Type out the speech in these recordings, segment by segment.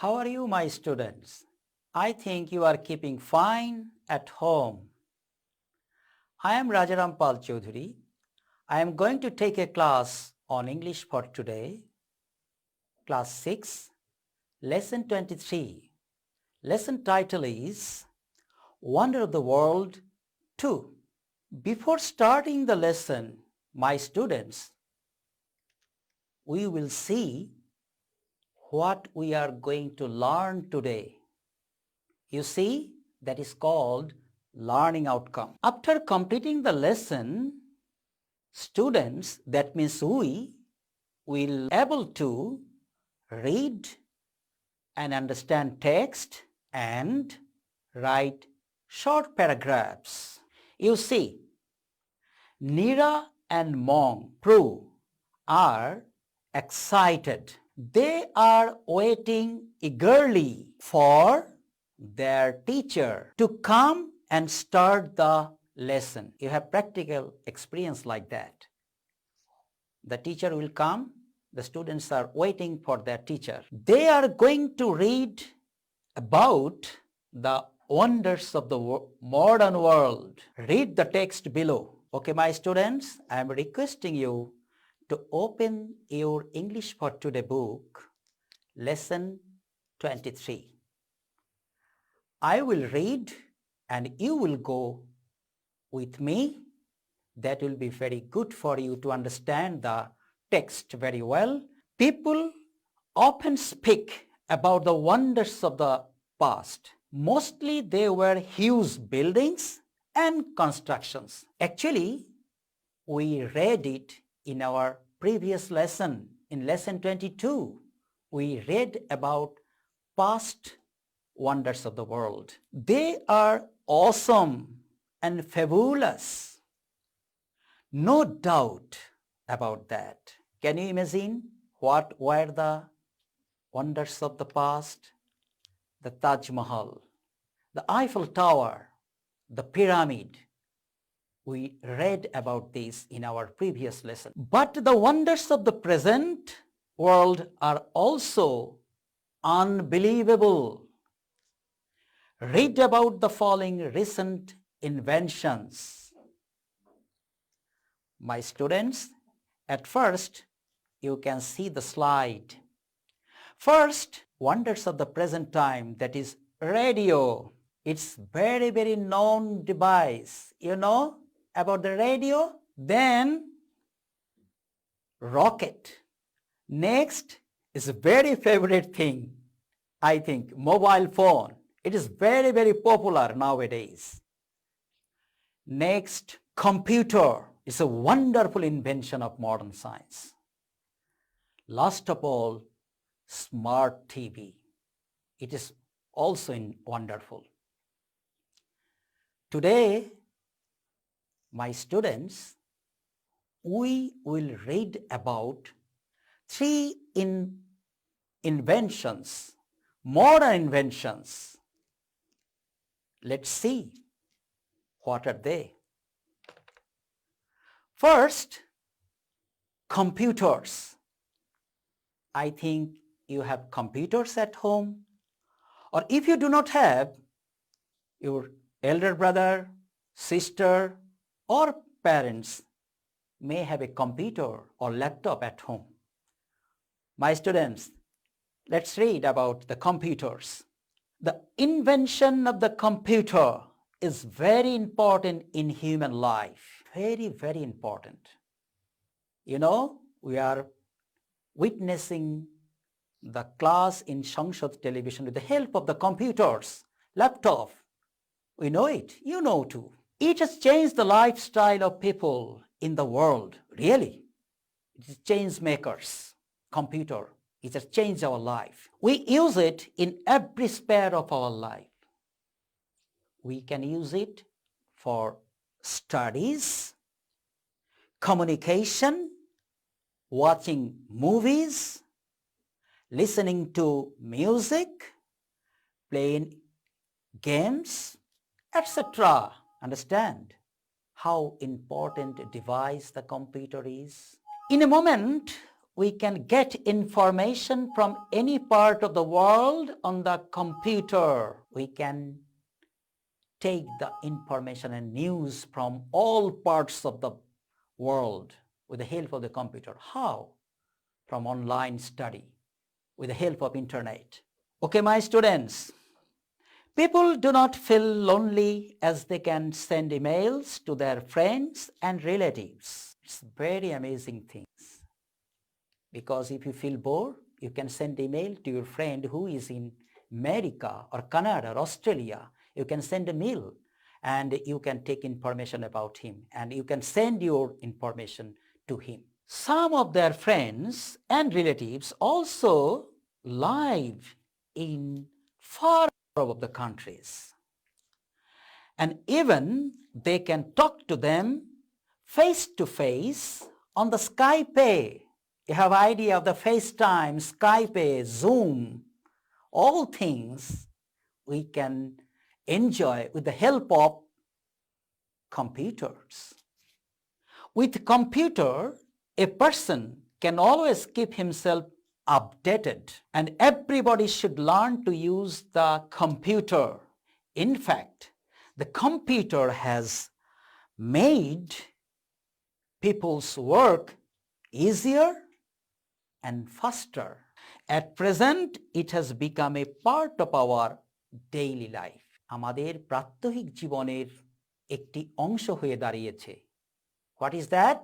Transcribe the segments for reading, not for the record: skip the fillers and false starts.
How are you, my students? I think you are keeping fine at home. I am Rajaram Pal Chaudhary. I am going to take a class on English for today. Class 6, Lesson 23. Lesson title is Wonder of the World 2. Before starting the lesson, my students, we will see what we are going to learn today. You see, that is called learning outcome. After completing the lesson, students, that means we, will able to read and understand text and write short paragraphs. You see, Neera and Mong Prue are excited. They are waiting eagerly for their teacher to come and start the lesson. You have practical experience like that. The teacher will come, the students are waiting for their teacher. They are going to read about the wonders of the modern world. Read the text below. Okay, my students, I am requesting you to open your English for Today book, lesson 23. I will read and you will go with me. That will be very good for you to understand the text very well. People often speak about the wonders of the past. Mostly they were huge buildings and constructions. Actually, we read it in our previous lesson, in lesson 22. We read about past wonders of the world. They are awesome and fabulous. No doubt about that. Can you imagine what were the wonders of the past? The Taj Mahal, the Eiffel Tower, the pyramid. We read about this in our previous lesson. But the wonders of the present world are also unbelievable. Read about the following recent inventions. My students, at first, you can see the slide. First, wonders of the present time, that is radio. It's very, very known device. You know about the radio? Then, rocket. Next is a very favorite thing, I think, mobile phone. It is very, very popular nowadays. Next, computer is a wonderful invention of modern science. Last of all, smart TV. It is also wonderful. Today, my students, we will read about three inventions, modern inventions. Let's see what are they. First, computers. I think you have computers at home, or if you do not have, your elder brother, sister, or parents may have a computer or laptop at home. My students, let's read about the computers. The invention of the computer is very important in human life. Very, very important. You know, we are witnessing the class in Sanshad television with the help of the computers, laptop. We know it, you know too. It has changed the lifestyle of people in the world, really. It is change makers, computer. It has changed our life. We use it in every sphere of our life. We can use it for studies, communication, watching movies, listening to music, playing games, etc. Understand how important a device the computer is? In a moment, we can get information from any part of the world on the computer. We can take the information and news from all parts of the world with the help of the computer. How? From online study, with the help of internet. Okay, my students, people do not feel lonely as they can send emails to their friends and relatives. It's very amazing things. Because if you feel bored, you can send email to your friend who is in America or Canada or Australia. You can send a mail and you can take information about him and you can send your information to him. Some of their friends and relatives also live in far of the countries. And even they can talk to them face to face on the Skype. You have idea of the FaceTime, Skype, Zoom, all things we can enjoy with the help of computers. With computer, a person can always keep himself updated, and everybody should learn to use the computer. In fact, the computer has made people's work easier and faster. At present, it has become a part of our daily life. আমাদের প্রাত্যহিক জীবনের একটি অংশ হয়ে দাঁড়িয়েছে. What is that?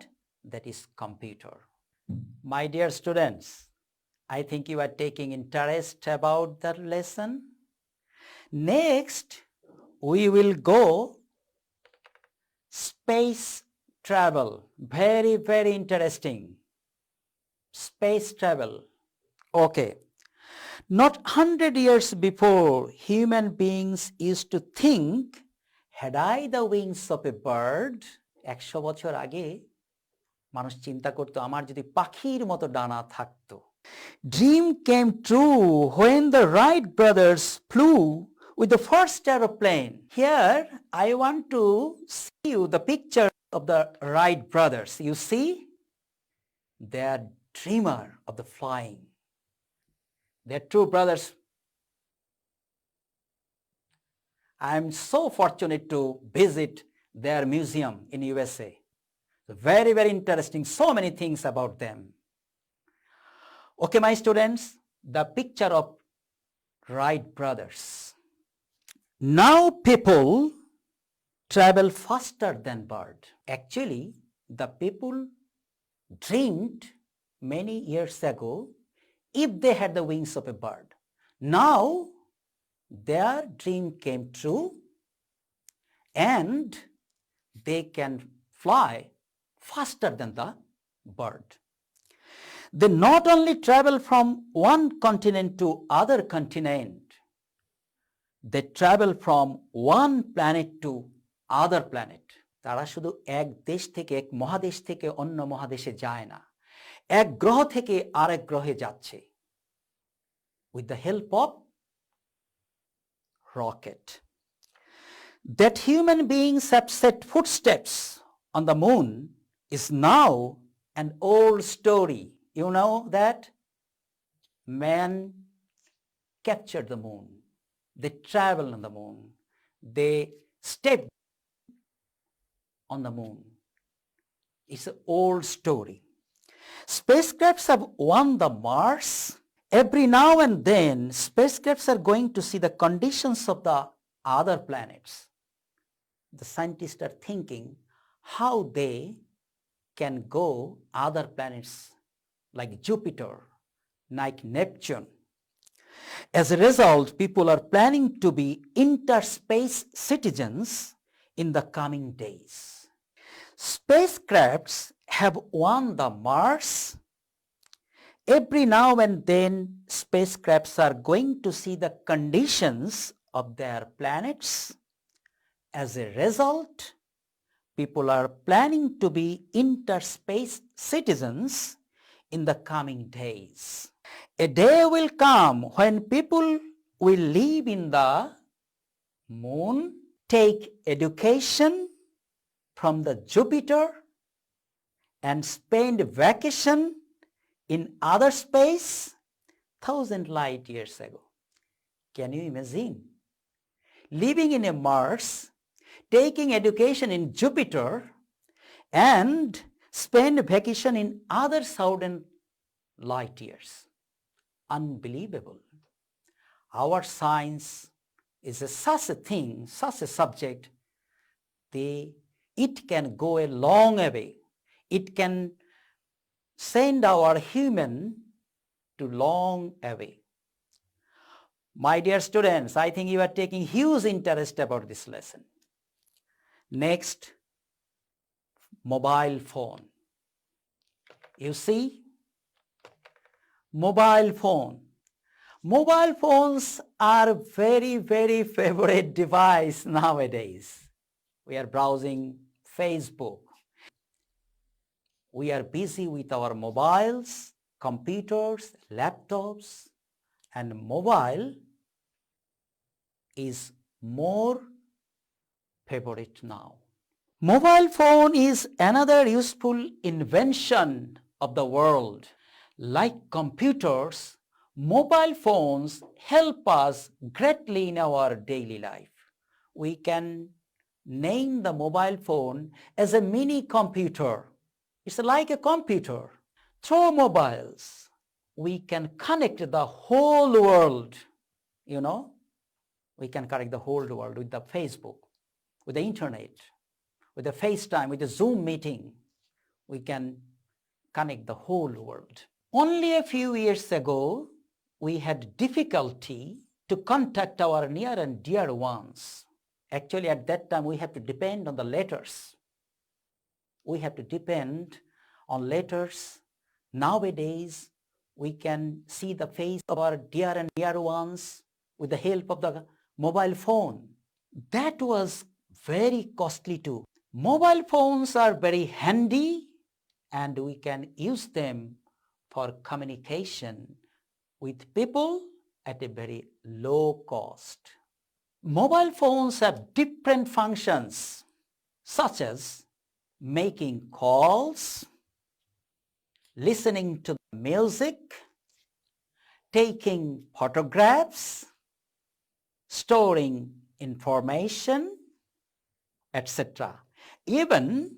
That is computer. My dear students, I think you are taking interest about the lesson. Next, we will go space travel. Very, very interesting. Space travel. Okay. Not 100 years before, human beings used to think, had I the wings of a bird? 100 বছর আগে মানুষ চিন্তা করতো আমার যদি পাখির মতো ডানা থাকতো. Dream came true when the Wright brothers flew with the first aeroplane. Here I want to see you the picture of the Wright brothers. You see, they are dreamer of the flying. They're two brothers. I am so fortunate to visit their museum in USA. Very, very interesting. So many things about them. Okay, my students, the picture of Wright brothers. Now people travel faster than bird. Actually, the people dreamed many years ago if they had the wings of a bird. Now their dream came true and they can fly faster than the bird. They not only travel from one continent to other continent, they travel from one planet to other planet. তারা শুধু এক দেশ থেকে এক মহাদেশ থেকে অন্য মহাদেশে যায় না, এক গ্রহ থেকে আরেক গ্রহে যাচ্ছে with the help of rocket. That human beings have set footsteps on the moon is now an old story. You know that man captured the moon. They traveled on the moon. They stepped on the moon. It's an old story. Spacecrafts have won the Mars. Every now and then, spacecrafts are going to see the conditions of the other planets. The scientists are thinking how they can go other planets like Jupiter, like Neptune. As a result, people are planning to be interspace citizens in the coming days. Spacecrafts have won the Mars. Every now and then, spacecrafts are going to see the conditions of their planets. As a result, people are planning to be interspace citizens in the coming days. A day will come when people will live in the moon, take education from the Jupiter, and spend vacation in outer space 1,000 light years ago. Can you imagine? Living in a Mars, taking education in Jupiter, and spend vacation in other 1,000 light years. Unbelievable. Our science is such a thing, such a subject, it can go a long way. It can send our human to long away. My dear students, I think you are taking huge interest about this lesson. Next, mobile phone. You see, mobile phone. Mobile phones are very, very favorite device nowadays. We are browsing Facebook. We are busy with our mobiles, computers, laptops, and mobile is more favorite now. Mobile phone is another useful invention of the world. Like computers, mobile phones help us greatly in our daily life. We can name the mobile phone as a mini computer. It's like a computer. Through mobiles, we can connect the whole world. You know, we can connect the whole world with the Facebook, with the internet, with the FaceTime, with the Zoom meeting. We can connect the whole world. Only a few years ago, we had difficulty to contact our near and dear ones. Actually, at that time, we have to depend on the letters. We have to depend on letters. Nowadays, we can see the face of our dear and dear ones with the help of the mobile phone. That was very costly too. Mobile phones are very handy and we can use them for communication with people at a very low cost. Mobile phones have different functions such as making calls, listening to music, taking photographs, storing information, etc. Even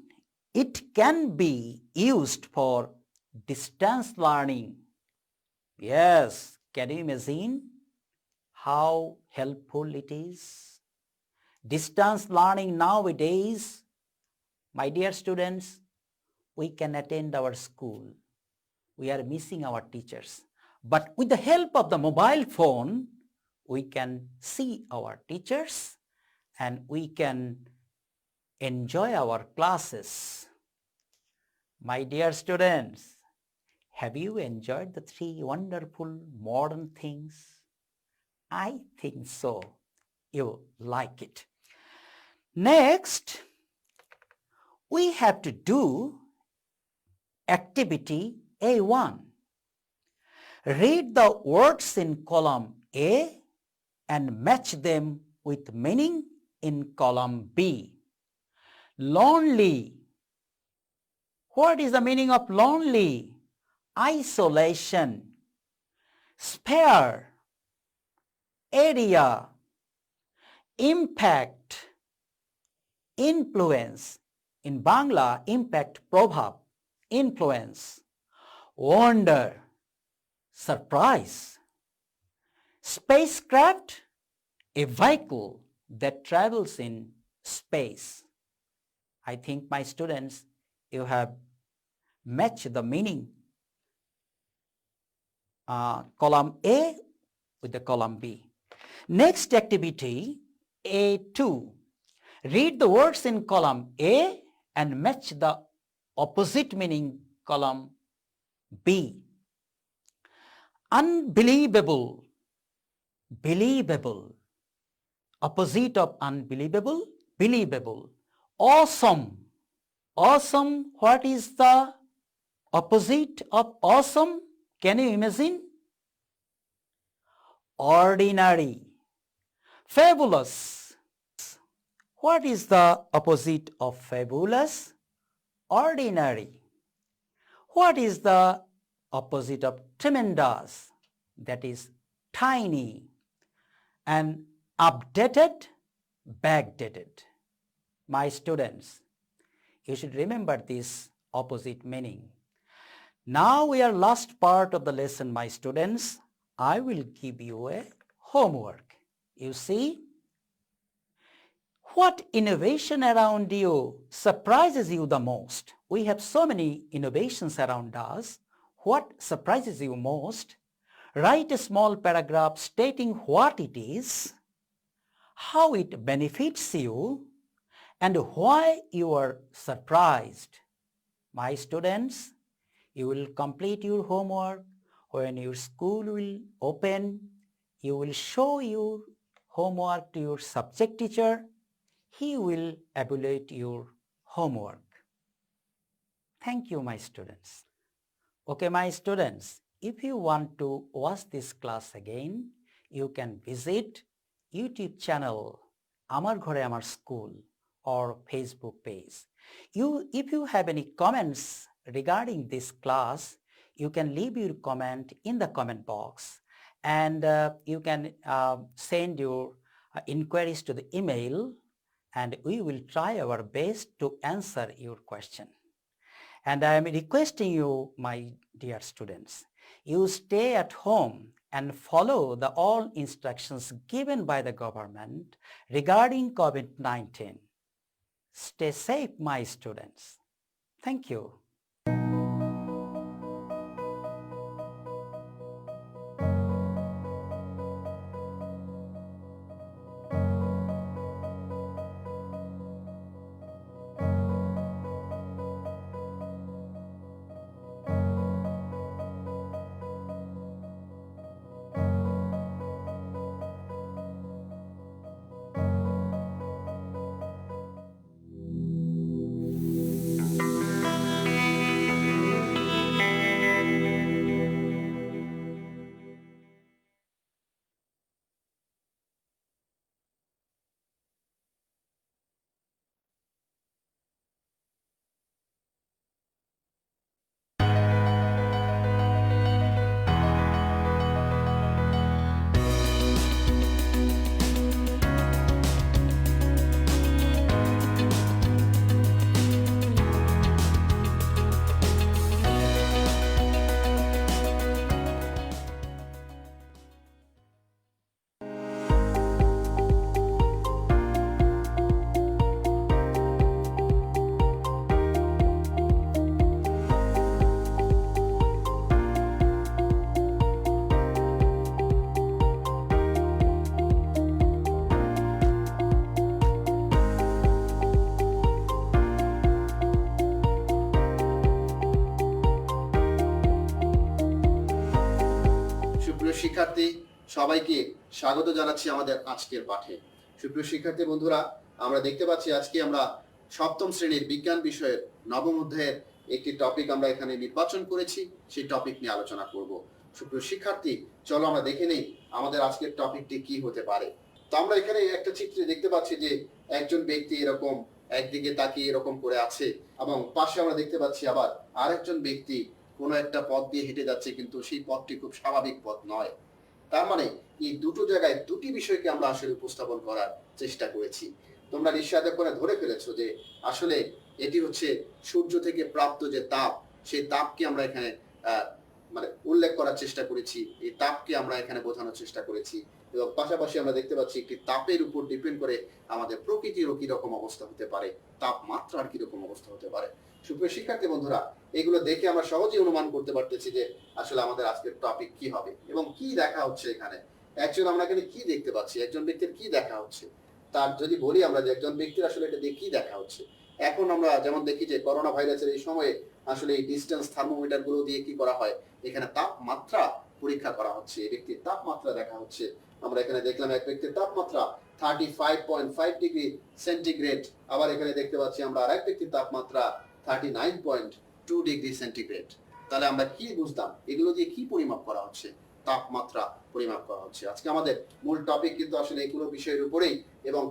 it can be used for distance learning. Yes, can you imagine how helpful it is? Distance learning nowadays, my dear students, we can attend our school. We are missing our teachers. But with the help of the mobile phone, we can see our teachers and we can enjoy our classes. My dear students, have you enjoyed the three wonderful modern things? I think so. You like it. Next, we have to do activity A1. Read the words in column A and match them with meaning in column B. Lonely. What is the meaning of lonely? Isolation. Spare. Area. Impact. Influence. In Bangla, impact, prabhav, influence. Wonder. Surprise. Spacecraft, a vehicle that travels in space. I think my students, you have matched the meaning. Column A with the column B. Next activity, A2. Read the words in column A and match the opposite meaning column B. Unbelievable. Believable. Opposite of unbelievable, believable. Awesome. Awesome, what is the opposite of awesome? Can you imagine? Ordinary. Fabulous. What is the opposite of fabulous? Ordinary. What is the opposite of tremendous, that is tiny, and updated, backdated. My students, you should remember this opposite meaning. Now we are last part of the lesson, my students. I will give you a homework. You see, what innovation around you surprises you the most? We have so many innovations around us. What surprises you most? Write a small paragraph stating what it is, how it benefits you, and why you are surprised. My students, you will complete your homework. When your school will open, you will show your homework to your subject teacher. He will evaluate your homework. Thank you, my students. Okay, my students, if you want to watch this class again, you can visit YouTube channel Amar Ghore Amar School or Facebook page. If you have any comments regarding this class, you can leave your comment in the comment box, and you can send your inquiries to the email, and we will try our best to answer your question. And I am requesting you, my dear students, you stay at home and follow the all instructions given by the government regarding COVID-19. Stay safe, my students. Thank you. শিক্ষার্থী সবাইকে স্বাগত জানাচ্ছি আমাদের আজকের পাঠে। সুপ্রিয় শিক্ষার্থী বন্ধুরা, আমরা দেখতে পাচ্ছি আজকে আমরা সপ্তম শ্রেণীর বিজ্ঞান বিষয়ের নবম অধ্যায়ের একটি টপিক আমরা এখানে নির্বাচন করেছি, সেই টপিক নিয়ে আলোচনা করব। সুপ্রিয় শিক্ষার্থী, চলো আমরা দেখে নেই আমাদের আজকের টপিকটি কি হতে পারে। তো আমরা এখানে একটা চিত্রে দেখতে পাচ্ছি যে একজন ব্যক্তি এরকম একদিকে তাকিয়ে এরকম করে আছে, এবং পাশে আমরা দেখতে পাচ্ছি আবার আরেকজন ব্যক্তি কোনো একটা পথ দিয়ে হেঁটে যাচ্ছে, কিন্তু সেই পথটি খুব স্বাভাবিক পথ নয়। তার মানে এই দুটো জায়গায় দুটি বিষয়কে আমরা আসলে উপস্থাপন করার চেষ্টা করেছি। তোমরা নিশ্চয় এতক্ষণে ধরে ফেলেছো যে আসলে এটি হচ্ছে সূর্য থেকে প্রাপ্ত যে তাপ, সেই তাপকে আমরা এখানে মানে উল্লেখ করার চেষ্টা করেছি, এই তাপকে আমরা এখানে বোঝানোর চেষ্টা করেছি। এবং পাশাপাশি আমরা দেখতে পাচ্ছি একটি তাপের উপর ডিপেন্ড করে আমাদের প্রকৃতিরও কিরকম অবস্থা হতে পারে, তাপমাত্রার কিরকম অবস্থা হতে পারে। সুপ্রিয় শিক্ষার্থী বন্ধুরা, এগুলো দেখে আমরা সহজেই অনুমান করতে পারতেছি যে আসলে আমাদের আজকের টপিক কি হবে এবং কি দেখা হচ্ছে এখানে। একজন আমরা এখানে কি দেখতে পাচ্ছি, একজন ব্যক্তির কি দেখা হচ্ছে, তার যদি বলি আমরা যে একজন ব্যক্তির আসলে এটা দিয়ে কি দেখা হচ্ছে। এখন আমরা যেমন দেখি যে করোনা ভাইরাসের এই সময়ে আসলে এই ডিস্টেন্স থার্মোমিটার গুলো দিয়ে কি করা হয়, এখানে তাপমাত্রা পরীক্ষা করা হচ্ছে, এই ব্যক্তির তাপমাত্রা দেখা হচ্ছে। আমরা এখানে দেখলাম এক ব্যক্তির তাপমাত্রা 35.5 ডিগ্রি সেন্টিগ্রেড, আবার এখানে দেখতে পাচ্ছি আমরা আরেক ব্যক্তির তাপমাত্রা 39.2 ডিগ্রি সেন্টিগ্রেড। তাহলে আমরা কি বুঝলাম, এগুলো দিয়ে কি পরিমাপ করা হচ্ছে? তাপমাত্রা পরিমাপ করা হচ্ছে। আজকে আমাদের মূল টপিক কিন্তু আসলে এইগুলো বিষয়ের উপরেই, এবং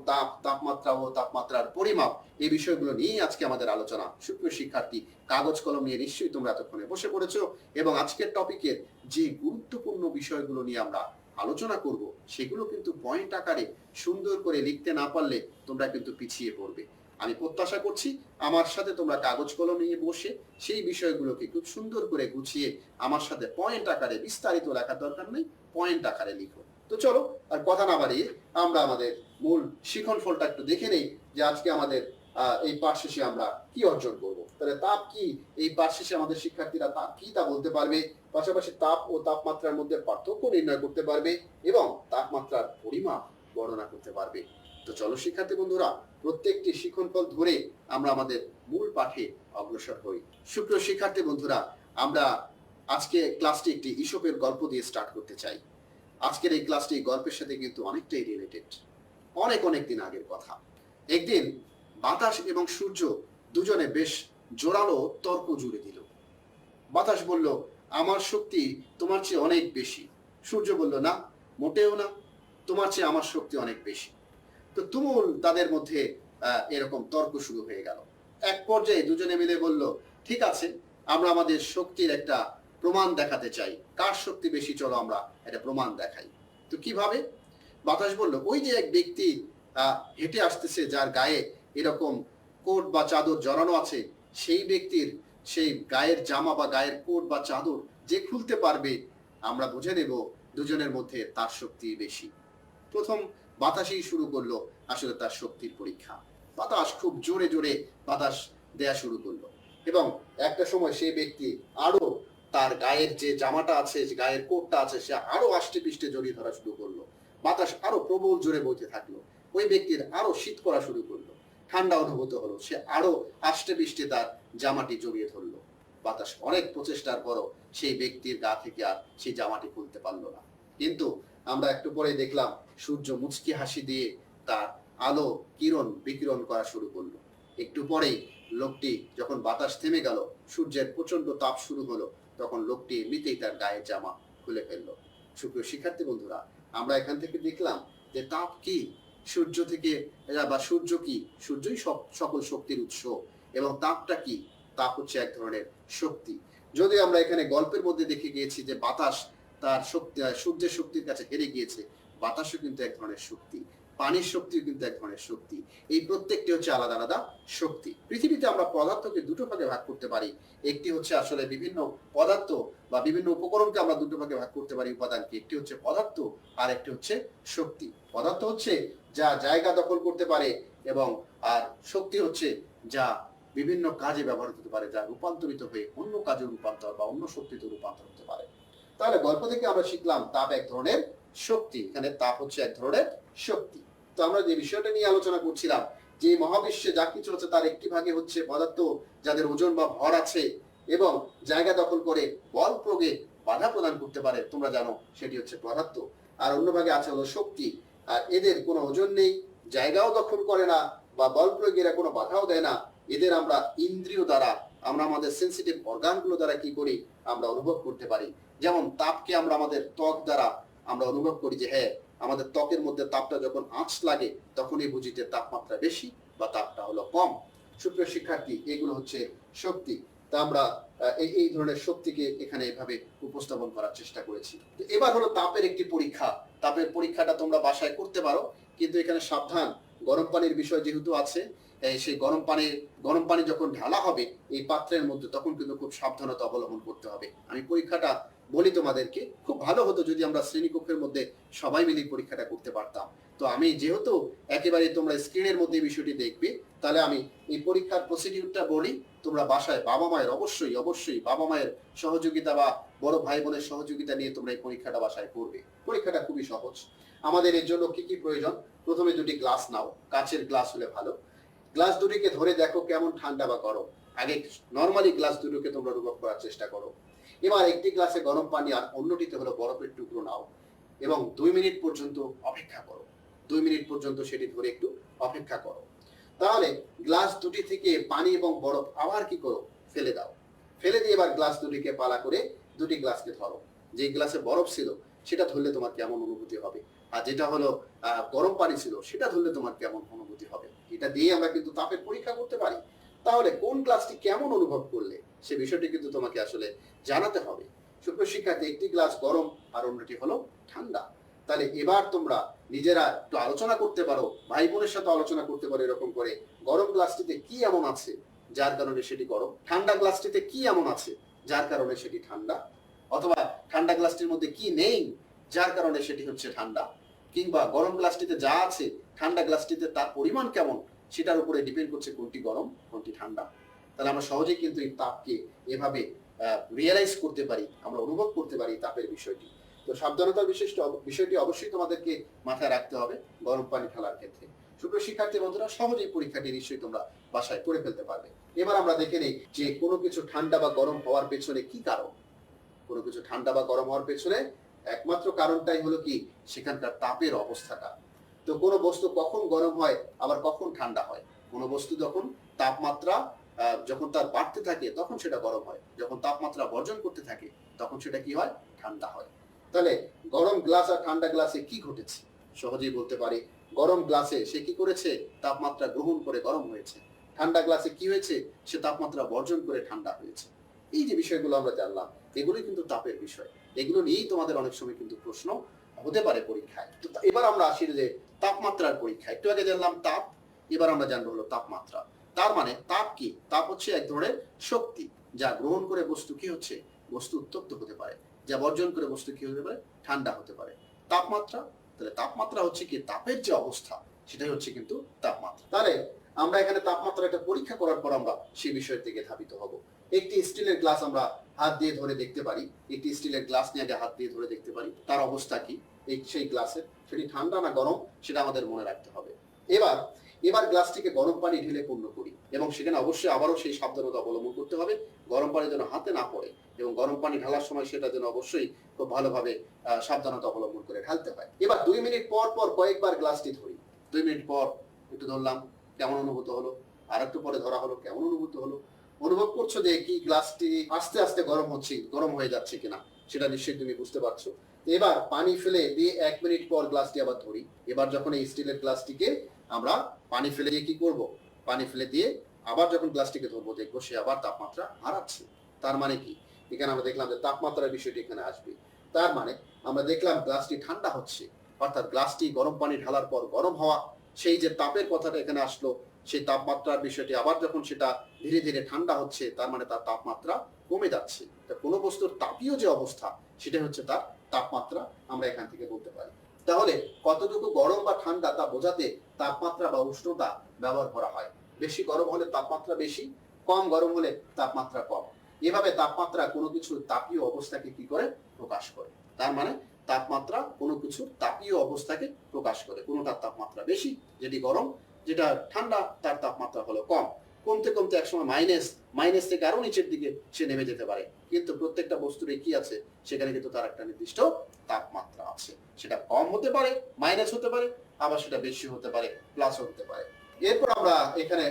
তাপমাত্রা ও তাপমাত্রার পরিমাপ এই বিষয়গুলো নিয়েই আজকে আমাদের আলোচনা। সুপ্রিয় শিক্ষার্থী, কাগজ কলম নিয়ে নিশ্চয়ই তোমরা এতক্ষণে বসে পড়েছো, এবং আজকের টপিকের যে গুরুত্বপূর্ণ বিষয়গুলো নিয়ে আমরা আলোচনা করব সেগুলো কিন্তু পয়েন্ট আকারে সুন্দর করে লিখতে না পারলে তোমরা কিন্তু পিছিয়ে পড়বে। আমি প্রত্যাশা করছি আমার সাথে তোমরা কাগজ কলম নিয়ে বসে সেই বিষয়গুলোকে খুব সুন্দর করে গুছিয়ে আমার সাথে পয়েন্ট আকারে, বিস্তারিত লেখার দরকার নেই, পয়েন্ট আকারে লিখো। তো চলো আর কথা না বাড়িয়ে আমরা আমাদের মূল শিখন ফলটা একটু দেখে নেই যে আজকে আমাদের এই পাঠ শেষে আমরা কি অর্জন করব। তাহলে তাপ কি, এই পাঠ শেষে আমাদের শিক্ষার্থীরা তাপ কি তা বলতে পারবে, পাশাপাশি তাপ ও তাপমাত্রার মধ্যে পার্থক্য নির্ণয় করতে পারবে এবং তাপমাত্রার পরিমাপ বর্ণনা করতে পারবে। তো চলো শিক্ষার্থী বন্ধুরা, প্রত্যেকটি শিক্ষণফল ধরে আমরা আমাদের মূল পাঠে অগ্রসর হই। সুপ্রিয় শিক্ষার্থী বন্ধুরা, আমরা আজকে ক্লাসটি একটি ঈশপের গল্প দিয়ে স্টার্ট করতে চাই। আজকের এই ক্লাসটি গল্পের সাথে কিন্তু অনেকটাই রিলেটেড, অনেক দিন আগের কথা। একদিন বাতাস এবং সূর্য দুজনে বেশ জোরালো তর্ক জুড়ে দিল। বাতাস বলল, আমার শক্তি তোমার চেয়ে অনেক বেশি। সূর্য বলল, না, মোটেও না, তোমার চেয়ে আমার শক্তি অনেক বেশি। তো তুমুল তাদের মধ্যে এরকম তর্ক শুরু হয়ে গেল। এক পর্যায়ে দুজনে মিলে বলল, ঠিক আছে, আমরা আমাদের শক্তির একটা প্রমাণ দেখাতে চাই। কার শক্তি বেশি, চলো আমরা একটা প্রমাণ দেখাই। তো কিভাবে? বাতাস বলল, ওই যে এক ব্যক্তি হেঁটে আসতেছে যার গায়ে এরকম কোট বা চাদর জড়ানো আছে, সেই ব্যক্তির সেই গায়ের জামা বা গায়ের কোট বা চাদর যে খুলতে পারবে, আমরা বুঝে নেব দুজনের মধ্যে তার শক্তি বেশি। প্রথম বাতাসই শুরু করলো আসলে তার শক্তির পরীক্ষা। বাতাস খুব জোরে জোরে বাতাস দেয়া শুরু করলো, এবং একটা সময় সেই ব্যক্তি আরো তার গায়ের যে জামাটা আছে, গায়ের কোটটা আছে, সে আরো আষ্টে পিষ্টে জড়িয়ে ধরা শুরু করলো। বাতাস আরো প্রবল জোরে বইতে থাকলো। ওই ব্যক্তির আরো শীত করা শুরু করলো, ঠান্ডা অনুভূত হলো। সে আরো আষ্টে পিষ্টে তার জামাটি জড়িয়ে ধরলো। বাতাস অনেক প্রচেষ্টার পরও সেই ব্যক্তির গা থেকে আর সেই জামাটি খুলতে পারলো না। কিন্তু আমরা একটু পরে দেখলাম সূর্য মুচকি হাসি দিয়ে তার আলো কিরণ বিকিরণ করা শুরু করলো। একটু পরেই লোকটি, যখন বাতাস থেমে গেল, সূর্যের প্রচন্ড তাপ শুরু হলো, তখন লোকটি এমনিতেই তার গায়ের জামা খুলে ফেললো। সুপ্রিয় শিক্ষার্থী বন্ধুরা, আমরা এখান থেকে দেখলাম যে তাপ কি, সূর্য থেকে বা সূর্য কি, সূর্যই সকল শক্তির উৎস, এবং তাপটা কি, তাপ হচ্ছে এক ধরনের শক্তি। যদি আমরা এখানে গল্পের মধ্যে দেখে গিয়েছি যে বাতাস তার শক্তি, সূর্যের শক্তির কাছে হেরে গিয়েছে, বাতাসও কিন্তু এক ধরনের শক্তি, পানির শক্তিও কিন্তু এক ধরনের শক্তি। এই প্রত্যেকটি হচ্ছে আলাদা আলাদা শক্তি। পৃথিবীতে আমরা পদার্থকে দুটো ভাগে ভাগ করতে পারি। একটি হচ্ছে আসলে বিভিন্ন পদার্থ বা বিভিন্ন উপকরণকে আমরা দুটো ভাগে ভাগ করতে পারি উপাদানকে। একটি হচ্ছে পদার্থ, আর একটি হচ্ছে শক্তি। পদার্থ হচ্ছে যা জায়গা দখল করতে পারে, এবং আর শক্তি হচ্ছে যা বিভিন্ন কাজে ব্যবহার করতে পারে, যা রূপান্তরিত হয়ে অন্য কাজে রূপান্তর বা অন্য শক্তিতে রূপান্তর হতে পারে। তাহলে গল্প থেকে আমরা শিখলাম তাপ এক ধরনের শক্তি। এখানে তাপ হচ্ছে এক ধরনের শক্তি। তো আমরা যে বিষয়টা নিয়ে আলোচনা করছিলাম, যে মহাবিশ্বে যা কিছু হচ্ছে তার একটি ভাগে হচ্ছে পদার্থ, যাদের ওজন বা ভর আছে এবং জায়গা দখল করে বল প্রয়োগে বাধা প্রদান করতে পারে, তোমরা জানো সেটি হচ্ছে পদার্থ। আর অন্য ভাগে আছে হলো শক্তি, আর এদের কোনো ওজন নেই, জায়গাও দখল করে না, বা বল প্রয়োগে এরা কোনো বাধাও দেয় না। এদের আমরা ইন্দ্রিয় দ্বারা, আমরা আমাদের সেন্সিটিভ অর্গানগুলো দ্বারা কি করি, আমরা অনুভব করতে পারি। যেমন তাপকে আমরা আমাদের ত্বক দ্বারা আমরা অনুভব করি যে হ্যাঁ, আমাদের ত্বকের মধ্যে তাপটা যখন আঁচ লাগে তখনই বুঝি যে তাপমাত্রা বেশি বা তাপটা হলো কম। সুপ্রিয় শিক্ষার্থী, এগুলো হচ্ছে শক্তি। তা আমরা এই ধরনের শক্তিকে এখানে এভাবে উপস্থাপন করার চেষ্টা করেছি। তো এবার হলো তাপের একটি পরীক্ষা। তাপের পরীক্ষাটা তোমরা বাসায় করতে পারো, কিন্তু এখানে সাবধান, গরম পানির বিষয় যেহেতু আছে, সেই গরম পানি যখন ঢালা হবে এই পাত্রের মধ্যে, তখন কিন্তু খুব সাবধানতা অবলম্বন করতে হবে। আমি পরীক্ষাটা বলি তোমাদেরকে, খুব ভালো হতো যদি আমরা শ্রেণীকক্ষের মধ্যে সবাই মিলে পরীক্ষাটা করতে পারতাম। তো আমি যেহেতু একেবারে তোমরা স্ক্রিনের মধ্যে বিষয়টি দেখবে, তাহলে আমি এই পরীক্ষার প্রসিডিউরটা বলি। তোমরা বাসায় বাবা মায়ের অবশ্যই বাবা মায়ের সহযোগিতা বা বড় ভাই বোনের সহযোগিতা নিয়ে তোমরা এই পরীক্ষাটা বাসায় করবে। পরীক্ষাটা খুবই সহজ। আমাদের এর জন্য কি কি প্রয়োজন? প্রথমে দুটি গ্লাস নাও, কাচের গ্লাস হলে ভালো। গ্লাস দুটিকে ধরে দেখো কেমন ঠান্ডা বা গরম। আগে নরমালি গ্লাস দুটোকে তোমরা অনুভব করার চেষ্টা করো। এবার একটি গ্লাসে গরম পানি আর অন্যটিতে হলো বরফের টুকরো নাও, এবং 2 মিনিট পর্যন্ত অপেক্ষা করো। 2 মিনিট পর্যন্ত সেটি ধরে একটু অপেক্ষা করো। তাহলে গ্লাস দুটি থেকে পানি এবং বরফ আবার কি করো, ফেলে দাও। ফেলে দিয়ে এবার গ্লাস দুটিকে পালা করে দুটি গ্লাসকে ধরো। যে গ্লাসে বরফ ছিল সেটা ধরলে তোমার কেমন অনুভূতি হবে, আর যেটা হলো গরম পানি ছিল সেটা ধরলে তোমার কেমন অনুভূতি হবে, এটা দিয়ে আমরা কিন্তু তাপের পরীক্ষা করতে পারি। তাহলে কোন গ্লাসটি কেমন অনুভব করলে সে বিষয়টি কিন্তু তোমাকে আসলে জানাতে হবে। সুপ্রিয় শিক্ষার্থী, একটি গ্লাস গরম আর অন্যটি হলো ঠান্ডা। তাহলে এবার তোমরা নিজেরা একটু আলোচনা করতে পারো, ভাই বোনের সাথে আলোচনা করতে পারো এরকম করে, গরম গ্লাসটিতে কি এমন আছে যার কারণে সেটি গরম, ঠান্ডা গ্লাসটিতে কি এমন আছে যার কারণে সেটি ঠান্ডা, অথবা ঠান্ডা গ্লাসটির মধ্যে কি নেই যার কারণে সেটি হচ্ছে ঠান্ডা, কিংবা গরম গ্লাসটিতে যা আছে ঠান্ডা গ্লাসটিতে তার পরিমাণ কেমন সেটার উপরে ডিপেন্ড করছে কোনটি গরম কোনটি ঠান্ডা। তাহলে আমরা সহজেই কিন্তু এই তাপকে এভাবে রিয়েলাইজ করতে পারি, আমরা অনুভব করতে পারি তাপের বিষয়টি। তো সাবধানতার বিষয়টি অবশ্যই তোমাদেরকে মাথায় রাখতে হবে গরম পানি ঢালার ক্ষেত্রে। সুপ্রিয় শিক্ষার্থী বন্ধুরা, সহজেই পরীক্ষাটি নিশ্চয়ই তোমরা বাসায় করে ফেলতে পারবে। এবার আমরা দেখে নেই যে কোনো কিছু ঠান্ডা বা গরম হওয়ার পেছনে কি কারণ। কোনো কিছু ঠান্ডা বা গরম হওয়ার পেছনে একমাত্র কারণটাই হলো কি সেখানকার তাপের অবস্থাটা। তো কোনো বস্তু কখন গরম হয় আবার কখন ঠান্ডা হয়, কোনো বস্তু যখন তাপমাত্রা যখন তার বাড়তে থাকে তখন সেটা গরম হয়, যখন তাপমাত্রা বর্জন করতে থাকে তখন সেটা কি হয়, ঠান্ডা হয়। তাহলে গরম গ্লাস আর ঠান্ডা গ্লাসে কি ঘটেছে, সহজেই বলতে পারি গরম গ্লাসে সে কি করেছে, তাপমাত্রা গ্রহণ করে গরম হয়েছে, ঠান্ডা গ্লাসে কি হয়েছে, সে তাপমাত্রা বর্জন করে ঠান্ডা হয়েছে। এই যে বিষয়গুলো আমরা জানলাম এগুলোই কিন্তু তাপের বিষয়, এগুলো নিয়েই তোমাদের অনেক সময় কিন্তু প্রশ্ন হতে পারে পরীক্ষায়। তো এবার আমরা আসি যে তাপমাত্রার পরীক্ষা। একটু আগে জানলাম তাপ, এবার আমরা জানবো হলো তাপমাত্রা। তার মানে তাপ কি, তাপ হচ্ছে এক ধরনের শক্তি যা গ্রহণ করে বস্তু কি হচ্ছে, বস্তু উত্তপ্ত হতে পারে, যা বর্জন করে বস্তু কি হতে পারে, ঠান্ডা হতে পারে। তাপমাত্রা, তাহলে তাপমাত্রা হচ্ছে কি তাপের যে অবস্থা সেটাই হচ্ছে কিন্তু তাপমাত্রা। তাহলে আমরা এখানে তাপমাত্রা একটা পরীক্ষা করার পর আমরা সেই বিষয়ের দিকে ধাবিত হব। একটি স্টিলের গ্লাস আমরা হাত দিয়ে ধরে দেখতে পারি, একটি স্টিলের গ্লাস নিয়ে আগে হাত দিয়ে ধরে দেখতে পারি তার অবস্থা কি, সেই গ্লাসের সেটি ঠান্ডা না গরম সেটা আমাদের মনে রাখতে হবে। এবার গ্লাসটিকে গরম পানি ঢেলে পূর্ণ করি এবং সেখানে অবশ্যই আবারও সেই সাবধানতা অবলম্বন করতে হবে, গরম পানি যেন হাতে না পড়ে এবং গরম পানি ঢালার সময় সেটা যেন অবশ্যই খুব ভালোভাবে সাবধানতা অবলম্বন করে ঢালতে হয়। এবার 2 মিনিট পর পর কয়েকবার গ্লাসটি ধরি, 2 মিনিট পর একটু ধরলাম কেমন অনুভূত হলো, আর একটু পরে ধরা হলো কেমন অনুভূত হলো। অনুভব করছো যে কি গ্লাসটি আস্তে আস্তে গরম হচ্ছে, গরম হয়ে যাচ্ছে কিনা সেটা নিশ্চয়ই তুমি বুঝতে পারছো। এবার পানি ফেলে দিয়ে 1 মিনিট পর গ্লাসটি আবার ধরি। এবার যখন এই স্টিলের গ্লাসটিকে আমরা পানি ফেলে দিয়ে কি করব, পানি ফেলে দিয়ে আবার যখন গ্লাসটিকে ধরবো দেখবো সে আবার তাপমাত্রা হারাচ্ছে। তার মানে কি, এখানে আমরা দেখলাম যে তাপমাত্রার বিষয়টি এখানে আসবে। তার মানে আমরা দেখলাম গ্লাসটি ঠান্ডা হচ্ছে, অর্থাৎ গ্লাসটি গরম পানি ঢালার পর গরম হওয়া, সেই যে তাপের কথাটা এখানে আসলো, সেই তাপমাত্রার বিষয়টি আবার যখন সেটা ধীরে ধীরে ঠান্ডা হচ্ছে তার মানে তার তাপমাত্রা কমে যাচ্ছে। কোনো বস্তুর তাপীয় যে অবস্থা সেটা হচ্ছে তার তাপমাত্রা, আমরা এখান থেকে বলতে পারি। তাহলে কতটুকু গরম বা ঠান্ডা তা বোঝাতে তাপমাত্রা বা উষ্ণতা ব্যবহার করা হয়। বেশি গরম হলে তাপমাত্রা বেশি, কম গরম হলে তাপমাত্রা কম। এভাবে তাপমাত্রা কোনো কিছুর তাপীয় অবস্থাকে কি করে, প্রকাশ করে। তার মানে তাপমাত্রা কোনো কিছুর তাপীয় অবস্থাকে প্রকাশ করে, কোনোটার তাপমাত্রা বেশি যেটি গরম, যেটা ঠান্ডা তার তাপমাত্রা হলো কম। কমতে কমতে একসময় মাইনাস থেকে আরো নিচের দিকে সে নেমে যেতে পারে, কিন্তু প্রত্যেকটা বস্তুর কি আছে, সেখানে কিন্তু তার একটা নির্দিষ্ট তাপমাত্রা আছে। সেটা কম হতে পারে, মাইনাস হতে পারে, আবার সেটা বেশি হতে পারে, প্লাস হতে পারে। এরপর আমরা এখানে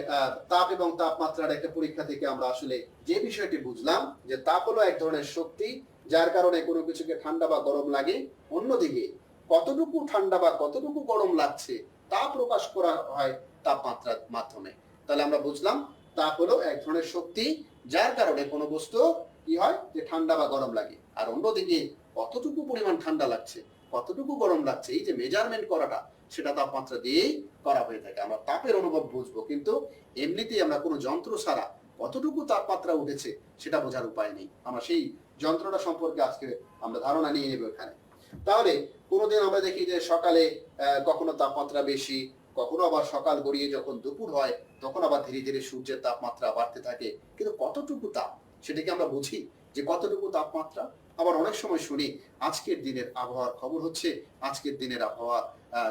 তাপ এবং তাপমাত্রার একটা পরীক্ষা থেকে আমরা আসলে যে বিষয়টি বুঝলাম যে তাপ হলো এক ধরনের শক্তি যার কারণে কোনো কিছুকে ঠান্ডা বা গরম লাগে। অন্যদিকে কতটুকু ঠান্ডা বা কতটুকু গরম লাগছে তা প্রকাশ করা হয় তাপমাত্রার মাধ্যমে। তাহলে আমরা বুঝলাম তাপ হলো এক ধরনের শক্তি যার কারণে কোনো বস্তু কি হয়, যে ঠান্ডা বা গরম লাগে। আর অন্যদিকে কতটুকু পরিমাণ ঠান্ডা লাগছে কতটুকু গরম লাগছে এই যে মেজারমেন্ট করাটা, সেটা তাপমাত্রা দিয়েই করা হয়ে থাকে। আমরা তাপের অনুভব বুঝবো, কিন্তু এমনিতেই আমরা কোনো যন্ত্র ছাড়া কতটুকু তাপমাত্রা উঠেছে সেটা বোঝার উপায় নেই। আমরা সেই যন্ত্রটা সম্পর্কে আজকে আমরা ধারণা নিয়ে নেব এখানে। তাহলে কোনোদিন আমরা দেখি যে সকালে কখনো তাপমাত্রা বেশি, কখনো আবার সকাল গড়িয়ে যখন দুপুর হয় তখন আবার ধীরে ধীরে সূর্যের তাপমাত্রা বাড়তে থাকে, কিন্তু কতটুকু তাপ সেটাকে আমরা বুঝি যে কতটুকু তাপমাত্রা। আবার অনেক সময় শুনি আজকের দিনের আবহাওয়ার খবর হচ্ছে আজকের দিনের আবহাওয়া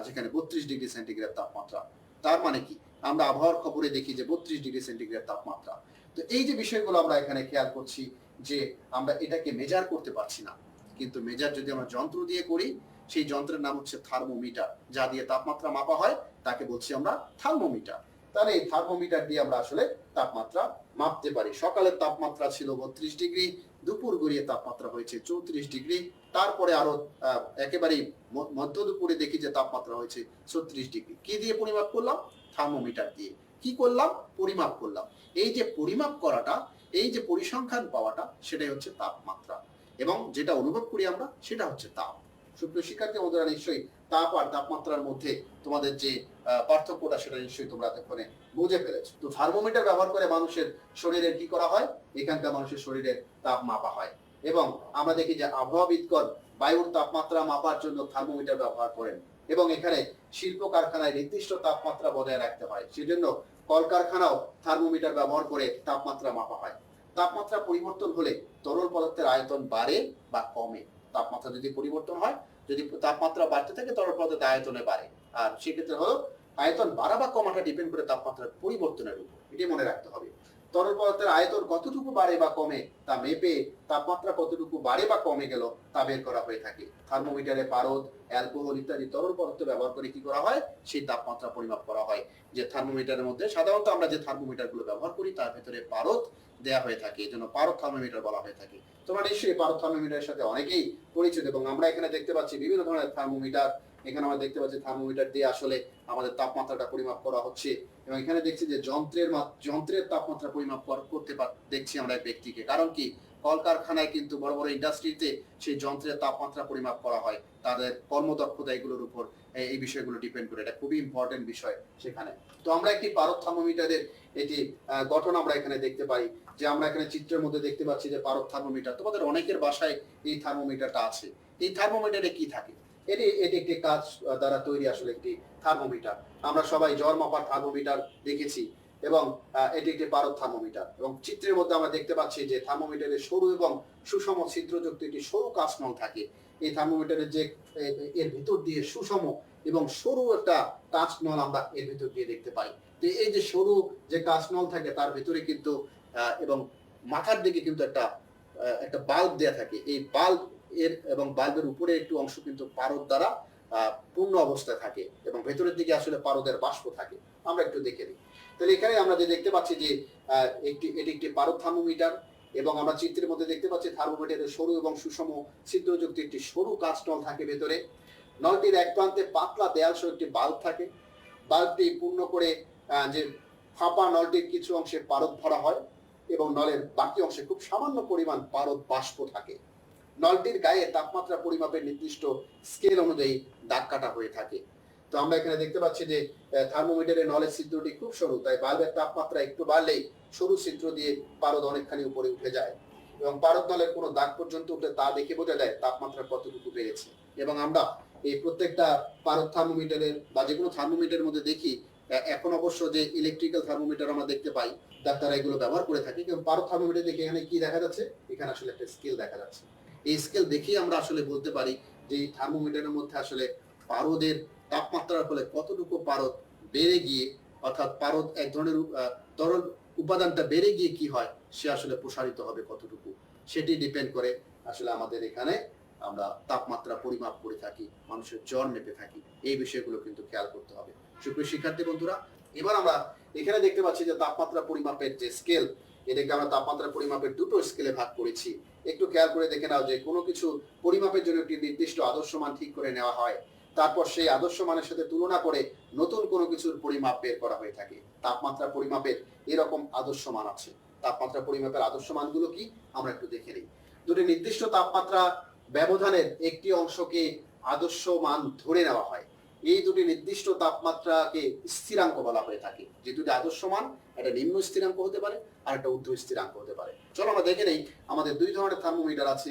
যেখানে 32 ডিগ্রি সেন্টিগ্রেড তাপমাত্রা। তার মানে কি, আমরা আবহাওয়ার খবরে দেখি যে 32 ডিগ্রি সেন্টিগ্রেড তাপমাত্রা। তো এই যে বিষয়গুলো আমরা এখানে খেয়াল করছি যে আমরা এটাকে মেজার করতে পারছি না, কিন্তু মেজার যদি আমরা যন্ত্র দিয়ে করি, সেই যন্ত্রের নাম হচ্ছে থার্মোমিটার, যা দিয়ে তাপমাত্রা মাপা হয় তাকে বলছি আমরা থার্মোমিটার। তাহলে এই থার্মোমিটার দিয়ে আমরা আসলে তাপমাত্রা মাপতে পারি। সকালের তাপমাত্রা ছিল 32 ডিগ্রি, দুপুর গড়িয়ে তাপমাত্রা হয়েছে 34 ডিগ্রি। তারপরে আরো একেবারে মধ্য দুপুরে দেখি যে তাপমাত্রা হয়েছে 36 ডিগ্রি। কি দিয়ে পরিমাপ করলাম? থার্মোমিটার দিয়ে। কি করলাম? পরিমাপ করলাম। এই যে পরিমাপ করাটা, এই যে পরিসংখ্যান পাওয়াটা, সেটাই হচ্ছে তাপমাত্রা, এবং যেটা অনুভব করি আমরা সেটা হচ্ছে তাপ। সুপ্রিয় শিক্ষার্থী বন্ধুরা, নিশ্চয়ই তাপ আর তাপমাত্রার মধ্যে তোমাদের যে পার্থক্যটা সেটা নিশ্চয়ই তোমরা এতক্ষণে বুঝে ফেলেছো। তো থার্মোমিটার ব্যবহার করে মানুষের শরীরের কি করা হয়? এখানকার মানুষের শরীরের তাপ মাপা হয়, এবং আমরা দেখি যে আবহাওয়াবিদগণ বায়ুর তাপমাত্রা মাপার জন্য থার্মোমিটার ব্যবহার করেন, এবং এখানে শিল্প কারখানায় নির্দিষ্ট তাপমাত্রা বজায় রাখতে হয়, সেজন্য কলকারখানাও থার্মোমিটার ব্যবহার করে তাপমাত্রা মাপা হয়। তাপমাত্রা পরিবর্তন হলে তরল পদার্থের আয়তন বাড়ে বা কমে। তাপমাত্রা যদি পরিবর্তন হয়, যদি তাপমাত্রা বাড়তে থাকে তরল পদার্থের আয়তনে বাড়ে, আর সেক্ষেত্রে হলো আয়তন বাড়া বা কমাটা ডিপেন্ড করে তাপমাত্রার পরিবর্তনের উপর, এটি মনে রাখতে হবে। তরল পদার্থের আয়তন কতটুকু বাড়ে বা কমে তা মেপে তাপমাত্রা কতটুকু বাড়ে বা কমে গেল তা বের করা হয়ে থাকে। থার্মোমিটারে পারদ, অ্যালকোহল ইত্যাদি তরল পদার্থ ব্যবহার করে কি করা হয়? সেই তাপমাত্রা পরিমাপ করা হয়। যে থার্মোমিটারের মধ্যে সাধারণত আমরা যে থার্মোমিটার গুলো ব্যবহার করি তার ভেতরে পারদ দেয়া হয়ে থাকে, এই জন্য পারদ থার্মোমিটার বলা হয়ে থাকে। তোমরা নিশ্চয়ই পারদ থার্মোমিটারের সাথে অনেকেই পরিচিত, এবং আমরা এখানে দেখতে পাচ্ছি বিভিন্ন ধরনের থার্মোমিটার। এখানে আমরা দেখতে পাচ্ছি থার্মোমিটার দিয়ে আসলে আমাদের তাপমাত্রাটা পরিমাপ করা হচ্ছে, এবং এখানে দেখছি যে যন্ত্রের তাপমাত্রা পরিমাপ করতে দেখছি আমরা এক ব্যক্তিকে। কারণ কি? কলকারখানায় কিন্তু বড় বড় ইন্ডাস্ট্রিতে সেই যন্ত্রের তাপমাত্রা পরিমাপ করা হয়, তাদের কর্মদক্ষতা এগুলোর উপর এই বিষয়গুলো ডিপেন্ড করে। এটা খুবই ইম্পর্টেন্ট বিষয় সেখানে। তো আমরা একটি পারদ থার্মোমিটারের এটি গঠন আমরা এখানে দেখতে পাই, যে আমরা এখানে চিত্রের মধ্যে দেখতে পাচ্ছি যে পারদ থার্মোমিটার। তোমাদের অনেকের বাসায় এই থার্মোমিটারটা আছে। এই থার্মোমিটারে কি থাকে? এটি একটি কাঁচ দ্বারা তৈরি আসলে একটি থার্মোমিটার। আমরা সবাই জ্বর মাপার থার্মোমিটার দেখেছি, এবং এটি একটি পারদ থার্মোমিটার। এবং চিত্রের মধ্যে আমরা দেখতে পাচ্ছি যে থার্মোমিটারের সরু এবং সুষম ছিদ্রযুক্ত একটি সরু কাঁচনল থাকে। এই থার্মোমিটারের যে এর ভিতর দিয়ে সুষম এবং সরু একটা কাঁচনল আমরা এর ভিতর দিয়ে দেখতে পাই। তো এই যে সরু যে কাঁচনল থাকে তার ভিতরে কিন্তু এবং মাথার দিকে কিন্তু একটা বাল্ব দেয়া থাকে। এই বাল্ব এবং বাল্বের উপরে একটু অংশ কিন্তু পারদ দ্বারা পূর্ণ অবস্থায় থাকে, এবং ভেতরের দিকে আসলে পারদের বাষ্প থাকে। আমরা একটু দেখে নিই। তাহলে এখানে আমরা যে দেখতে পাচ্ছি যে এটি একটি পারদ থার্মোমিটার, এবং আমরা চিত্রের মধ্যে দেখতে পাচ্ছি থার্মোমিটারের সরু এবং সুষম ছিদ্রযুক্ত একটি সরু কাঁচনল থাকে ভেতরে। নলটির এক প্রান্তে পাতলা দেয়াল সহ একটি বাল্ব থাকে। বাল্বটি পূর্ণ করে যে ফাঁপা নলটির কিছু অংশে পারদ ভরা হয়, এবং নলের বাকি অংশে খুব সামান্য পরিমাণ পারদ বাষ্প থাকে। নলটির গায়ে তাপমাত্রা পরিমাপের নির্দিষ্ট স্কেল অনুযায়ী দাগ কাটা হয়ে থাকে। তো আমরা এখানে দেখতে পাচ্ছি যে থার্মোমিটারের নলের ছিদ্রটি খুব সরু, তাই বাল্বের তাপমাত্রা একটু বাড়লেই সরু ছিদ্র দিয়ে পারদ অনেকখানি উপরে উঠে যায়, এবং পারদ নলের কোনো দাগ পর্যন্ত উঠলে তা দেখে বোঝা যায় তাপমাত্রা কতটুকু বেড়েছে। এবং আমরা এই প্রত্যেকটা পারদ থার্মোমিটারের বা যে কোনো থার্মোমিটারের মধ্যে দেখি, এখন অবশ্য যে ইলেকট্রিক্যাল থার্মোমিটার আমরা দেখতে পাই, ডাক্তাররা এগুলো ব্যবহার করে থাকে, কিন্তু পারদ থার্মোমিটার দেখে এখানে কি দেখা যাচ্ছে? এখানে আসলে একটা স্কেল দেখা যাচ্ছে। এই স্কেল দেখেই আমরা আসলে বলতে পারি যে এই থার্মোমিটারের মধ্যে আসলে পারদের তাপমাত্রার ফলে কতটুকু পারদ বেড়ে গিয়ে, অর্থাৎ পারদ এক ধরনের তরল উপাদানটা বেড়ে গিয়ে কি হয়, সে আসলে প্রসারিত হবে কতটুকু, সেটি ডিপেন্ড করে আসলে আমাদের এখানে আমরা তাপমাত্রা পরিমাপ করে থাকি, মানুষের জ্বর মেপে থাকি। এই বিষয়গুলো কিন্তু খেয়াল করতে হবে। সুপ্রিয় শিক্ষার্থী বন্ধুরা, এবার আমরা এখানে দেখতে পাচ্ছি যে তাপমাত্রা পরিমাপের যে স্কেল, এটাকে আমরা তাপমাত্রা পরিমাপের দুটো স্কেলে ভাগ করেছি। একটু খেয়াল করে দেখে নাও যে কোনো কিছু পরিমাপের জন্য একটি নির্দিষ্ট আদর্শ মান ঠিক করে নেওয়া হয়, তারপর সেই আদর্শ মানের সাথে তুলনা করে নতুন কোনো কিছুর পরিমাপ বের করা হয়ে থাকে। তাপমাত্রা পরিমাপের এরকম আদর্শ মান আছে। তাপমাত্রা পরিমাপের আদর্শ মানগুলো কি আমরা একটু দেখে নিই। দুটি নির্দিষ্ট তাপমাত্রা ব্যবধানের একটি অংশকে আদর্শ মান ধরে নেওয়া হয়। এই দুটি নির্দিষ্ট তাপমাত্রাকে স্থিরাঙ্ক বলা হয়ে থাকে। যে দুটি আদর্শ মান, একটা নিম্ন স্থিরাঙ্ক হতে পারে আর একটা ঊর্ধ্ব স্থিরাঙ্ক হতে পারে। চলো আমরা দেখে নেই আমাদের দুই ধরনের থার্মোমিটার আছে,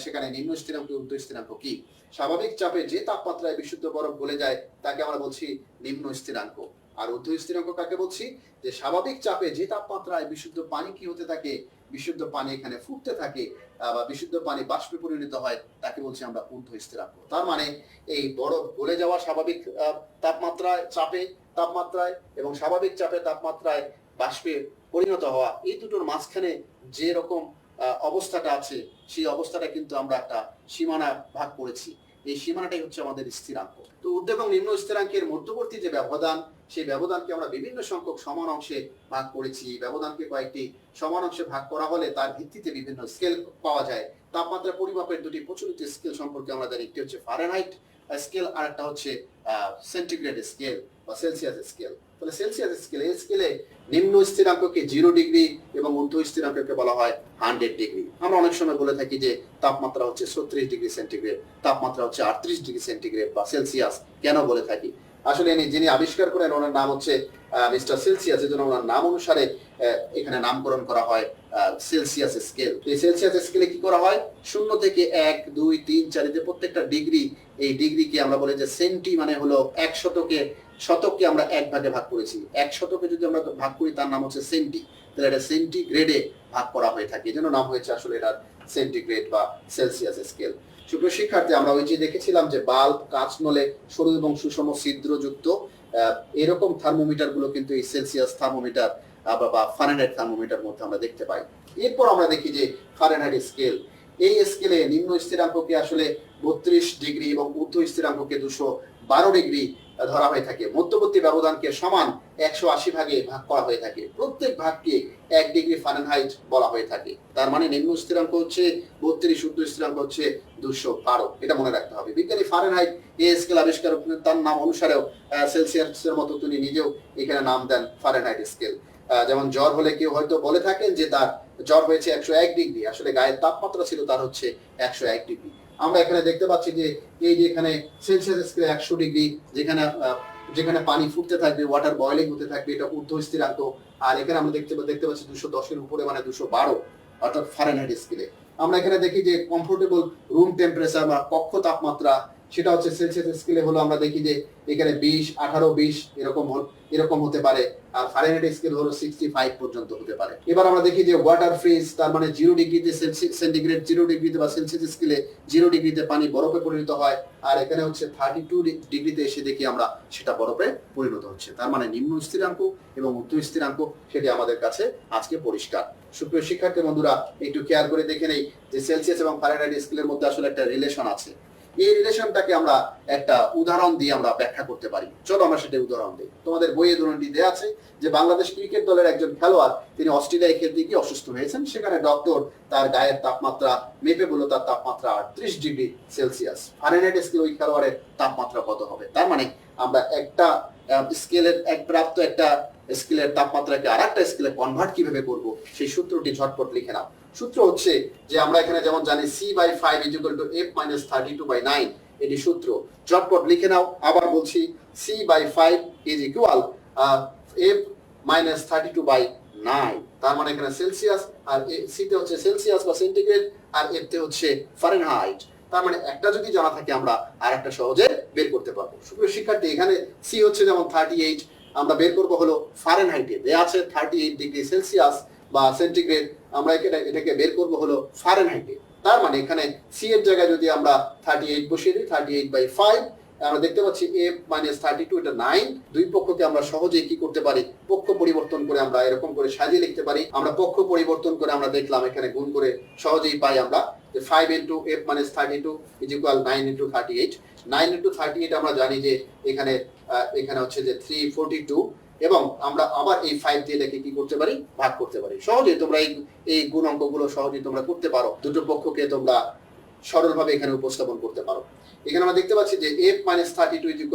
সেখানে নিম্ন স্থিরাঙ্ক ঊর্ধ্ব স্থিরাঙ্ক কি। স্বাভাবিক চাপে যে তাপমাত্রায় বিশুদ্ধ বরফ গলে যায় তাকে আমরা বলছি নিম্ন স্থিরাঙ্ক। আর ঊর্ধ্ব স্থিরাঙ্ক কাকে বলছি? যে স্বাভাবিক চাপে যে তাপমাত্রায় বিশুদ্ধ পানি কি হতে থাকে, বিশুদ্ধ পানি এখানে ফুটতে থাকে বা বিশুদ্ধ পানি বাষ্পে পরিণত হয়, তাকে বলছি আমরা ঊর্ধ্ব স্থিরাঙ্ক। তার মানে এই বরফ গলে যাওয়া স্বাভাবিক তাপমাত্রায় এবং স্বাভাবিক চাপে তাপমাত্রায় বাষ্পে পরিণত হওয়া, এই দুটোর মাঝখানে যে রকম অবস্থাটা আছে, সেই অবস্থাটা কিন্তু আমরা একটা সীমানা ভাগ করেছি। এই সীমানাটাই হচ্ছে আমাদের স্থিরাঙ্ক। তো ঊর্ধ্ব এবং নিম্ন স্থিরাঙ্কের মধ্যবর্তী যে ব্যবধান, সেই ব্যবধানকে আমরা বিভিন্ন সংখ্যক সমান অংশে ভাগ করেছি। ব্যবধানকে কয়েকটি সমান অংশে ভাগ করা হলে তার ভিত্তিতে বিভিন্ন স্কেল পাওয়া যায়। তাপমাত্রা পরিমাপের দুটি প্রচলিত স্কেল সম্পর্কে আমরা জানি, একটি হচ্ছে ফারেনহাইট স্কেল আর একটা হচ্ছে সেন্টিগ্রেড স্কেল বা সেলসিয়াস স্কেল। তাহলে সেলসিয়াস স্কেল, এই স্কেলে নিম্ন স্থিরাঙ্ককে 0 ডিগ্রি এবং ঊর্ধ্ব স্থিরাঙ্ককে বলা হয় 100 ডিগ্রি। আমরা অনেক সময় বলে থাকি যে তাপমাত্রা হচ্ছে 36 ডিগ্রি সেন্টিগ্রেড, তাপমাত্রা হচ্ছে 38 ডিগ্রি সেন্টিগ্রেড বা সেলসিয়াস। কেন বলে থাকি? আসলে যিনি আবিষ্কার করেন ওনার নাম হচ্ছে মিস্টার সেলসিয়াস, এজন্য ওনার নাম অনুসারে এখানে নামকরণ করা হয় সেলসিয়াস স্কেল। এই সেলসিয়াস স্কেলে কি করা হয়, 0 থেকে 1 2 3 4 এতে প্রত্যেকটা ডিগ্রি, এই ডিগ্রিকে আমরা বলি যে সেন্টি মানে হলো 1 শতককে আমরা 1 ভাগে ভাগ করেছি। 1 শতকে যদি আমরা ভাগ করি তার নাম হচ্ছে সেন্টি, তাহলে এটা সেন্টিগ্রেডে ভাগ করা হয়ে থাকে, এজন্য নাম হয়েছে আসলে এটার সেন্টিগ্রেড বা সেলসিয়াস স্কেল। সুপ্রিয় শিক্ষার্থী, আমরা ওই যে দেখেছিলাম যে বাল্ব, কাঁচ নলে সরু এবং সুষম ছিদ্রযুক্ত এরকম থার্মোমিটার গুলো কিন্তু এই সেলসিয়াস থার্মোমিটার বা ফারেনহাইট থার্মোমিটার মধ্যে আমরা দেখতে পাই। এরপর আমরা দেখি যে ফারেনহাইট স্কেল, এই স্কেলে নিম্ন স্থিরাঙ্ককে আসলে 32 ডিগ্রি এবং ঊর্ধ্ব স্থিরাঙ্ককে 212 ডিগ্রি ধরা হয়ে থাকে। মধ্যবর্তী ব্যবধানকে সমান 180 ভাগে ভাগ করা হয়ে থাকে। প্রত্যেক ভাগকে 1 ডিগ্রি ফারেনহাইট বলা হয়ে থাকে। তার মানে নিম্ন স্থিরাঙ্ক হচ্ছে 32, ঊর্ধ্ব স্থিরাঙ্ক হচ্ছে 212। এটা মনে রাখতে হবে। বিজ্ঞানী ফারেনহাইট এই স্কেল আবিষ্কার তার নাম অনুসারেও সেলসিয়াসের মতো তিনি নিজেও এখানে নাম দেন ফারেনহাইট স্কেল। যেমন জ্বর হলে কেউ হয়তো বলে থাকেন যে তার জ্বর হয়েছে 101 ডিগ্রি, আসলে গায়ের তাপমাত্রা ছিল তার হচ্ছে 101 ডিগ্রি। আমরা এখানে দেখতে পাচ্ছি যে এই যে এখানে সেলসিয়াস স্কেলে 100 ডিগ্রি, যেখানে পানি ফুটতে থাকবে, ওয়াটার বয়লিং হতে থাকবে, এটা ঊর্ধ্ব স্থিরাঙ্ক। আর এখানে আমরা দেখতে পাচ্ছি 210 এর উপরে মানে 212, অর্থাৎ ফারেনহাইট স্কেলে। আমরা এখানে দেখি যে কমফোর্টেবল রুম টেম্পারেচার বা কক্ষ তাপমাত্রা, সেটা হচ্ছে সেলসিয়াস স্কেলে হলো আমরা দেখি যে এখানে 20, 18, 20 এরকম হতে পারে। আর ফারেনহাইট স্কেল হলো 65 পর্যন্ত হতে পারে। এবার আমরা দেখি যে ওয়াটার ফ্রিজ, তার মানে 0 ডিগ্রিতে সেন্টিগ্রেড, 0 ডিগ্রিতে বা সেলসিয়াস স্কেলে 0 ডিগ্রিতে পানি বরফে পরিণত হয়। আর এখানে হচ্ছে 32 ডিগ্রিতে এসে দেখি আমরা সেটা বরফে পরিণত হচ্ছে। তার মানে নিম্ন স্থিরাঙ্ক এবং ঊর্ধ্ব স্থিরাঙ্ক সেটি আমাদের কাছে আজকে পরিষ্কার। সুপ্রিয় শিক্ষার্থী বন্ধুরা, একটু খেয়াল করে দেখে নেই যে সেলসিয়াস এবং ফারেনহাইট স্কেলের মধ্যে আসলে একটা রিলেশন আছে। এই রিলেশনটাকে আমরা একটা উদাহরণ দিয়ে আমরা ব্যাখ্যা করতে পারি। চলো আমরা সেটা উদাহরণ দিই। তোমাদের বইয়ে উদাহরণটি দেওয়া আছে যে বাংলাদেশ ক্রিকেট দলের একজন খেলোয়াড়, তিনি অস্ট্রেলিয়ায় খেলতে গিয়ে অসুস্থ হয়েছেন। সেখানে ডক্টর তার গায়ের তাপমাত্রা মেপে বলল তার তাপমাত্রা 38 ডিগ্রি সেলসিয়াস। ফারেনহাইট স্কেলে ওই খেলোয়াড়ের তাপমাত্রা কত হবে? তার মানে আমরা একটা স্কেলের প্রাপ্ত একটা স্কেলের তাপমাত্রাকে আরেকটা স্কেলে কনভার্ট কিভাবে করব, সেই সূত্রটি ঝটপট লিখে নাও। সূত্র হচ্ছে যে আমরা এখানে যেমন জানি C/5 = F-32/9, এটি সূত্র। ঝটপট লিখে নাও। আবার বলছি, C/5 = F-32/9। তার মানে এখানে সেলসিয়াস, আর সি তে হচ্ছে সেলসিয়াস বা সেন্টিগ্রেড, আর এফ তে হচ্ছে ফারেনহাইট। তার মানে একটা যদি জানা থাকে আমরা আর একটা সহজে বের করতে পারবো। সুপ্রিয় শিক্ষার্থী, এখানে সি হচ্ছে যেমন 38, আমরা বের করব হলো ফারেনহাইটে দেয়া আছে 38 ডিগ্রি সেলসিয়াস বা সেন্টিগ্রেড, আমরা এটাকে বের করব হলো ফারেনহাইটে। তার মানে এখানে সি এর জায়গায় যদি আমরা 38 বসিয়ে দিই, 38/5, আমরা দেখতে পাচ্ছি F-32, এটা 9। দুই পক্ষকে আমরা সহজেই কি করতে পারি, পক্ষ পরিবর্তন করে আমরা এরকম করে সাজিয়ে লিখতে পারি। আমরা পক্ষ পরিবর্তন করে আমরা দেখলাম এখানে গুণ করে সহজেই পাই আমরা যে 5 × F-32 = 9 × 38। 9 × 38 আমরা জানি যে এখানে হচ্ছে যে 342, এবং আমরা আবার এই 5 দিয়ে লিখে কি করতে পারি, ভাগ করতে পারি। সহজেই তোমরা এই গুণ অঙ্কগুলো সহজেই তোমরা করতে পারো। দুটো পক্ষকে তোমরা সরলভাবে এখানে উপস্থাপন করতে পারো। এখানে আমরা দেখতে পাচ্ছি যে F-32 =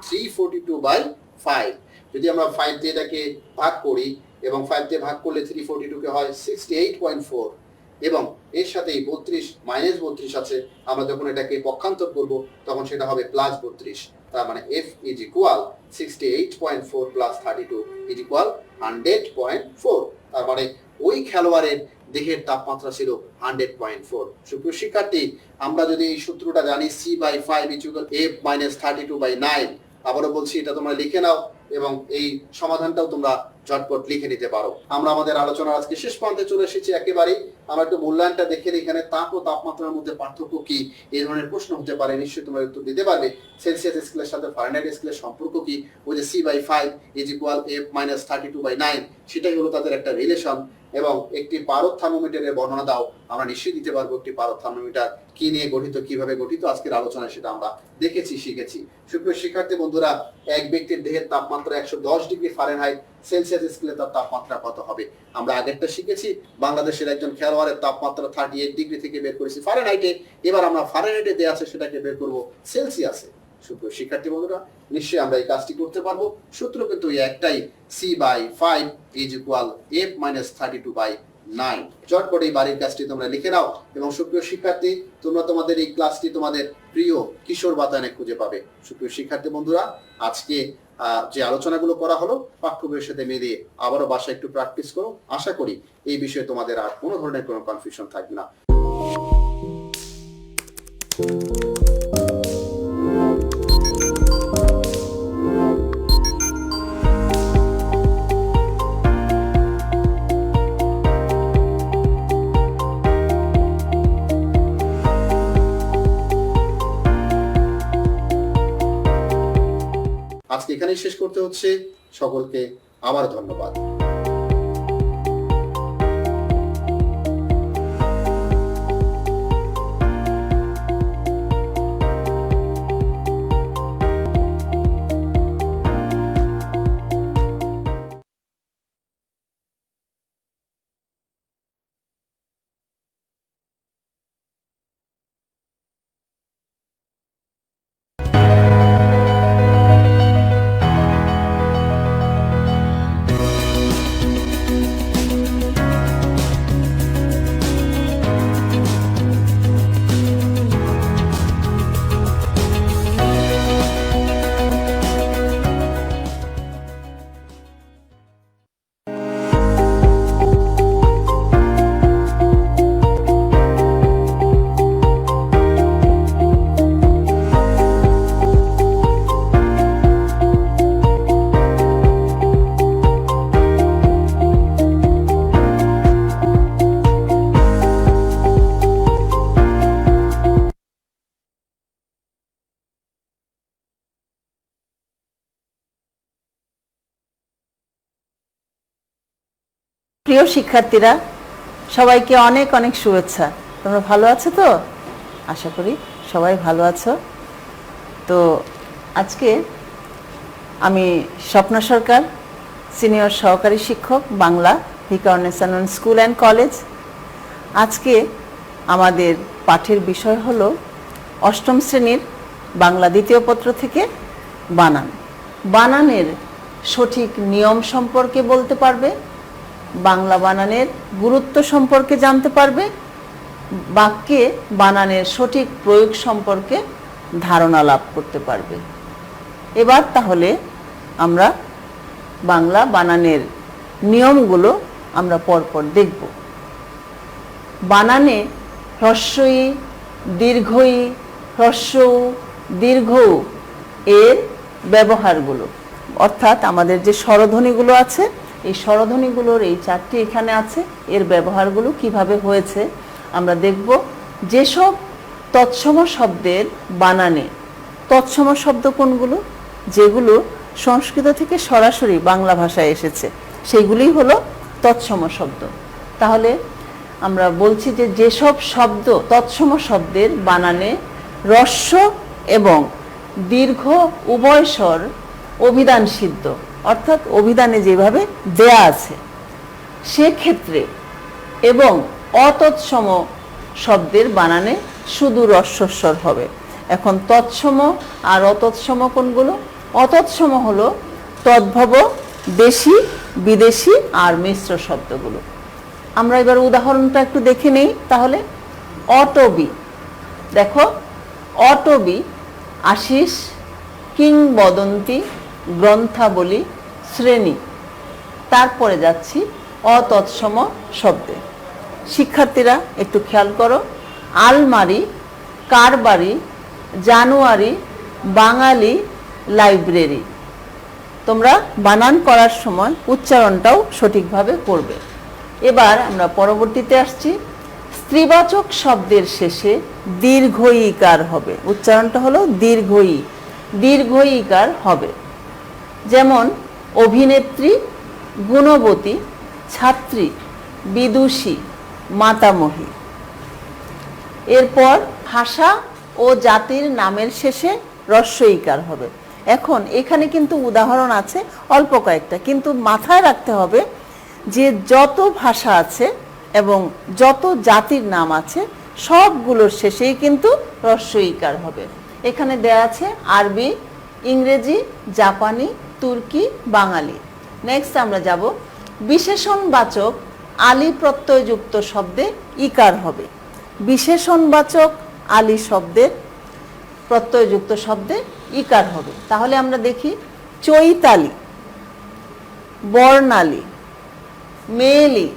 342/5। যদি আমরা 5 দিয়ে এটাকে ভাগ করি এবং 5 দিয়ে ভাগ করলে 342 কে হয় 68.4, এবং এর সাথে 32 আছে। আমরা যখন এটাকে পক্ষান্তর করব তখন সেটা হবে +32। তার মানে F = 68.4 + 32 = 100.4। তার মানে ওই খেলোয়াড়ের দেহের তাপমাত্রা ছিল 100.4। সুপ্রিয় শিক্ষার্থী, আমরা যদি এই সূত্রটা জানি C/5 = F-32/9, আবারও বলছি এটা তোমরা লিখে নাও এবং এই সমাধানটাও তোমরা ঝটপট লিখে নিতে পারো। আমরা আমাদের আলোচনা আজকে শেষ প্রান্তে চলে এসেছি একেবারে। আমরা একটু মূল্যায়নটা দেখে নিই। এখানে তাপ ও তাপমাত্রার মধ্যে পার্থক্য কি, এই ধরনের প্রশ্ন হতে পারে। নিশ্চয়ই তোমরা উত্তর দিতে পারবে। সেলসিয়াস স্কেলের সাথে ফারেনহাইট স্কেলের সম্পর্ক কি? ওই যে C/5 = F-32/9, সেটাই হলো তাদের একটা রিলেশন। এবং একটি পারদ থার্মোমিটারের বর্ণনা দাও। আমরা নিশ্চয়ই দিতে পারবো একটি পারদ থার্মোমিটার কি নিয়ে গঠিত, কিভাবে গঠিত। আজকের আলোচনায় সেটা আমরা দেখেছি, শিখেছি। সুপ্রিয় শিক্ষার্থী বন্ধুরা, এক ব্যক্তির দেহের তাপমাত্রা 110 ডিগ্রি ফারেনহাইট, সেলসিয়াস স্কেলে তার তাপমাত্রা কত হবে? আমরা আগেরটা শিখেছি, বাংলাদেশের একজন খেলোয়াড়ের তাপমাত্রা 38 ডিগ্রি থেকে বের করেছি ফারেনহাইটে। এবার আমরা ফারেনহাইটে দেয়া আছে সেটাকে বের করব সেলসিয়াসে। সুপ্রিয় শিক্ষার্থী বন্ধুরা, নিশ্চয়ই আমরা এই কাজটি করতে পারবো। সূত্র কিন্তু একটাই, C/5 = F-32/9। চটপট এই বাড়ির কাজটি তোমরা লিখে নাও। এবং সুপ্রিয় শিক্ষার্থী, তোমরা তোমাদের এই ক্লাসটি তোমাদের প্রিয় কিশোর বাতায়নে খুঁজে পাবে। সুপ্রিয় শিক্ষার্থী বন্ধুরা, আজকে যে আলোচনাগুলো করা হলো পাঠ্য বইয়ের সাথে মিলিয়ে আবারও বাসায় একটু প্র্যাকটিস করো। আশা করি এই বিষয়ে তোমাদের আর কোনো ধরনের কোনো কনফিউশন থাকবে না। আজকে এখানেই শেষ করতে হচ্ছে। সকলকে আবার ধন্যবাদ। প্রিয় শিক্ষার্থীরা, সবাইকে অনেক অনেক শুভেচ্ছা। তোমরা ভালো আছো তো? আশা করি সবাই ভালো আছো। তো আজকে আমি স্বপ্না সরকার, সিনিয়র সহকারী শিক্ষক, Bangla, Viqarunnisa school and college. আজকে আমাদের পাঠের বিষয় হলো অষ্টম শ্রেণীর বাংলা দ্বিতীয় পত্র থেকে বানান। বানানের সঠিক নিয়ম সম্পর্কে বলতে পারবে, বাংলা বানানের গুরুত্ব সম্পর্কে জানতে পারবে, বাক্যে বানানের সঠিক প্রয়োগ সম্পর্কে ধারণা লাভ করতে পারবে। এবার তাহলে আমরা বাংলা বানানের নিয়মগুলো আমরা পরপর দেখব। বানানে হ্রস্ব ই, দীর্ঘ ই, হ্রস্ব উ, দীর্ঘ উ এর ব্যবহারগুলো, অর্থাৎ আমাদের যে স্বরধ্বনিগুলো আছে, এই স্বরধ্বনিগুলোর এই চারটি এখানে আছে, এর ব্যবহারগুলো কিভাবে হয়েছে আমরা দেখব। যেসব তৎসম শব্দের বানানে, তৎসম শব্দ কোনগুলো? যেগুলো সংস্কৃত থেকে সরাসরি বাংলা ভাষায় এসেছে, সেইগুলোই হলো তৎসম শব্দ। তাহলে আমরা বলছি যে যেসব শব্দ তৎসম শব্দের বানানে হ্রস্ব এবং দীর্ঘ উভয় স্বর অভিধান সিদ্ধ, অর্থাৎ অভিধানে যেভাবে দেয়া আছে সেক্ষেত্রে, এবং অতৎসম শব্দের বানানে শুধু হ্রস্বস্বর হবে। এখন তৎসম আর অতৎসম কোনগুলো? অতৎসম হলো তদ্ভব, দেশি, বিদেশি আর মিশ্র শব্দগুলো। আমরা এবার উদাহরণটা একটু দেখে নেই। তাহলে অটবি, দেখো অটবি, আশিস, কিংবদন্তি, গ্রন্থাবলী, শ্রেণী। তারপরে যাচ্ছি অতৎসম শব্দে। শিক্ষার্থীরা একটু খেয়াল করো, আলমারি, কারবারি, জানুয়ারি, বাঙালি, লাইব্রেরি। তোমরা বানান করার সময় উচ্চারণটাও সঠিকভাবে করবে। এবার আমরা পরবর্তীতে আসছি স্ত্রীবাচক শব্দের শেষে দীর্ঘ ইকার হবে, উচ্চারণটা হলো দীর্ঘ ইকার হবে। যেমন অভিনেত্রী, গুণবতী, ছাত্রী, বিদুষী, মাতামহী। এরপর ভাষা ও জাতির নামের শেষে হ্রস্ব ইকার হবে। এখন এখানে কিন্তু উদাহরণ আছে অল্প কয়েকটা, কিন্তু মাথায় রাখতে হবে যে যত ভাষা আছে এবং যত জাতির নাম আছে সবগুলোর শেষেই কিন্তু হ্রস্ব ইকার হবে। এখানে দেয়া আছে আরবি, ইংরেজি, জাপানি, তুর্কি, বাঙালি। নেক্সট আমরা যাব বিশেষণবাচক আলি প্রত্যয়যুক্ত শব্দে ইকার হবে। বিশেষণবাচক আলি শব্দের প্রত্যয়যুক্ত শব্দে ইকার হবে। তাহলে আমরা দেখি চৈতালি, বর্ণালী, মেয়েলি,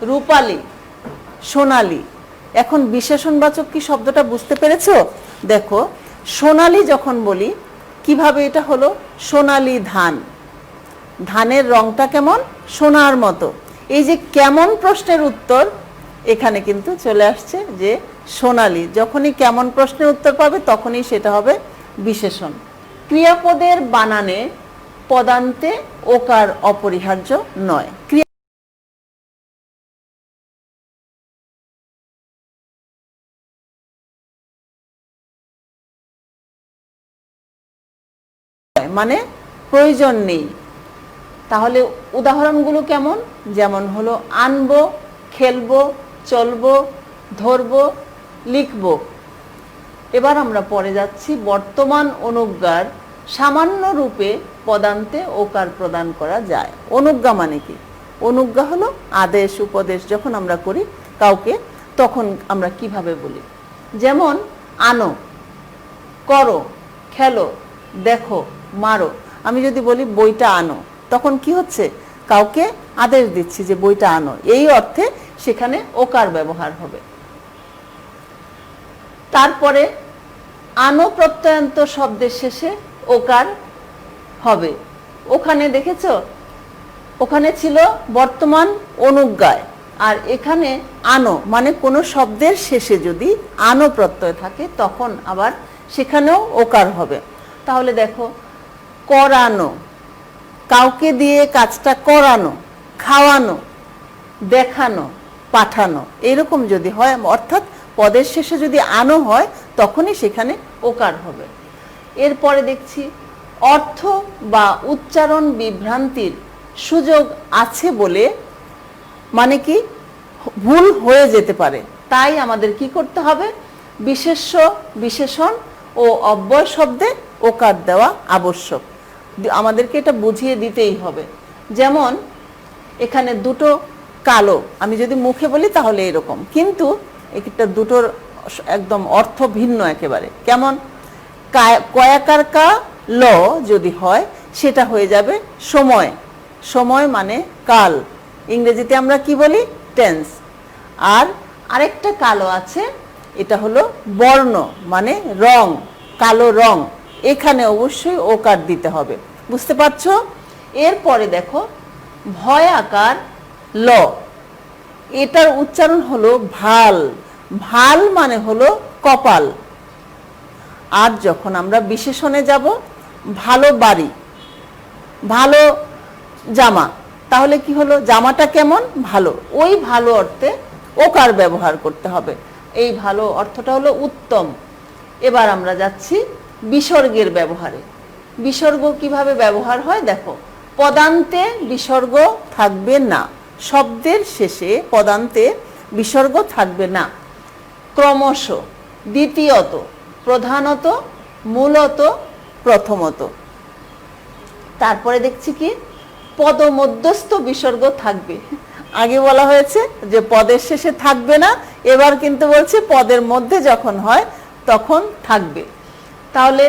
রূপালী, সোনালী। এখন বিশেষণবাচক কি শব্দটা বুঝতে পেরেছো? দেখো সোনালী যখন বলি কিভাবে এটা হলো সোনালী ধান, ধানের রংটা কেমন? সোনার মতো। এই যে কেমন প্রশ্নের উত্তর এখানে কিন্তু চলে আসছে যে সোনালী, যখনই কেমন প্রশ্নের উত্তর পাবে তখনই সেটা হবে বিশেষণ। ক্রিয়াপদের বানানে পদান্তে ওকার অপরিহার্য নয়। মানে প্রয়োজন নেই। তাহলে উদাহরণগুলো কেমন? যেমন হলো আনবো, খেলবো, চলবো, ধরবো, লিখবো। এবার আমরা পরে যাচ্ছি বর্তমান অনুজ্ঞার সামান্য রূপে পদান্তে ওকার প্রদান করা যায়। অনুজ্ঞা মানে কি? অনুজ্ঞা হলো আদেশ উপদেশ যখন আমরা করি কাউকে তখন আমরা কিভাবে বলি। যেমন আনো, করো, খেলো, দেখো, মারো। আমি যদি বলি বইটা আনো, তখন কি হচ্ছে? কাউকে আদেশ দিচ্ছি যে বইটা আনো, এই অর্থে সেখানে ওকার ব্যবহার হবে। তারপরে আনো প্রত্যয়ান্ত শব্দের শেষে ওকার হবে। ওখানে দেখেছো, ওখানে ছিল বর্তমান অনুজ্ঞায়, আর এখানে আনো মানে কোনো শব্দের শেষে যদি আনো প্রত্যয় থাকে তখন আবার সেখানেও ওকার হবে। তাহলে দেখো করানো, কাউকে দিয়ে কাজটা করানো, খাওয়ানো, দেখানো, পাঠানো, এরকম যদি হয় অর্থাৎ পদের শেষে যদি আনো হয় তখনই সেখানে ওকার হবে। এরপরে দেখছি অর্থ বা উচ্চারণ বিভ্রান্তির সুযোগ আছে বলে, মানে কি ভুল হয়ে যেতে পারে, তাই আমাদের কি করতে হবে? বিশেষ্য, বিশেষণ ও অব্যয় শব্দে ওকার দেওয়া আবশ্যক। আমাদেরকে এটা বুঝিয়ে দিতেই হবে। যেমন এখানে দুটো কালো, আমি যদি মুখে বলি তাহলে এরকম, কিন্তু এটা দুটোর একদম অর্থ ভিন্ন একেবারে। কেমন? কয়াকার কা ল যদি হয় সেটা হয়ে যাবে সময়, সময় মানে কাল, ইংরেজিতে আমরা কি বলি? টেন্স। আর আরেকটা কালো আছে, এটা হলো বর্ণ মানে রং, কালো রং, এখানে অবশ্যই ওকার দিতে হবে। বুঝতে পারছো? এরপরে দেখো ভয় আকার ল, এটার উচ্চারণ হলো ভাল, ভাল মানে হলো কপাল। আর যখন আমরা বিশেষণে যাব ভালো বাড়ি, ভালো জামা, তাহলে কি হলো? জামাটা কেমন? ভালো, ওই ভালো অর্থে ওকার ব্যবহার করতে হবে। এই ভালো অর্থটা হলো উত্তম। এবার আমরা যাচ্ছি বিসর্গের ব্যবহারে। বিসর্গ কিভাবে ব্যবহার হয় দেখো, পদান্তে বিসর্গ থাকবে না, শব্দের শেষে পদান্তে বিসর্গ থাকবে না। ক্রমশ, দ্বিতীয়ত, প্রধানত, মূলত, প্রথমত। তারপরে দেখছি কি পদমধ্যস্থ বিসর্গ থাকবে। আগে বলা হয়েছে যে পদের শেষে থাকবে না, এবার কিন্তু বলছে পদের মধ্যে যখন হয় তখন থাকবে। তাহলে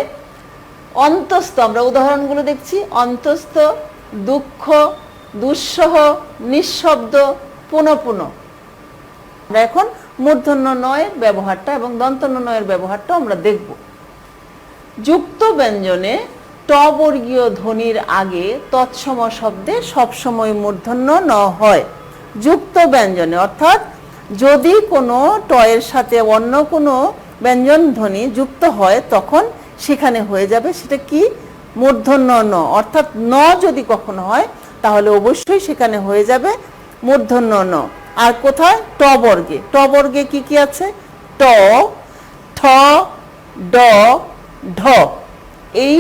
অন্তস্থ, আমরা উদাহরণগুলো দেখছি, অন্তস্থ, দুঃখ, দুঃসহ, নিঃশব্দ, পুনঃ পুনঃ। আমরা এখন মূর্ধন্য নয়ের ব্যবহারটা এবং দন্তন্য নয়ের ব্যবহারটা আমরা দেখব। যুক্ত ব্যঞ্জনে ট বর্গীয় ধ্বনির আগে তৎসম শব্দে সবসময় মূর্ধন্য ন হয়। যুক্ত ব্যঞ্জনে অর্থাৎ যদি কোনো টয়ের সাথে অন্য কোনো ব্যঞ্জন ধ্বনি যুক্ত হয় তখন সেখানে হয়ে যাবে সেটা কি, মূর্ধন্য ন। অর্থাৎ ন যদি কখনো হয় তাহলে অবশ্যই সেখানে হয়ে যাবে মূর্ধন্য ন। আর কোথায়, ট বর্গে। ট বর্গে কি কি আছে, ট, ঠ, ড, ঢ। এই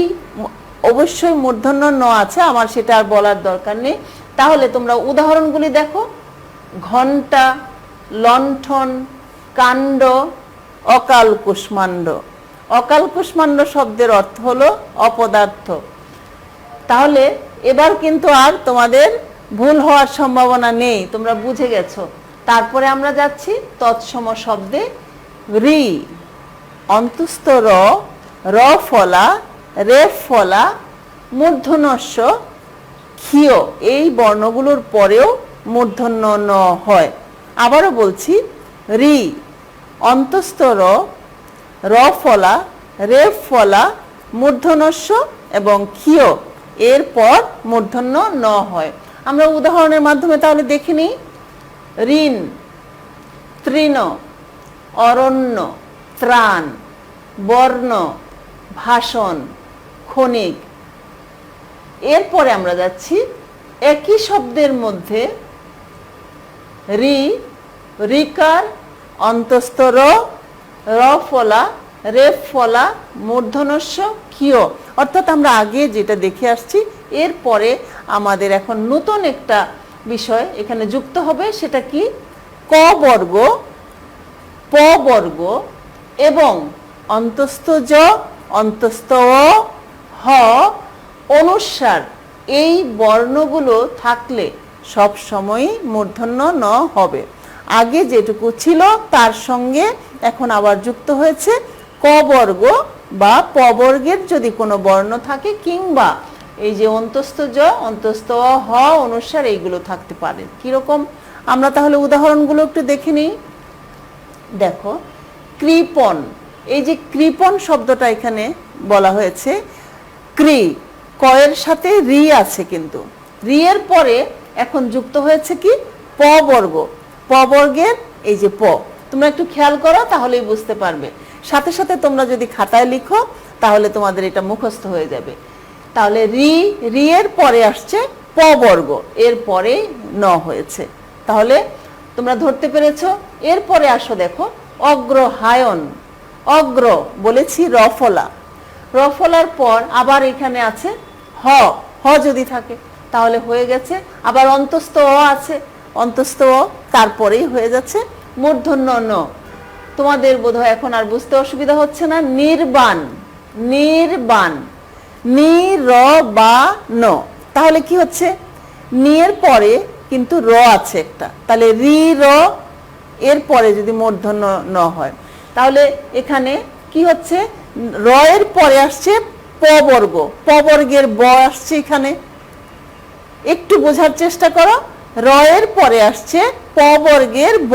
অবশ্যই মূর্ধন্য ন আছে, আমার সেটা আর বলার দরকার নেই। তাহলে তোমরা উদাহরণগুলি দেখো, ঘণ্টা, লণ্ঠন, কাণ্ড, অকাল কুষ্মাণ্ড। অকাল কুষ্মাণ্ড শব্দের অর্থ হলো অপদার্থ। তাহলে এবার কিন্তু আর তোমাদের ভুল হওয়ার সম্ভাবনা নেই, তোমরা বুঝে গেছো। তারপরে আমরা যাচ্ছি তৎসম শব্দে। রি, অন্তস্থ র, র ফলা, রেফ ফলা, মূর্ধন্যস্য, ক্ষীয়, এই বর্ণগুলোর পরেও মূর্ধন্য ন হয়। আবারও বলছি, রি, অন্তস্থ র, র ফলা, রেফ ফলা, মূর্ধন্যস্য এবং ক্ষীয়, এরপর মূর্ধন্য ন হয়। আমরা উদাহরণের মাধ্যমে তাহলে দেখে নিই। ঋণ, তৃণ, অরণ্য, ত্রাণ, বর্ণ, ভাষণ, ক্ষণিক। এরপরে আমরা যাচ্ছি একই শব্দের মধ্যে রি, রিকার, অন্তস্থ র, র ফলা, রেফ ফলা, মূর্ধন্যস্য, ক্ষীয়। অর্থাৎ আমরা আগে যেটা দেখে আসছি, এরপরে আমাদের এখন নতুন একটা বিষয় এখানে যুক্ত হবে। সেটা কি, ক বর্গ, প বর্গ এবং অন্তস্থ জ, অন্তস্থ অ, হ, অনুস্বার, এই বর্ণগুলো থাকলে সব সময়ই মূর্ধন্য ন হবে। আগে যেটুকু ছিল তার সঙ্গে এখন আবার যুক্ত হয়েছে ক বর্গ বা প বর্গের যদি কোনো বর্ণ থাকে, কিংবা এই যে অন্তস্থ জ, অন্তস্থ অ, হ, অনুস্বার, এইগুলো থাকতে পারে। কিরকম, আমরা তাহলে উদাহরণগুলো একটু দেখে নিই। দেখো, কৃপণ, এই যে কৃপণ শব্দটা এখানে বলা হয়েছে, ক্রি, কয়ের সাথে রি আছে, কিন্তু রি এর পরে এখন যুক্ত হয়েছে কি, প বর্গ। প বর্গের এই যে প, তোমরা একটু খেয়াল করো তাহলেই বুঝতে পারবে। সাথে সাথে তোমরা যদি খাতায় লিখো তাহলে তোমাদের এটা মুখস্থ হয়ে যাবে। তাহলে রি, রি এর পরে আসছে প বর্গ, এর পরে ন হয়েছে। তাহলে তোমরা ধরতে পেরেছো। এরপরে আসো, দেখো অগ্রহায়ণ। অগ্র বলেছি রফলা, রফলার পর আবার এখানে আছে হ, হ যদি থাকে তাহলে হয়ে গেছে। আবার অন্তস্থ অ আছে, অন্তস্থ অ, তারপরেই হয়ে যাচ্ছে মূর্ধন্য ন। তোমাদের বোধহয় এখন আর বুঝতে অসুবিধা হচ্ছে না। নির্বাণ, নির্বাণ, নিরবাণ। তাহলে কি হচ্ছে, নি এর পরে কিন্তু র আছে একটা, তাহলে রি র, এর পরে যদি মূর্ধন্য ন হয় তাহলে এখানে কি হচ্ছে, র এর পরে আসছে প বর্গ, প বর্গের ব আসছে এখানে। একটু বোঝার চেষ্টা করো, র এর পরে আসছে প বর্গের ব,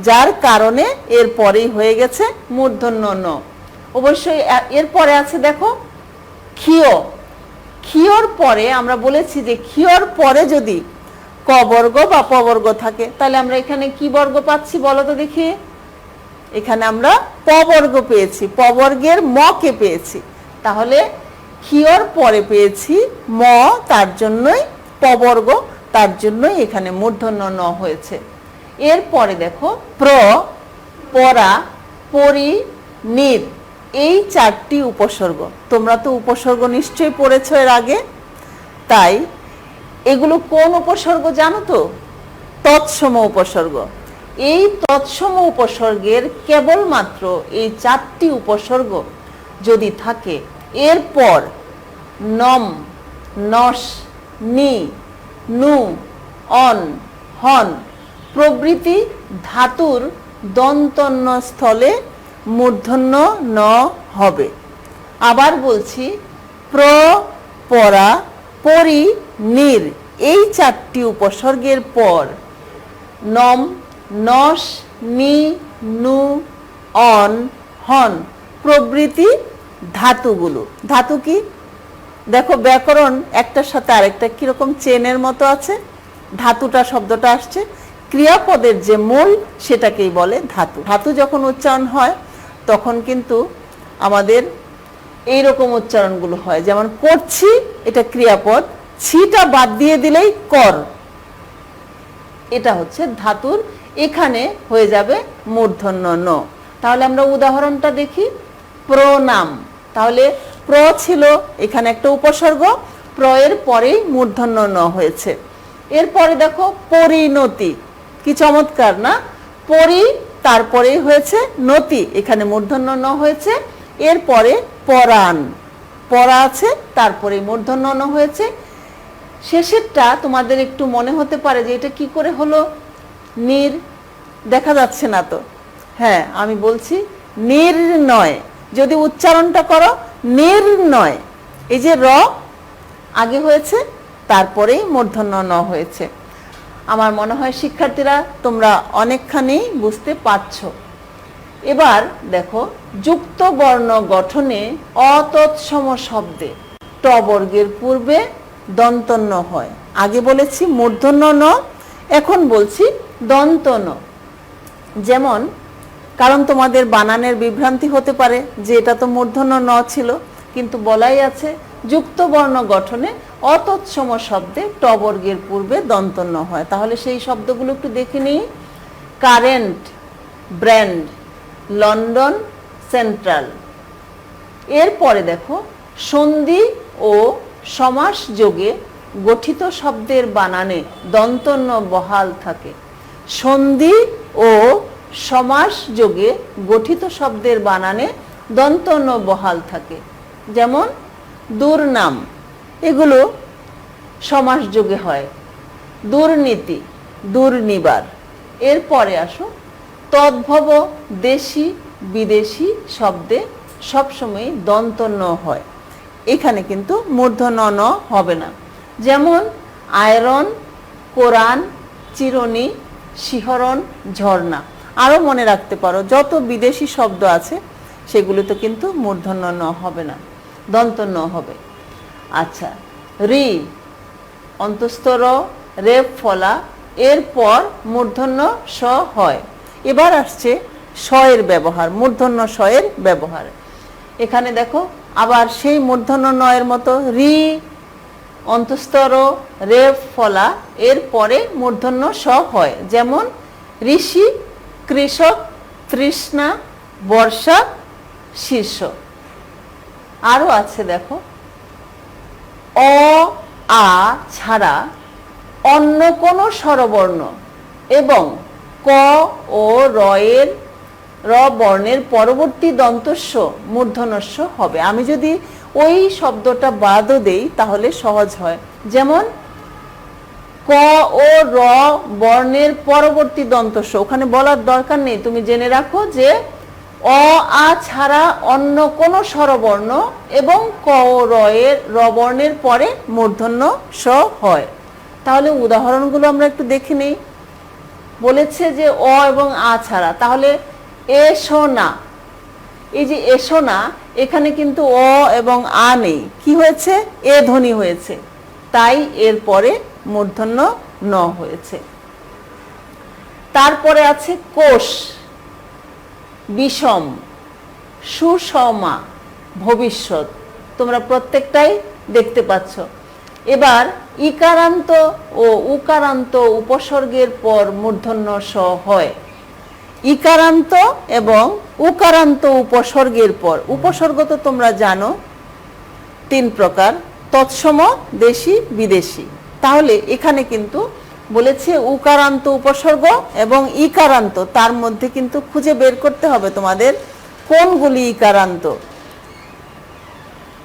যার কারণে এর পরেই হয়ে গেছে মূর্ধন্য ন। অবশ্যই এরপরে আছে দেখো ক্ষীয়। ক্ষীয়র পরে আমরা বলেছি যে ক্ষীয়র পরে যদি ক বর্গ বা প বর্গ থাকে তাহলে আমরা এখানে কি বর্গ পাচ্ছি বলো তো দেখি। এখানে আমরা প বর্গ পেয়েছি, প বর্গের ম কে পেয়েছি। তাহলে ক্ষীয়র পরে পেয়েছি ম, তার জন্যই প বর্গ, তার জন্যই এখানে মূর্ধন্য ন হয়েছে। এরপরে দেখো প্র, পরা, পরি, নির, এই চারটি উপসর্গ। তোমরা তো উপসর্গ নিশ্চয়ই পড়েছো এর আগে, তাই এগুলো কোন উপসর্গ জানো তো? তৎসম উপসর্গ। এই তৎসম উপসর্গের কেবলমাত্র এই চারটি উপসর্গ যদি থাকে, এরপর নম, নস, নি, নু, অন, হন প্রভৃতি ধাতুর দন্তন্য স্থলে মূর্ধন্য ন হবে। আবার বলছি, প্র, পরা, পরি, নির, এই চারটি উপসর্গের পর নম, নস, নি, নু, অন, হন প্রভৃতি ধাতুগুলো। ধাতু কি দেখো, ব্যাকরণ একটার সাথে আরেকটা কিরকম চেনের মতো আছে, ধাতুটা শব্দটা আসছে, ক্রিয়াপদের যে মূল সেটাকেই বলে ধাতু। ধাতু যখন উচ্চারণ হয় তখন কিন্তু আমাদের এইরকম উচ্চারণগুলো হয়, যেমন করছি এটা ক্রিয়াপদ, ছিটা বাদ দিয়ে দিলেই কর, এটা হচ্ছে ধাতুর, এখানে হয়ে যাবে মূর্ধন্য ন। তাহলে আমরা উদাহরণটা দেখি। প্রনাম, তাহলে প্র ছিল, এখানে একটা উপসর্গ, প্র এর পরেই মূর্ধন্য ন হয়েছে। এরপরে দেখো পরিণতি, কি চমৎকার না, পরি তারপরেই হয়েছে নতি, এখানে মূর্ধন্য ন হয়েছে। এরপরে পরাণ, পরা আছে তারপরে মূর্ধন্য ন হয়েছে। শেষেরটা তোমাদের একটু মনে হতে পারে যে এটা কি করে হলো, নির, দেখা যাচ্ছে না তো, হ্যাঁ আমি বলছি নির্ণয়, যদি উচ্চারণটা করো নির্ণয়, এই যে র আগে হয়েছে তারপরেই মূর্ধন্য ন হয়েছে। আমার মনে হয় শিক্ষার্থীরা তোমরা অনেকখানি বুঝতে পারছো। এবার দেখো, যুক্ত বর্ণ গঠনে অতৎসম শব্দে ট বর্গের পূর্বে দন্তন্য হয়। আগে বলেছি মূর্ধন্য ন, এখন বলছি দন্ত ন। যেমন, কারণ তোমাদের বানানের বিভ্রান্তি হতে পারে যে এটা তো মূর্ধন্য ন ছিল, কিন্তু বলাই আছে যুক্ত বর্ণ গঠনে অতৎসম শব্দে ট বর্গের পূর্বে দন্তন্য হয়। তাহলে সেই শব্দগুলো একটু দেখে নিই। Current, brand, London, central. এরপরে দেখো, সন্ধি ও সমাস যোগে গঠিত শব্দের বানানে দন্তন্য বহাল থাকে। সন্ধি ও সমাস যোগে গঠিত শব্দের বানানে দন্তন্য বহাল থাকে। যেমন দুর্নাম, এগুলো সমাস যোগে হয়। দুর্নীতি, দুর্নিবার। এরপরে আসো, তদ্ভব দেশি বিদেশি শব্দে সবসময় দন্তন্য হয়, এখানে কিন্তু মূর্ধন্য ন হবে না। যেমন আয়রন, কোরআন, চিরুনি, শিহরণ, ঝর্ণা। আরও মনে রাখতে পারো যত বিদেশি শব্দ আছে সেগুলোতে কিন্তু মূর্ধন্য ন হবে না, দন্তন্য হবে। আচ্ছা, রি, অন্তস্থ র, রেফ ফলা, এরপর মূর্ধন্য স হয়। এবার আসছে স এর ব্যবহার, মূর্ধন্য স এর ব্যবহার। এখানে দেখো আবার সেই মূর্ধন্য ন এর মতো রি, অন্তস্থ র, রেফ ফলা, এরপরে মূর্ধন্য স হয়। যেমন ঋষি, কৃষক, তৃষ্ণা, বর্ষা, শীর্ষ। আরো আছে দেখো, অ আ ছাড়া অন্য কোন স্বরবর্ণ এবং ক ও র এর র বর্ণের পরবর্তী দন্তস্ব মূর্ধন্যস্ব হবে। আমি যদি ওই শব্দটা বাদও দেই তাহলে সহজ হয়। যেমন ক ও র বর্ণের পরবর্তী দন্তস্ব, ওখানে বলার দরকার নেই, তুমি জেনে রাখো যে অ আ ছাড়া অন্য কোন স্বরবর্ণ এবং ক ও র এর র বর্ণের পরে মূর্ধন্য স হয়। তাহলে উদাহরণগুলো আমরা একটু দেখে নেই। বলেছে যে অ এবং আ ছাড়া, তাহলে এসো না, এই যে এসো না, এখানে কিন্তু অ এবং আ নেই, কি হয়েছে, এ ধ্বনি হয়েছে, তাই এর পরে মূর্ধন্য ন হয়েছে। তারপরে আছে কোষ, বিষম, সুষমা, ভবিষ্যৎ, তোমরা প্রত্যেকটাই দেখতে পাচ্ছ। এবার ইকারান্ত ও উকারান্ত উপসর্গের পর মূর্ধন্য স হয়। ইকারান্ত এবং উকারান্ত উপসর্গের পর, উপসর্গ তো তোমরা জানো 3 প্রকার, তৎসম, দেশি, বিদেশি। তাহলে এখানে কিন্তু বলেছে উকারান্ত উপসর্গ এবং ইকারান্ত, তার মধ্যে কিন্তু খুঁজে বের করতে হবে তোমাদের কোনগুলি ইকারান্ত।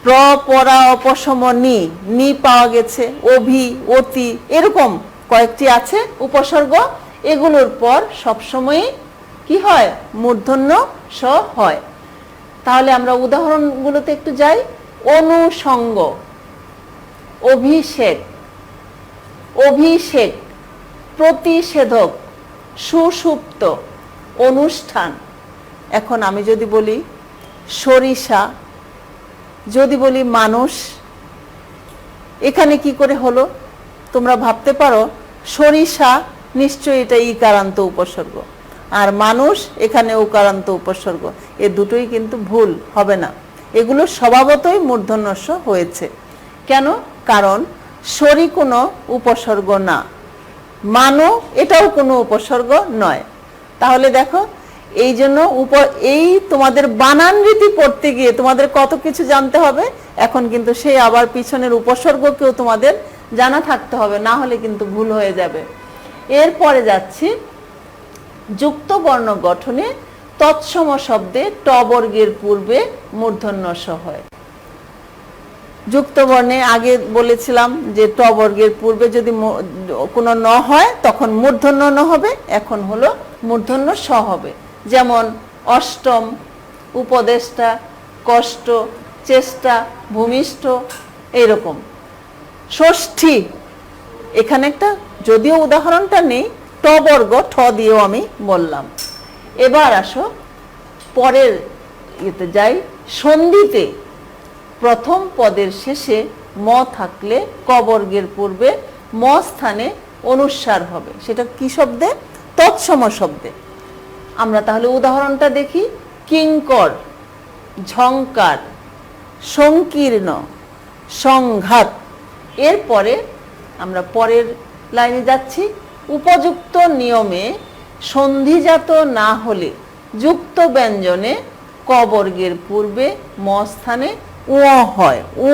প্র, পরা, অপসম, নি, নি পাওয়া গেছে, অভি, অতি, এরকম কয়েকটি আছে উপসর্গ, এগুলোর পর সবসময় কি হয়, মূর্ধন্য স হয়। তাহলে আমরা উদাহরণগুলোতে একটু যাই। অনুষঙ্গ, অভিষেক, অভিষেক, প্রতিষেধক, সুষুপ্ত, অনুষ্ঠান। এখন আমি যদি বলি সরিষা, যদি বলি মানুষ, এখানে কি করে হলো, তোমরা ভাবতে পারো সরিষা নিশ্চয়ই এটা ইকারান্ত উপসর্গ, আর মানুষ এখানে উকারান্ত উপসর্গ, এ দুটোই কিন্তু ভুল হবে না। এগুলো স্বভাবতই মূর্ধন্যস্ব হয়েছে। কেন? কারণ সরি কোনো উপসর্গ না, মানো এটাও কোনো উপসর্গ নয়। তাহলে দেখো, এই জন্য এই তোমাদের বানান রীতি পড়তে গিয়ে তোমাদের কত কিছু জানতে হবে। এখন কিন্তু সেই আবার পিছনের উপসর্গকেও তোমাদের জানা থাকতে হবে, না হলে কিন্তু ভুল হয়ে যাবে। এরপরে যাচ্ছি যুক্ত বর্ণ গঠনে তৎসম শব্দে ট বর্গের পূর্বে মূর্ধন্য স হয়। যুক্ত বর্ণে আগে বলেছিলাম যে ট বর্গের পূর্বে যদি কোনো ন হয় তখন মূর্ধন্য ন হবে, এখন হলো মূর্ধন্য স হবে। যেমন অষ্টম, উপদেষ্টা, কষ্ট, চেষ্টা, ভূমিষ্ঠ, এইরকম। ষষ্ঠী, এখানে একটা যদিও উদাহরণটা নেই, ট বর্গ ঠ দিয়েও আমি বললাম। এবার আসো পরের ইয়েতে যাই। সন্ধিতে প্রথম পদের শেষে ম থাকলে ক বর্গের পূর্বে ম স্থানে অনুস্বার হবে। সেটা কি শব্দে? তৎসম শব্দে। আমরা তাহলে উদাহরণটা দেখি। কিঙ্কর, ঝংকার, সংকীর্ণ, সংঘাত। এরপরে আমরা পরের লাইনে যাচ্ছি। উপযুক্ত নিয়মে সন্ধিজাত না হলে যুক্ত ব্যঞ্জনে ক বর্গের পূর্বে ম স্থানে উ হয়। উ,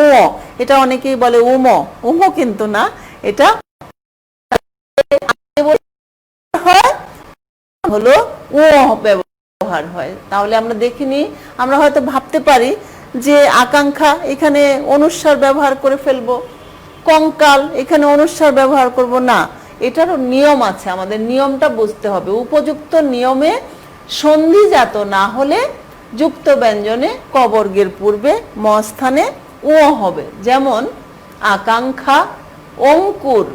এটা অনেকেই বলে উম, উম কিন্তু না, এটা হলো উ ব্যবহার হয়। তাহলে আমরা দেখিনি, আমরা হয়তো ভাবতে পারি যে আকাঙ্ক্ষা, এখানে অনুস্বার ব্যবহার করে ফেলবো, কঙ্কাল, এখানে অনুস্বার ব্যবহার করব না। এটারও নিয়ম আছে, আমাদের নিয়মটা বুঝতে হবে। উপযুক্ত নিয়মে সন্ধিজাত না হলে যুক্ত ব্যঞ্জনে ক বর্গের পূর্বে ম স্থানে উ হবে। যেমন আকাঙ্ক্ষা, অঙ্কুর,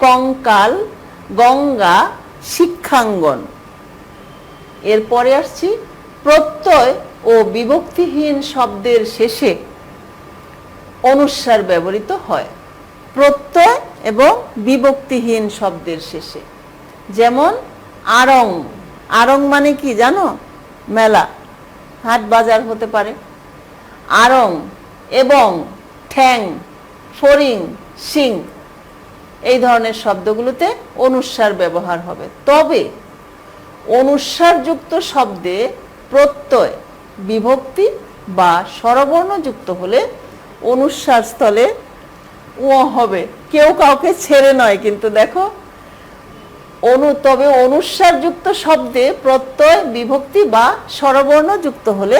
কঙ্কাল, গঙ্গা, শিক্ষাঙ্গন। এরপরে আসছি প্রত্যয় ও বিভক্তিহীন শব্দের শেষে অনুস্বার ব্যবহৃত হয়। প্রত্যয় এবং বিভক্তিহীন শব্দের শেষে, যেমন আড়ং। আড়ং মানে কি জানো? মেলা, হাট বাজার হতে পারে। আড়ং এবং ঠ্যাং, ফড়িং, সিং, এই ধরনের শব্দগুলোতে অনুস্বার ব্যবহার হবে। তবে অনুস্বারযুক্ত শব্দে প্রত্যয়, বিভক্তি বা স্বরবর্ণ যুক্ত হলে অনুস্বার স্থলে উ হবে। কেউ কাউকে ছেড়ে নয় কিন্তু, দেখো তবে অনুস্বারযুক্ত শব্দে প্রত্যয়, বিভক্তি বা স্বরবর্ণ যুক্ত হলে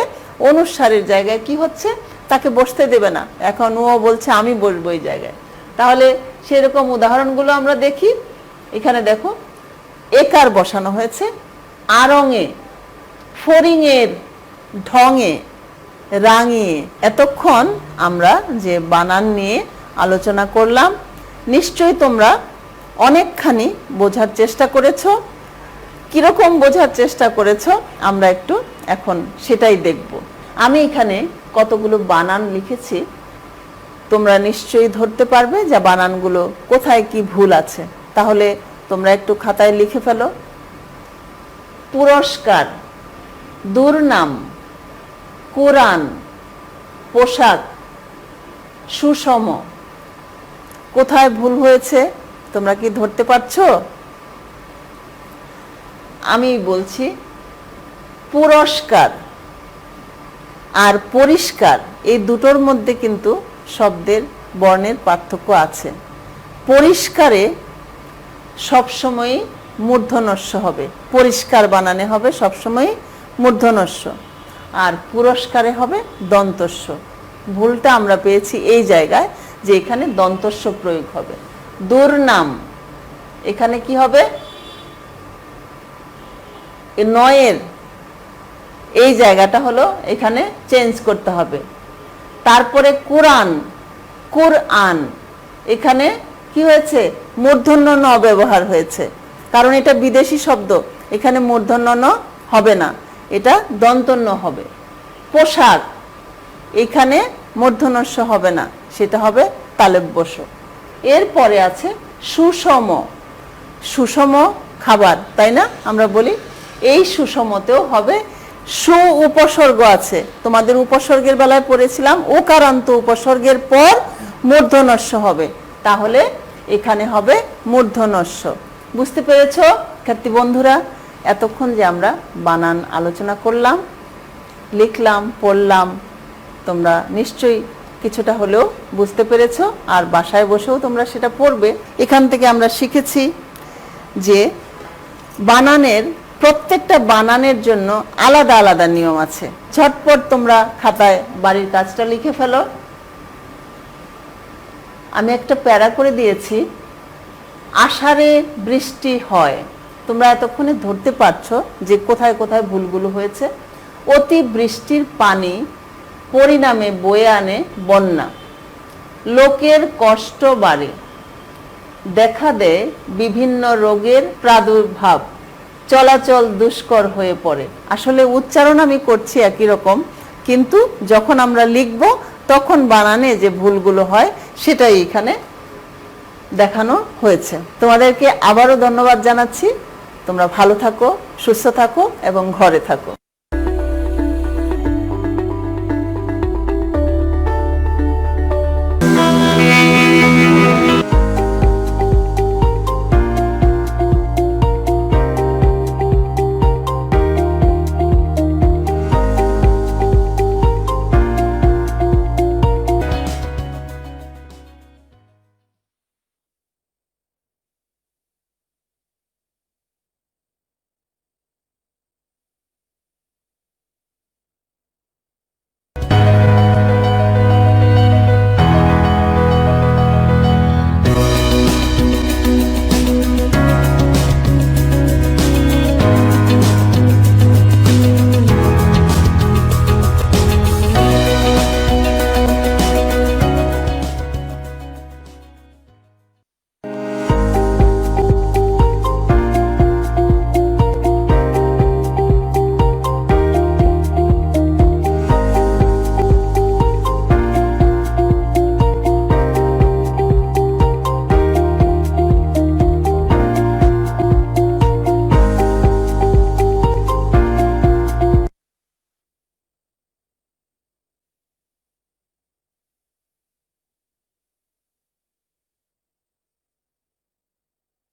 অনুস্বারের জায়গায় কি হচ্ছে? তাকে বসতে দেবে না। এখন ও বলছে আমি বসবো এই জায়গায়। তাহলে সেরকম উদাহরণগুলো আমরা দেখি। এখানে দেখো, একার বসানো হয়েছে আড়ঙে, ফড়িংয়ের ঢঙে, রাঙিয়ে। এতক্ষণ আমরা যে বানান নিয়ে আলোচনা করলাম, নিশ্চয়ই তোমরা অনেকখানি বোঝার চেষ্টা করেছো। কিরকম বোঝার চেষ্টা করেছো আমরা একটু এখন সেটাই দেখব। আমি এখানে কতগুলো বানান লিখেছি, তোমরা নিশ্চয়ই ধরতে পারবে যে বানানগুলো কোথায় কি ভুল আছে। তাহলে তোমরা একটু খাতায় লিখে ফেলো। পুরস্কার, দুর্নাম, কোরআন, পোশাক, সুষম। কোথায় ভুল হয়েছে তোমরা কি ধরতে পারছো? আমি বলছি পুরস্কার আর পরিষ্কার, এই দুটোর মধ্যে কিন্তু শব্দের বর্ণের পার্থক্য আছে। পরিষ্কারে সবসময় মূর্ধন্যস্ব হবে, পরিষ্কার বানানে হবে সবসময় মূর্ধন্যস্ব, আর পুরস্কারে হবে দন্তস্ব। ভুলটা আমরা পেয়েছি এই জায়গায় যে এখানে দন্তস্ব প্রয়োগ হবে। দুর্নাম, এখানে কি হবে? নয়ের এই জায়গাটা হলো এখানে চেঞ্জ করতে হবে। তারপরে কোরআন, কুরআন, এখানে কি হয়েছে? মূর্ধন্য ন ব্যবহার হয়েছে, কারণ এটা বিদেশি শব্দ, এখানে মূর্ধন্য ন হবে না, এটা দন্তন্য হবে। পোশাক, এখানে মূর্ধন্যস্ব হবে না, সেটা হবে তালব্যস্ব। এরপরে আছে সুষম। সুষম খাবার, তাই না? আমরা বলি এই সুষমতেও হবে সু উপসর্গ আছে। তোমাদের উপসর্গের বেলায় পড়েছিলাম ওকারান্ত উপসর্গের পর মূর্ধন্যস্য হবে, তাহলে এখানে হবে মূর্ধন্যস্য। বুঝতে পেরেছো শিক্ষার্থী বন্ধুরা? এতক্ষণ যে আমরা বানান আলোচনা করলাম, লিখলাম, পড়লাম, তোমরা নিশ্চয়ই কিছুটা হলেও বুঝতে পেরেছো, আর বাসায় বসেও তোমরা সেটা পড়বে। এখান থেকে আমরা শিখেছি যে বানানের প্রত্যেকটা বানানের জন্য আলাদা আলাদা নিয়ম আছে। ঝটপট তোমরা খাতায় বাড়ির কাজটা লিখে ফেলো। আমি একটা প্যারা করে দিয়েছি, আষাঢ়ে বৃষ্টি হয়। তোমরা এতক্ষণে ধরতে পারছো যে কোথায় কোথায় ভুলগুলো হয়েছে। অতি বৃষ্টির পানি পরিণামে বয়ে আনে বন্যা, লোকের কষ্ট বাড়ে, দেখা দেয় বিভিন্ন রোগের প্রাদুর্ভাব, চলাচল দুষ্কর হয়ে পড়ে। আসলে উচ্চারণ আমি করছি একই রকম, কিন্তু যখন আমরা লিখব তখন বানানে যে ভুলগুলো হয় সেটাই এখানে দেখানো হয়েছে। তোমাদেরকে আবারও ধন্যবাদ জানাচ্ছি। তোমরা ভালো থাকো, সুস্থ থাকো এবং ঘরে থাকো।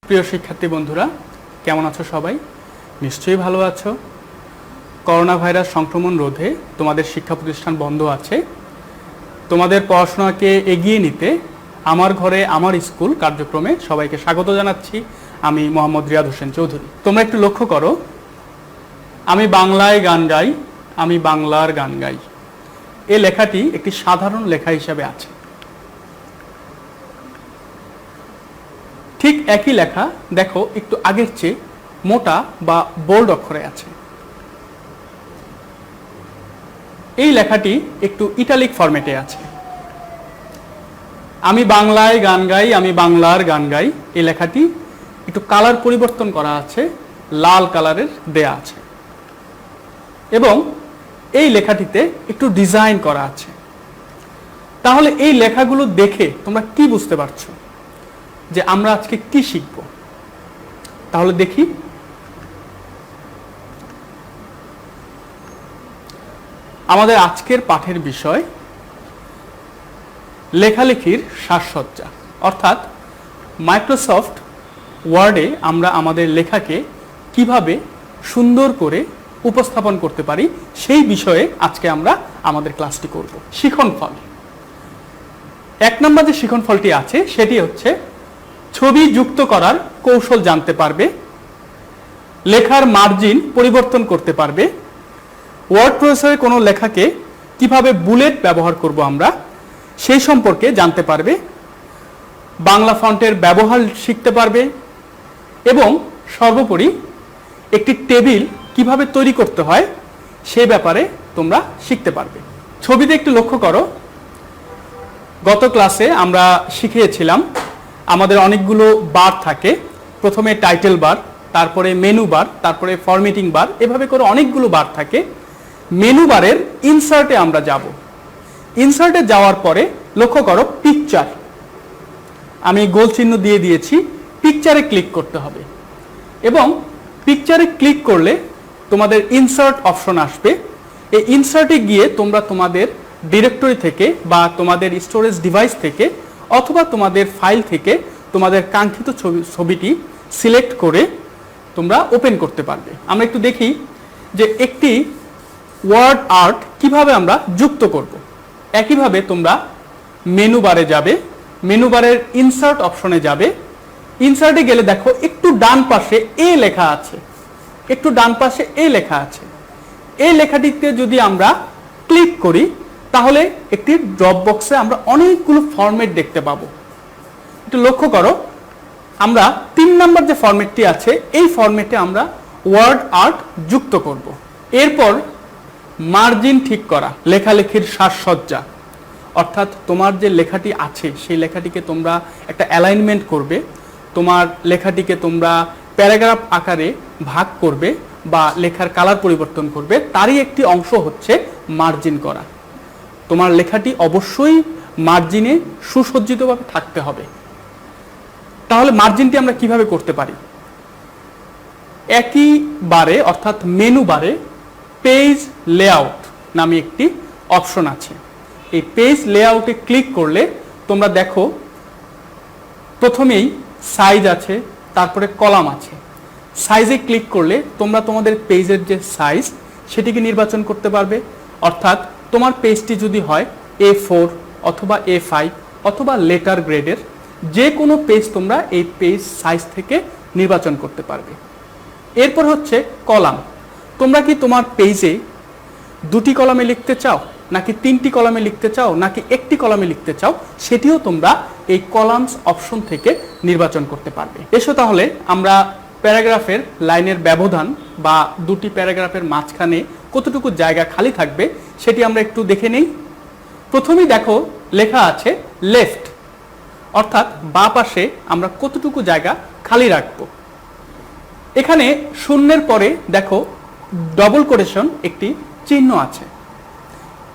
প্রিয় শিক্ষার্থী বন্ধুরা, কেমন আছো সবাই? নিশ্চয়ই ভালো আছো। করোনা ভাইরাস সংক্রমণ রোধে তোমাদের শিক্ষা প্রতিষ্ঠান বন্ধ আছে। তোমাদের পড়াশোনাকে এগিয়ে নিতে আমার ঘরে আমার স্কুল কার্যক্রমে সবাইকে স্বাগত জানাচ্ছি। আমি মোহাম্মদ রিয়াদ হোসেন চৌধুরী। তোমরা একটু লক্ষ্য করো, আমি বাংলায় গান গাই, আমি বাংলার গান গাই, এই লেখাটি একটি সাধারণ লেখা হিসাবে আছে। ঠিক একই লেখা দেখো একটু আগের চেয়ে মোটা বা বোল্ড অক্ষরে আছে। এই লেখাটি একটু ইটালিক ফরম্যাটে আছে। আমি বাংলায় গান গাই, আমি বাংলার গান গাই, এই লেখাটি একটু কালার পরিবর্তন করা আছে, লাল কালারের দেয়া আছে এবং এই লেখাটিতে একটু ডিজাইন করা আছে। তাহলে এই লেখাগুলো দেখে তোমরা কি বুঝতে পারছো যে আমরা আজকে কি শিখব? তাহলে দেখি। আমাদের আজকের পাঠের বিষয় লেখালেখির সাজসজ্জা, অর্থাৎ মাইক্রোসফট ওয়ার্ডে আমরা আমাদের লেখাকে কিভাবে সুন্দর করে উপস্থাপন করতে পারি সেই বিষয়ে আজকে আমরা আমাদের ক্লাসটি করব। শিখনফল। 1 নম্বর যে শিখনফলটি আছে সেটি হচ্ছে ছবি যুক্ত করার কৌশল জানতে পারবে, লেখার মার্জিন পরিবর্তন করতে পারবে, ওয়ার্ড প্রসেসরে কোনো লেখাকে কিভাবে বুলেট ব্যবহার করব আমরা সেই সম্পর্কে জানতে পারবে, বাংলা ফন্টের ব্যবহার শিখতে পারবে এবং সর্বোপরি একটি টেবিল কিভাবে তৈরি করতে হয় সেই ব্যাপারে তোমরা শিখতে পারবে। ছবিতে একটু লক্ষ্য করো, গত ক্লাসে আমরা শিখিয়েছিলাম আমাদের অনেকগুলো বার থাকে। প্রথমে টাইটেল বার, তারপরে মেনু বার, তারপরে ফরম্যাটিং বার, এভাবে করে অনেকগুলো বার থাকে। মেনু বারের ইনসার্টে আমরা যাব। ইনসার্টে যাওয়ার পরে লক্ষ্য করো পিকচার, আমি গোল চিহ্ন দিয়ে দিয়েছি। পিকচারে ক্লিক করতে হবে এবং পিকচারে ক্লিক করলে তোমাদের ইনসার্ট অপশন আসবে। এই ইনসার্টে গিয়ে তোমরা তোমাদের ডিরেক্টরি থেকে বা তোমাদের স্টোরেজ ডিভাইস থেকে অথবা তোমাদের ফাইল থেকে তোমাদের কাঙ্ক্ষিত ছবিটি সিলেক্ট করে তোমরা ওপেন করতে পারবে। আমরা একটু দেখি যে একটি ওয়ার্ড আর্ট কিভাবে আমরা যুক্ত করব। একইভাবে তোমরা মেনু বারে যাবে, মেনু বারের ইনসার্ট অপশনে যাবে। ইনসার্টে গেলে দেখো একটু ডান পাশে এ লেখা আছে, একটু ডান পাশে এ লেখা আছে। এই লেখাটিতে যদি আমরা ক্লিক করি তাহলে একটি ড্রপ বক্সে আমরা অনেকগুলো ফরম্যাট দেখতে পাবো। একটু লক্ষ্য করো, আমরা 3 নম্বর যে ফরম্যাটটি আছে এই ফরম্যাটে আমরা ওয়ার্ড আর্ট যুক্ত করব। এরপর মার্জিন ঠিক করা, লেখালেখির সাজসজ্জা, অর্থাৎ তোমার যে লেখাটি আছে সেই লেখাটিকে তোমরা একটা অ্যালাইনমেন্ট করবে, তোমার লেখাটিকে তোমরা প্যারাগ্রাফ আকারে ভাগ করবে বা লেখার কালার পরিবর্তন করবে, তারই একটি অংশ হচ্ছে মার্জিন করা। তোমার লেখাটি অবশ্যই মার্জিনে সুসজ্জিতভাবে থাকতে হবে। তাহলে মার্জিনটি আমরা কিভাবে করতে পারি? একই বারে অর্থাৎ মেনু বারে পেজ লেআউট নামে একটি অপশন আছে। এই পেজ লেআউটে ক্লিক করলে তোমরা দেখো প্রথমেই সাইজ আছে, তারপরে কলাম আছে। সাইজে ক্লিক করলে তোমরা তোমাদের পেজের যে সাইজ সেটিকে নির্বাচন করতে পারবে, অর্থাৎ তোমার পেজটি যদি হয় A4 অথবা A5 অথবা লেটার গ্রেডের যে কোনো পেজ তোমরা এই পেজ সাইজ থেকে নির্বাচন করতে পারবে। এরপর হচ্ছে কলাম। তোমরা কি তোমার পেজে 2টি কলামে লিখতে চাও, নাকি 3টি কলামে লিখতে চাও, নাকি একটি কলামে লিখতে চাও, সেটিও তোমরা এই কলামস অপশন থেকে নির্বাচন করতে পারবে। এসো তাহলে আমরা প্যারাগ্রাফের লাইনের ব্যবধান বা 2টি প্যারাগ্রাফের মাঝখানে কতটুকু জায়গা খালি থাকবে সেটি আমরা একটু দেখে নেই। প্রথমেই দেখো লেখা আছে লেফট, অর্থাৎ বাঁ পাশে আমরা কতটুকু জায়গা খালি রাখব। এখানে শূন্যের পরে দেখো ডবল কোটেশন একটি চিহ্ন আছে।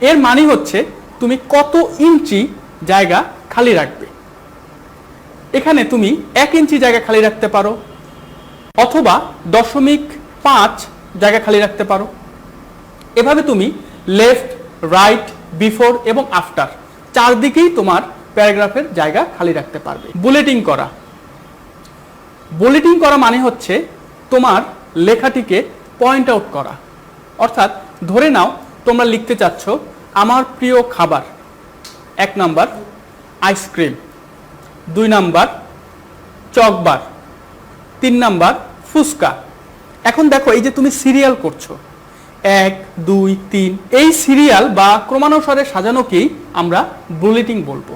এর মানে হচ্ছে তুমি কত ইঞ্চি জায়গা খালি রাখবে। এখানে তুমি 1 ইঞ্চি জায়গা খালি রাখতে পারো অথবা 0.5 জায়গা খালি রাখতে পারো। এভাবে তুমি লেফট, রাইট, বিফোর এবং আফটার চারদিকেই তোমার প্যারাগ্রাফের জায়গা খালি রাখতে পারবে। বুলেটিং করা। বুলেটিং করা মানে হচ্ছে তোমার লেখাটিকে পয়েন্ট আউট করা, অর্থাৎ ধরে নাও তোমরা লিখতে চাচ্ছ আমার প্রিয় খাবার 1 number ice cream, 2 number chocobar, 3 number phuchka. এখন দেখো এই যে তুমি সিরিয়াল করছো 1, 2, 3, এই সিরিয়াল বা ক্রমানুসারে সাজানোকেই আমরা বুলেটিং বলবো।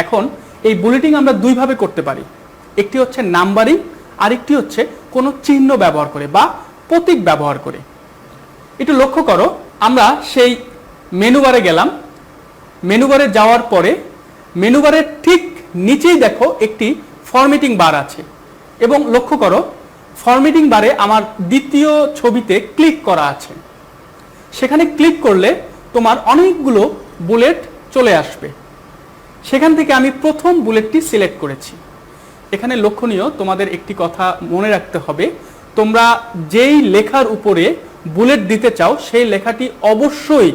এখন এই বুলেটিং আমরা 2 ভাবে করতে পারি, একটি হচ্ছে নাম্বারিং, আরেকটি হচ্ছে কোনো চিহ্ন ব্যবহার করে বা প্রতীক ব্যবহার করে। একটু লক্ষ্য করো, আমরা সেই মেনু বারে গেলাম, মেনু বারে যাওয়ার পরে মেনু বারের ঠিক নিচেই দেখো একটি ফরম্যাটিং বার আছে এবং লক্ষ্য করো ফরম্যাটিং বারে আমার দ্বিতীয় ছবিতে ক্লিক করা আছে। সেখানে ক্লিক করলে তোমার অনেকগুলো বুলেট চলে আসবে। সেখান থেকে আমি প্রথম বুলেটটি সিলেক্ট করেছি। এখানে লক্ষণীয় তোমাদের একটি কথা মনে রাখতে হবে, তোমরা যেই লেখার উপরে বুলেট দিতে চাও সেই লেখাটি অবশ্যই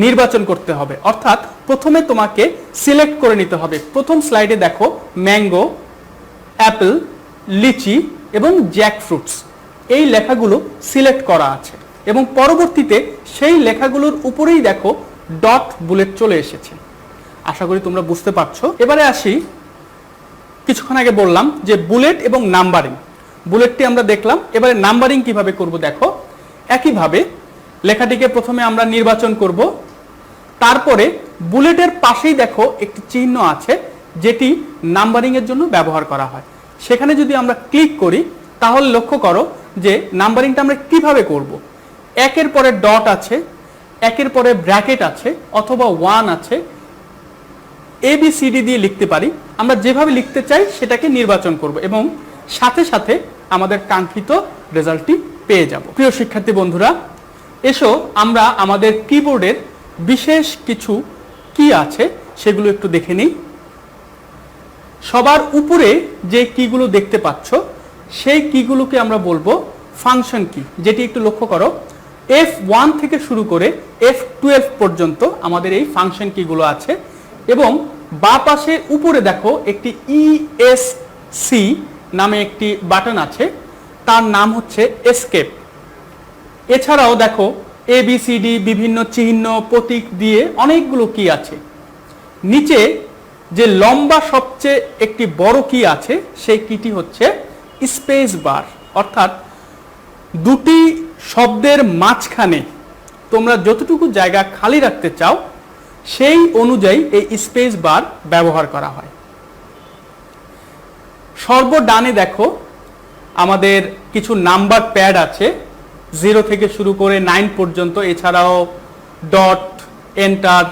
নির্বাচন করতে হবে, অর্থাৎ প্রথমে তোমাকে সিলেক্ট করে নিতে হবে। প্রথম স্লাইডে দেখো ম্যাঙ্গো, অ্যাপল, লিচি এবং জ্যাকফ্রুটস এই লেখাগুলো সিলেক্ট করা আছে এবং পরবর্তীতে সেই লেখাগুলোর উপরেই দেখো ডট বুলেট চলে এসেছে। আশা করি তোমরা বুঝতে পারছো। এবারে আসি, কিছুক্ষণ আগে বললাম যে বুলেট এবং নাম্বারিং। বুলেটটি আমরা দেখলাম, এবারে নাম্বারিং কিভাবে করব দেখো। একইভাবে লেখাটিকে প্রথমে আমরা নির্বাচন করব, তারপরে বুলেটের পাশেই দেখো একটি চিহ্ন আছে যেটি নাম্বারিং এর জন্য ব্যবহার করা হয়। সেখানে যদি আমরা ক্লিক করি তাহলে লক্ষ্য করো যে নাম্বারিংটা আমরা কিভাবে করব। 1-এর পরে ডট আছে, 1-এর পরে ব্র্যাকেট আছে অথবা 1 আছে, ABCD দিয়ে লিখতে পারি। আমরা যেভাবে লিখতে চাই সেটাকে নির্বাচন করব এবং সাথে সাথে আমাদের কাঙ্ক্ষিত রেজাল্টটি পেয়ে যাব। প্রিয় শিক্ষার্থী বন্ধুরা, এসো আমরা আমাদের কিবোর্ডের বিশেষ কিছু কি আছে সেগুলো একটু দেখে নিই। সবার উপরে যে কিগুলো দেখতে পাচ্ছ সেই কিগুলোকে আমরা বলবো ফাংশন কি, যেটি একটু লক্ষ্য করো F1 থেকে শুরু করে F12 পর্যন্ত আমাদের এই ফাংশন কিগুলো আছে এবং বাঁ পাশে উপরে দেখো একটি ESC নামে একটি বাটন আছে, তার নাম হচ্ছে এসকেপ। এছাড়াও দেখো ABCD বিভিন্ন চিহ্ন প্রতীক দিয়ে অনেকগুলো কি আছে। নিচে যে লম্বা সবচেয়ে একটি বড় কি আছে সেই কিটি হচ্ছে স্পেস বার, অর্থাৎ দুটি শব্দের মাঝখানে তোমরা যতটুকু জায়গা খালি রাখতে চাও সেই অনুযায়ী এই স্পেস বার ব্যবহার করা হয়। সর্বডানে দেখো আমাদের কিছু নাম্বার প্যাড আছে 0 থেকে শুরু করে 9 পর্যন্ত, এছাড়াও ডট, এন্টার,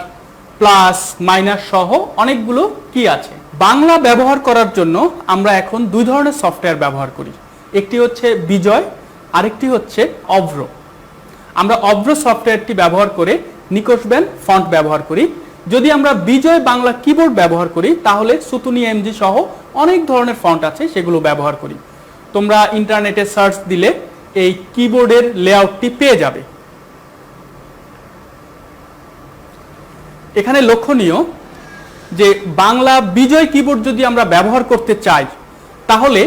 প্লাস, মাইনাস সহ অনেকগুলো কি আছে। বাংলা ব্যবহার করার জন্য আমরা এখন দুই ধরনের সফটওয়্যার ব্যবহার করি, একটি হচ্ছে বিজয়, আরেকটি হচ্ছে অভ্র। আমরা অভ্র সফটওয়্যারটি ব্যবহার করে নিকোশব্যান ফন্ট ব্যবহার করি। যদি আমরা বিজয় বাংলা কিবোর্ড ব্যবহার করি তাহলে সুতুনি এমজি সহ অনেক ধরনের ফন্ট আছে, সেগুলো ব্যবহার করি। তোমরা ইন্টারনেটে সার্চ দিলে এই কিবোর্ডের লেআউটটি পেয়ে যাবে। এখানে লক্ষণীয় যে বাংলা বিজয় কিবোর্ড যদি আমরা ব্যবহার করতে চাই তাহলে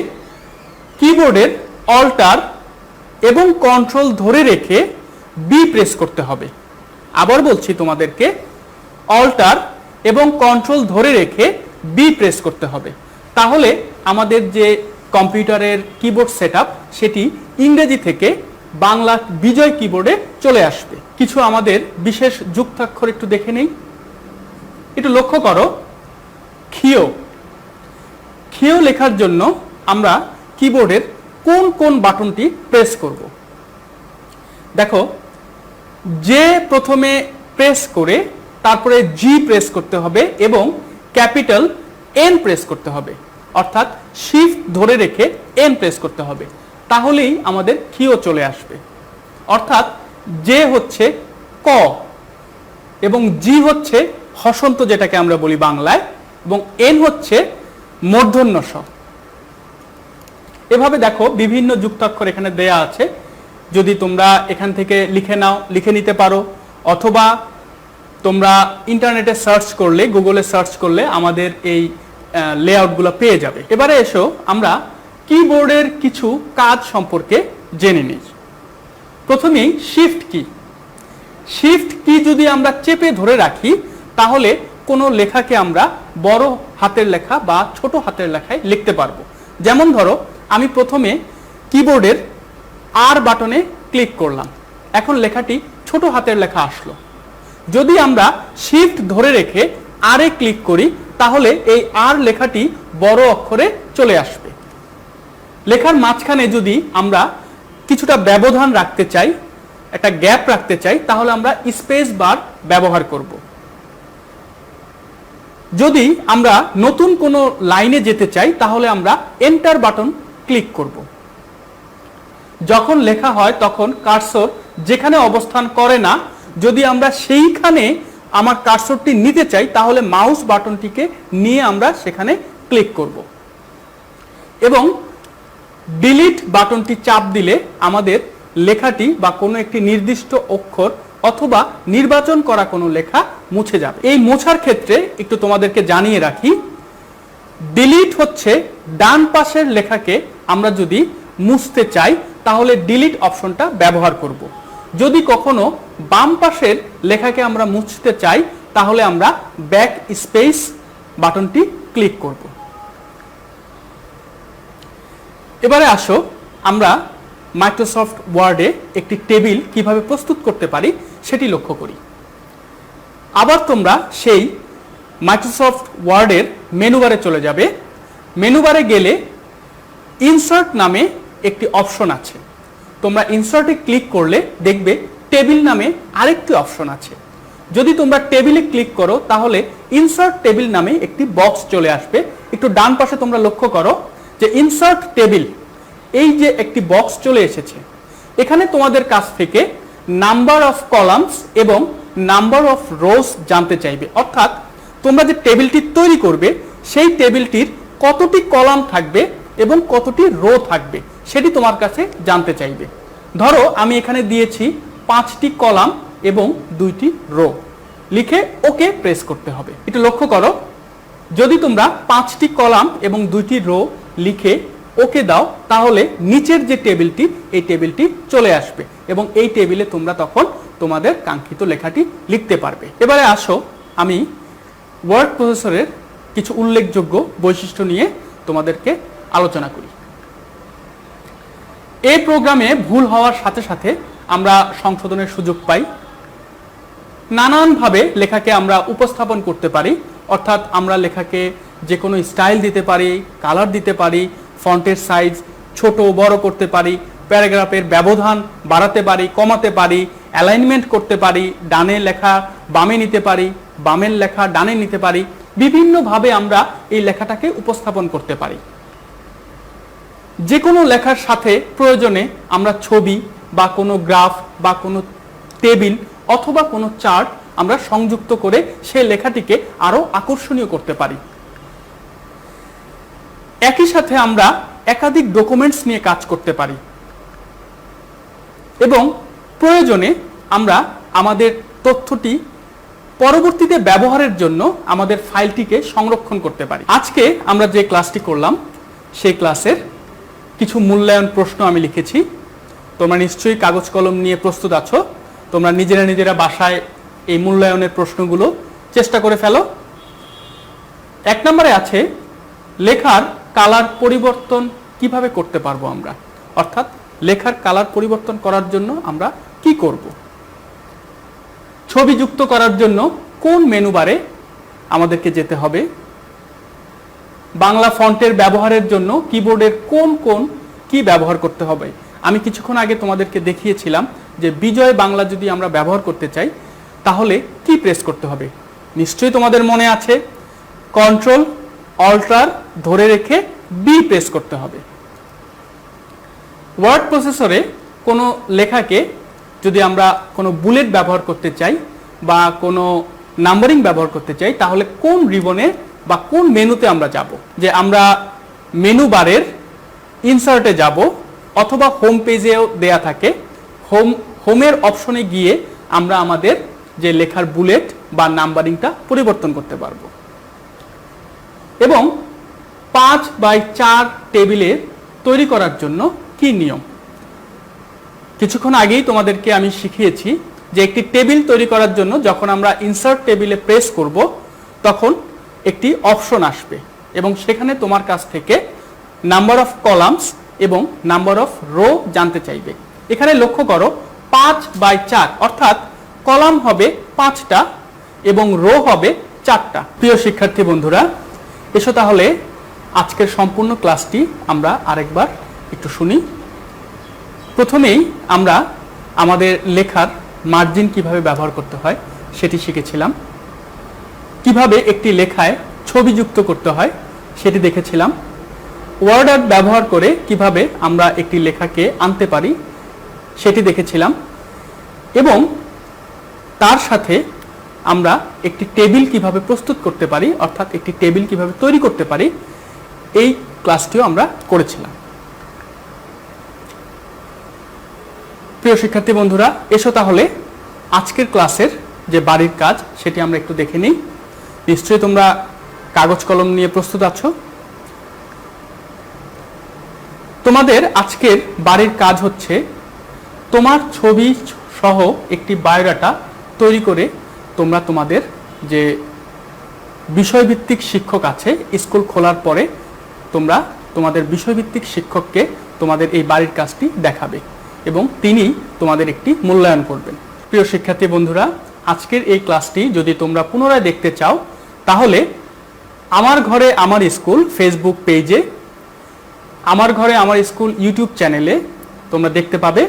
কিবোর্ডের অল্টার এবং কন্ট্রোল ধরে রেখে বি প্রেস করতে হবে। আবার বলছি তোমাদেরকে, অল্টার এবং কন্ট্রোল ধরে রেখে বি প্রেস করতে হবে, তাহলে আমাদের যে কম্পিউটারের কিবোর্ড সেটআপ সেটি ইংরেজি থেকে বাংলা বিজয় কিবোর্ডে চলে আসবে। কিছু আমাদের বিশেষ যুক্তাক্ষর একটু দেখে নেই। একটু লক্ষ্য করো, ক্ষিয়। ক্ষিয় লেখার জন্য আমরা কিবোর্ডের কোন কোন বাটনটি প্রেস করব? দেখো, যে প্রথমে প্রেস করে তারপরে জি প্রেস করতে হবে এবং ক্যাপিটাল এন প্রেস করতে হবে, অর্থাৎ শিফট ধরে রেখে এন প্রেস করতে হবে, তাহলেই আমাদের ক্ষিয় চলে আসবে। অর্থাৎ জে হচ্ছে ক এবং জি হচ্ছে হসন্ত যেটাকে আমরা বলি বাংলায়, এবং এন হচ্ছে মূর্ধন্য ষ। এভাবে দেখো বিভিন্ন যুক্তাক্ষর এখানে দেয়া আছে, যদি তোমরা এখান থেকে লিখে নাও লিখে নিতে পারো, অথবা তোমরা ইন্টারনেটে সার্চ করলে, গুগলে সার্চ করলে আমাদের এই লেআউটগুলো পেয়ে যাবে। এবারে এসো আমরা কিবোর্ডের কিছু কাজ সম্পর্কে জেনে নিই। প্রথমেই শিফট কি। শিফট কি যদি আমরা চেপে ধরে রাখি তাহলে কোনো লেখাকে আমরা বড় হাতের লেখা বা ছোট হাতের লেখায় লিখতে পারবো। যেমন ধরো, আমি প্রথমে কিবোর্ডের আর বাটনে ক্লিক করলাম, এখন লেখাটি ছোট হাতের লেখা আসলো। যদি আমরা শিফট ধরে রেখে আরে ক্লিক করি তাহলে এই আর লেখাটি বড় অক্ষরে চলে আসবে। লেখার মাঝখানে যদি আমরা কিছুটা ব্যবধান রাখতে চাই, একটা গ্যাপ রাখতে চাই, তাহলে আমরা স্পেস বার ব্যবহার করব। যদি আমরা নতুন কোনো লাইনে যেতে চাই তাহলে আমরা এন্টার বাটন ক্লিক করব। যখন লেখা হয় তখন কার্সর যেখানে অবস্থান করে না, যদি আমরা সেইখানে আমার কার্সরটি নিতে চাই তাহলে মাউস বাটনটিকে নিয়ে আমরা সেখানে ক্লিক করব। এবং ডিলিট বাটনটি চাপ দিলে আমাদের লেখাটি বা কোনো একটি নির্দিষ্ট অক্ষর অথবা নির্বাচন করা কোনো লেখা মুছে যাবে। এই মোছার ক্ষেত্রে একটু তোমাদেরকে জানিয়ে রাখি, ডিলিট হচ্ছে ডান পাশের লেখাকে আমরা যদি মুছতে চাই তাহলে ডিলিট অপশনটা ব্যবহার করব। যদি কখনো বাম পাশের লেখাকে আমরা মুছতে চাই তাহলে আমরা ব্যাক স্পেস বাটনটি ক্লিক করব। এবারে আসো আমরা মাইক্রোসফট ওয়ার্ডে একটি টেবিল কিভাবে প্রস্তুত করতে পারি সেটি লক্ষ্য করি। আবার তোমরা সেই মাইক্রোসফট ওয়ার্ডের মেনু বারে চলে যাবে। মেনু বারে গেলে ইনসার্ট নামে একটি অপশন আছে, তোমরা ইনসার্টে ক্লিক করলে দেখবে টেবিল নামে আরেকটি অপশন আছে। যদি তোমরা টেবিলে ক্লিক করো তাহলে ইনসার্ট টেবিল নামে একটি বক্স চলে আসবে। একটু ডান পাশে তোমরা লক্ষ্য করো যে ইনসার্ট টেবিল, এই যে একটি বক্স চলে এসেছে, এখানে তোমাদের কাছ থেকে নাম্বার অফ কলামস এবং নাম্বার অফ রোস জানতে চাইবে। অর্থাৎ তোমরা যে টেবিলটি তৈরি করবে সেই টেবিলটির কতটি কলাম থাকবে এবং কতটি রো থাকবে সেটি তোমার কাছে জানতে চাইবে। ধরো আমি এখানে দিয়েছি 5টি কলাম এবং 2টি রো, লিখে ওকে প্রেস করতে হবে। এটা লক্ষ্য করো, যদি তোমরা 5টি কলাম এবং 2টি রো লিখে ওকে দাও তাহলে নিচের যে টেবিলটি, এই টেবিলটি চলে আসবে এবং এই টেবিলে তোমরা তখন তোমাদের কাঙ্ক্ষিত লেখাটি লিখতে পারবে। এবারে আসো আমি ওয়ার্ড প্রসেসরের কিছু উল্লেখযোগ্য বৈশিষ্ট্য নিয়ে তোমাদেরকে আলোচনা করি। এই প্রোগ্রামে ভুল হওয়ার সাথে সাথে আমরা সংশোধনের সুযোগ পাই। নানানভাবে লেখাকে আমরা উপস্থাপন করতে পারি, অর্থাৎ আমরা লেখাকে যে কোনো স্টাইল দিতে পারি, কালার দিতে পারি, ফন্টের সাইজ ছোট বড় করতে পারি, প্যারাগ্রাফের ব্যবধান বাড়াতে পারি, কমাতে পারি, অ্যালাইনমেন্ট করতে পারি, ডানে লেখা বামে নিতে পারি, বামের লেখা ডানে নিতে পারি। বিভিন্নভাবে আমরা এই লেখাটাকে উপস্থাপন করতে পারি। যে কোনো লেখার সাথে প্রয়োজনে আমরা ছবি বা কোনো গ্রাফ বা কোনো টেবিল অথবা কোনো চার্ট আমরা সংযুক্ত করে সেই লেখাটিকে আরো আকর্ষণীয় করতে পারি। একই সাথে আমরা একাধিক ডকুমেন্টস নিয়ে কাজ করতে পারি এবং প্রয়োজনে আমরা আমাদের তথ্যটি পরবর্তীতে ব্যবহারের জন্য আমাদের ফাইলটিকে সংরক্ষণ করতে পারি। আজকে আমরা যে ক্লাসটি করলাম সেই ক্লাসের কিছু মূল্যায়ন প্রশ্ন আমি লিখেছি। তোমরা নিশ্চয়ই কাগজ কলম নিয়ে প্রস্তুত আছো। তোমরা নিজেরা বাসায় এই মূল্যায়নের প্রশ্নগুলো চেষ্টা করে ফেলো। 1 নম্বরে আছে লেখার কালার পরিবর্তন কিভাবে করতে পারবো আমরা, অর্থাৎ লেখার কালার পরিবর্তন করার জন্য আমরা কি করব। ছবি যুক্ত করার জন্য কোন মেনু বারে আমাদেরকে যেতে হবে। বাংলা ফন্টের ব্যবহারের জন্য কিবোর্ডের কোন কি ব্যবহার করতে হবে। আমি কিছুক্ষণ আগে তোমাদেরকে দেখিয়েছিলাম যে বিজয় বাংলা যদি আমরা ব্যবহার করতে চাই তাহলে কি প্রেস করতে হবে। নিশ্চয়ই তোমাদের মনে আছে, কন্ট্রোল অল্টার ধরে রেখে বি প্রেস করতে হবে। ওয়ার্ড প্রসেসরে কোনো লেখাকে যদি আমরা কোনো বুলেট ব্যবহার করতে চাই বা কোনো নাম্বারিং ব্যবহার করতে চাই তাহলে কোন রিবনে বা কোন মেনুতে আমরা যাব। যে আমরা মেনু বারের ইনসার্টে যাব অথবা হোম পেজেও দেয়া থাকে, হোমের অপশনে গিয়ে আমরা আমাদের যে লেখার বুলেট বা নাম্বারিংটা পরিবর্তন করতে পারবো। এবং 5x4 টেবিলের তৈরি করার জন্য কি নিয়ম। কিছুক্ষণ আগেই তোমাদেরকে আমি শিখিয়েছি যে একটি টেবিল তৈরি করার জন্য যখন আমরা ইনসার্ট টেবিলে প্রেস করব তখন একটি অপশন আসবে এবং সেখানে তোমার কাছ থেকে নাম্বার অফ কলামস এবং নাম্বার অফ রো জানতে চাইবে। এখানে লক্ষ্য করো 5x4 অর্থাৎ কলাম হবে 5টা এবং রো হবে 4টা। প্রিয় শিক্ষার্থী বন্ধুরা, এসো তাহলে আজকের সম্পূর্ণ ক্লাসটি আমরা আরেকবার একটু শুনি। প্রথমেই আমরা আমাদের লেখার মার্জিন কিভাবে ব্যবহার করতে হয় সেটি শিখেছিলাম। কিভাবে একটি লেখায় ছবি যুক্ত করতে হয় সেটি দেখেছিলাম। ওয়ার্ড আর্ট ব্যবহার করে কিভাবে আমরা একটি লেখাকে আনতে পারি সেটি দেখেছিলাম এবং তার সাথে আমরা একটি টেবিল কিভাবে প্রস্তুত করতে পারি অর্থাৎ একটি টেবিল কিভাবে তৈরি করতে পারি এই ক্লাসটিও আমরা করেছিলাম। প্রিয় শিক্ষার্থী বন্ধুরা, এসো তাহলে আজকের ক্লাসের যে বাড়ির কাজ সেটি আমরা একটু দেখে নিই। নিশ্চয়ই তোমরা কাগজ কলম নিয়ে প্রস্তুত আছো। তোমাদের আজকের বাড়ির কাজ হচ্ছে তোমার ছবি সহ একটি বায়োডাটা তৈরি করে তোমরা তোমাদের যে বিষয়ভিত্তিক শিক্ষক আছে স্কুল খোলার পরে তোমরা তোমাদের বিষয়ভিত্তিক শিক্ষককে তোমাদের এই বাড়ির কাজটি দেখাবে এবং তিনি তোমাদের একটি মূল্যায়ন করবেন। প্রিয় শিক্ষার্থী বন্ধুরা, আজকের এই ক্লাসটি যদি তোমরা পুনরায় দেখতে চাও তাহলে আমার ঘরে আমার স্কুল ফেসবুক পেজে, আমার ঘরে আমার স্কুল ইউটিউব চ্যানেলে তোমরা দেখতে পাবে।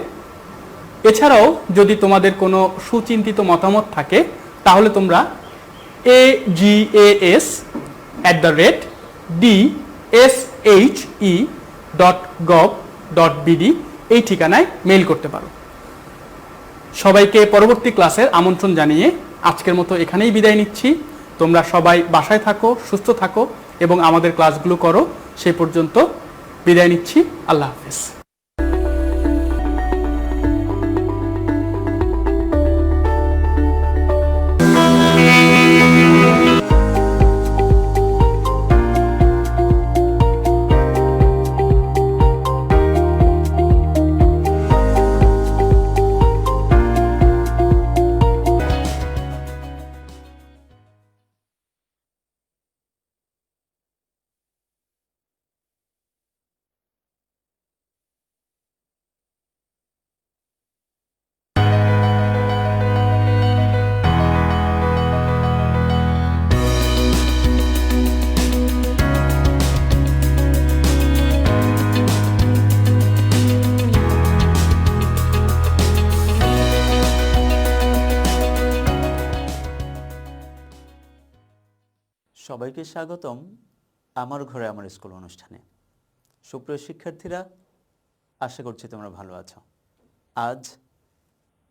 এছাড়াও যদি তোমাদের কোনো সুচিন্তিত মতামত থাকে তাহলে তোমরা agas@dshe.gov.bd এই ঠিকানায় মেইল করতে পারো। সবাইকে পরবর্তী ক্লাসের আমন্ত্রণ জানিয়ে আজকের মতো এখানেই বিদায় নিচ্ছি। তোমরা সবাই বাসায় থাকো, সুস্থ থাকো এবং আমাদের ক্লাসগুলো করো। সেই পর্যন্ত বিদায় নিচ্ছি। আল্লাহ হাফেজ। সবাইকে স্বাগতম আমার ঘরে আমার স্কুল অনুষ্ঠানে। সুপ্রিয় শিক্ষার্থীরা, আশা করছি তোমরা ভালো আছো। আজ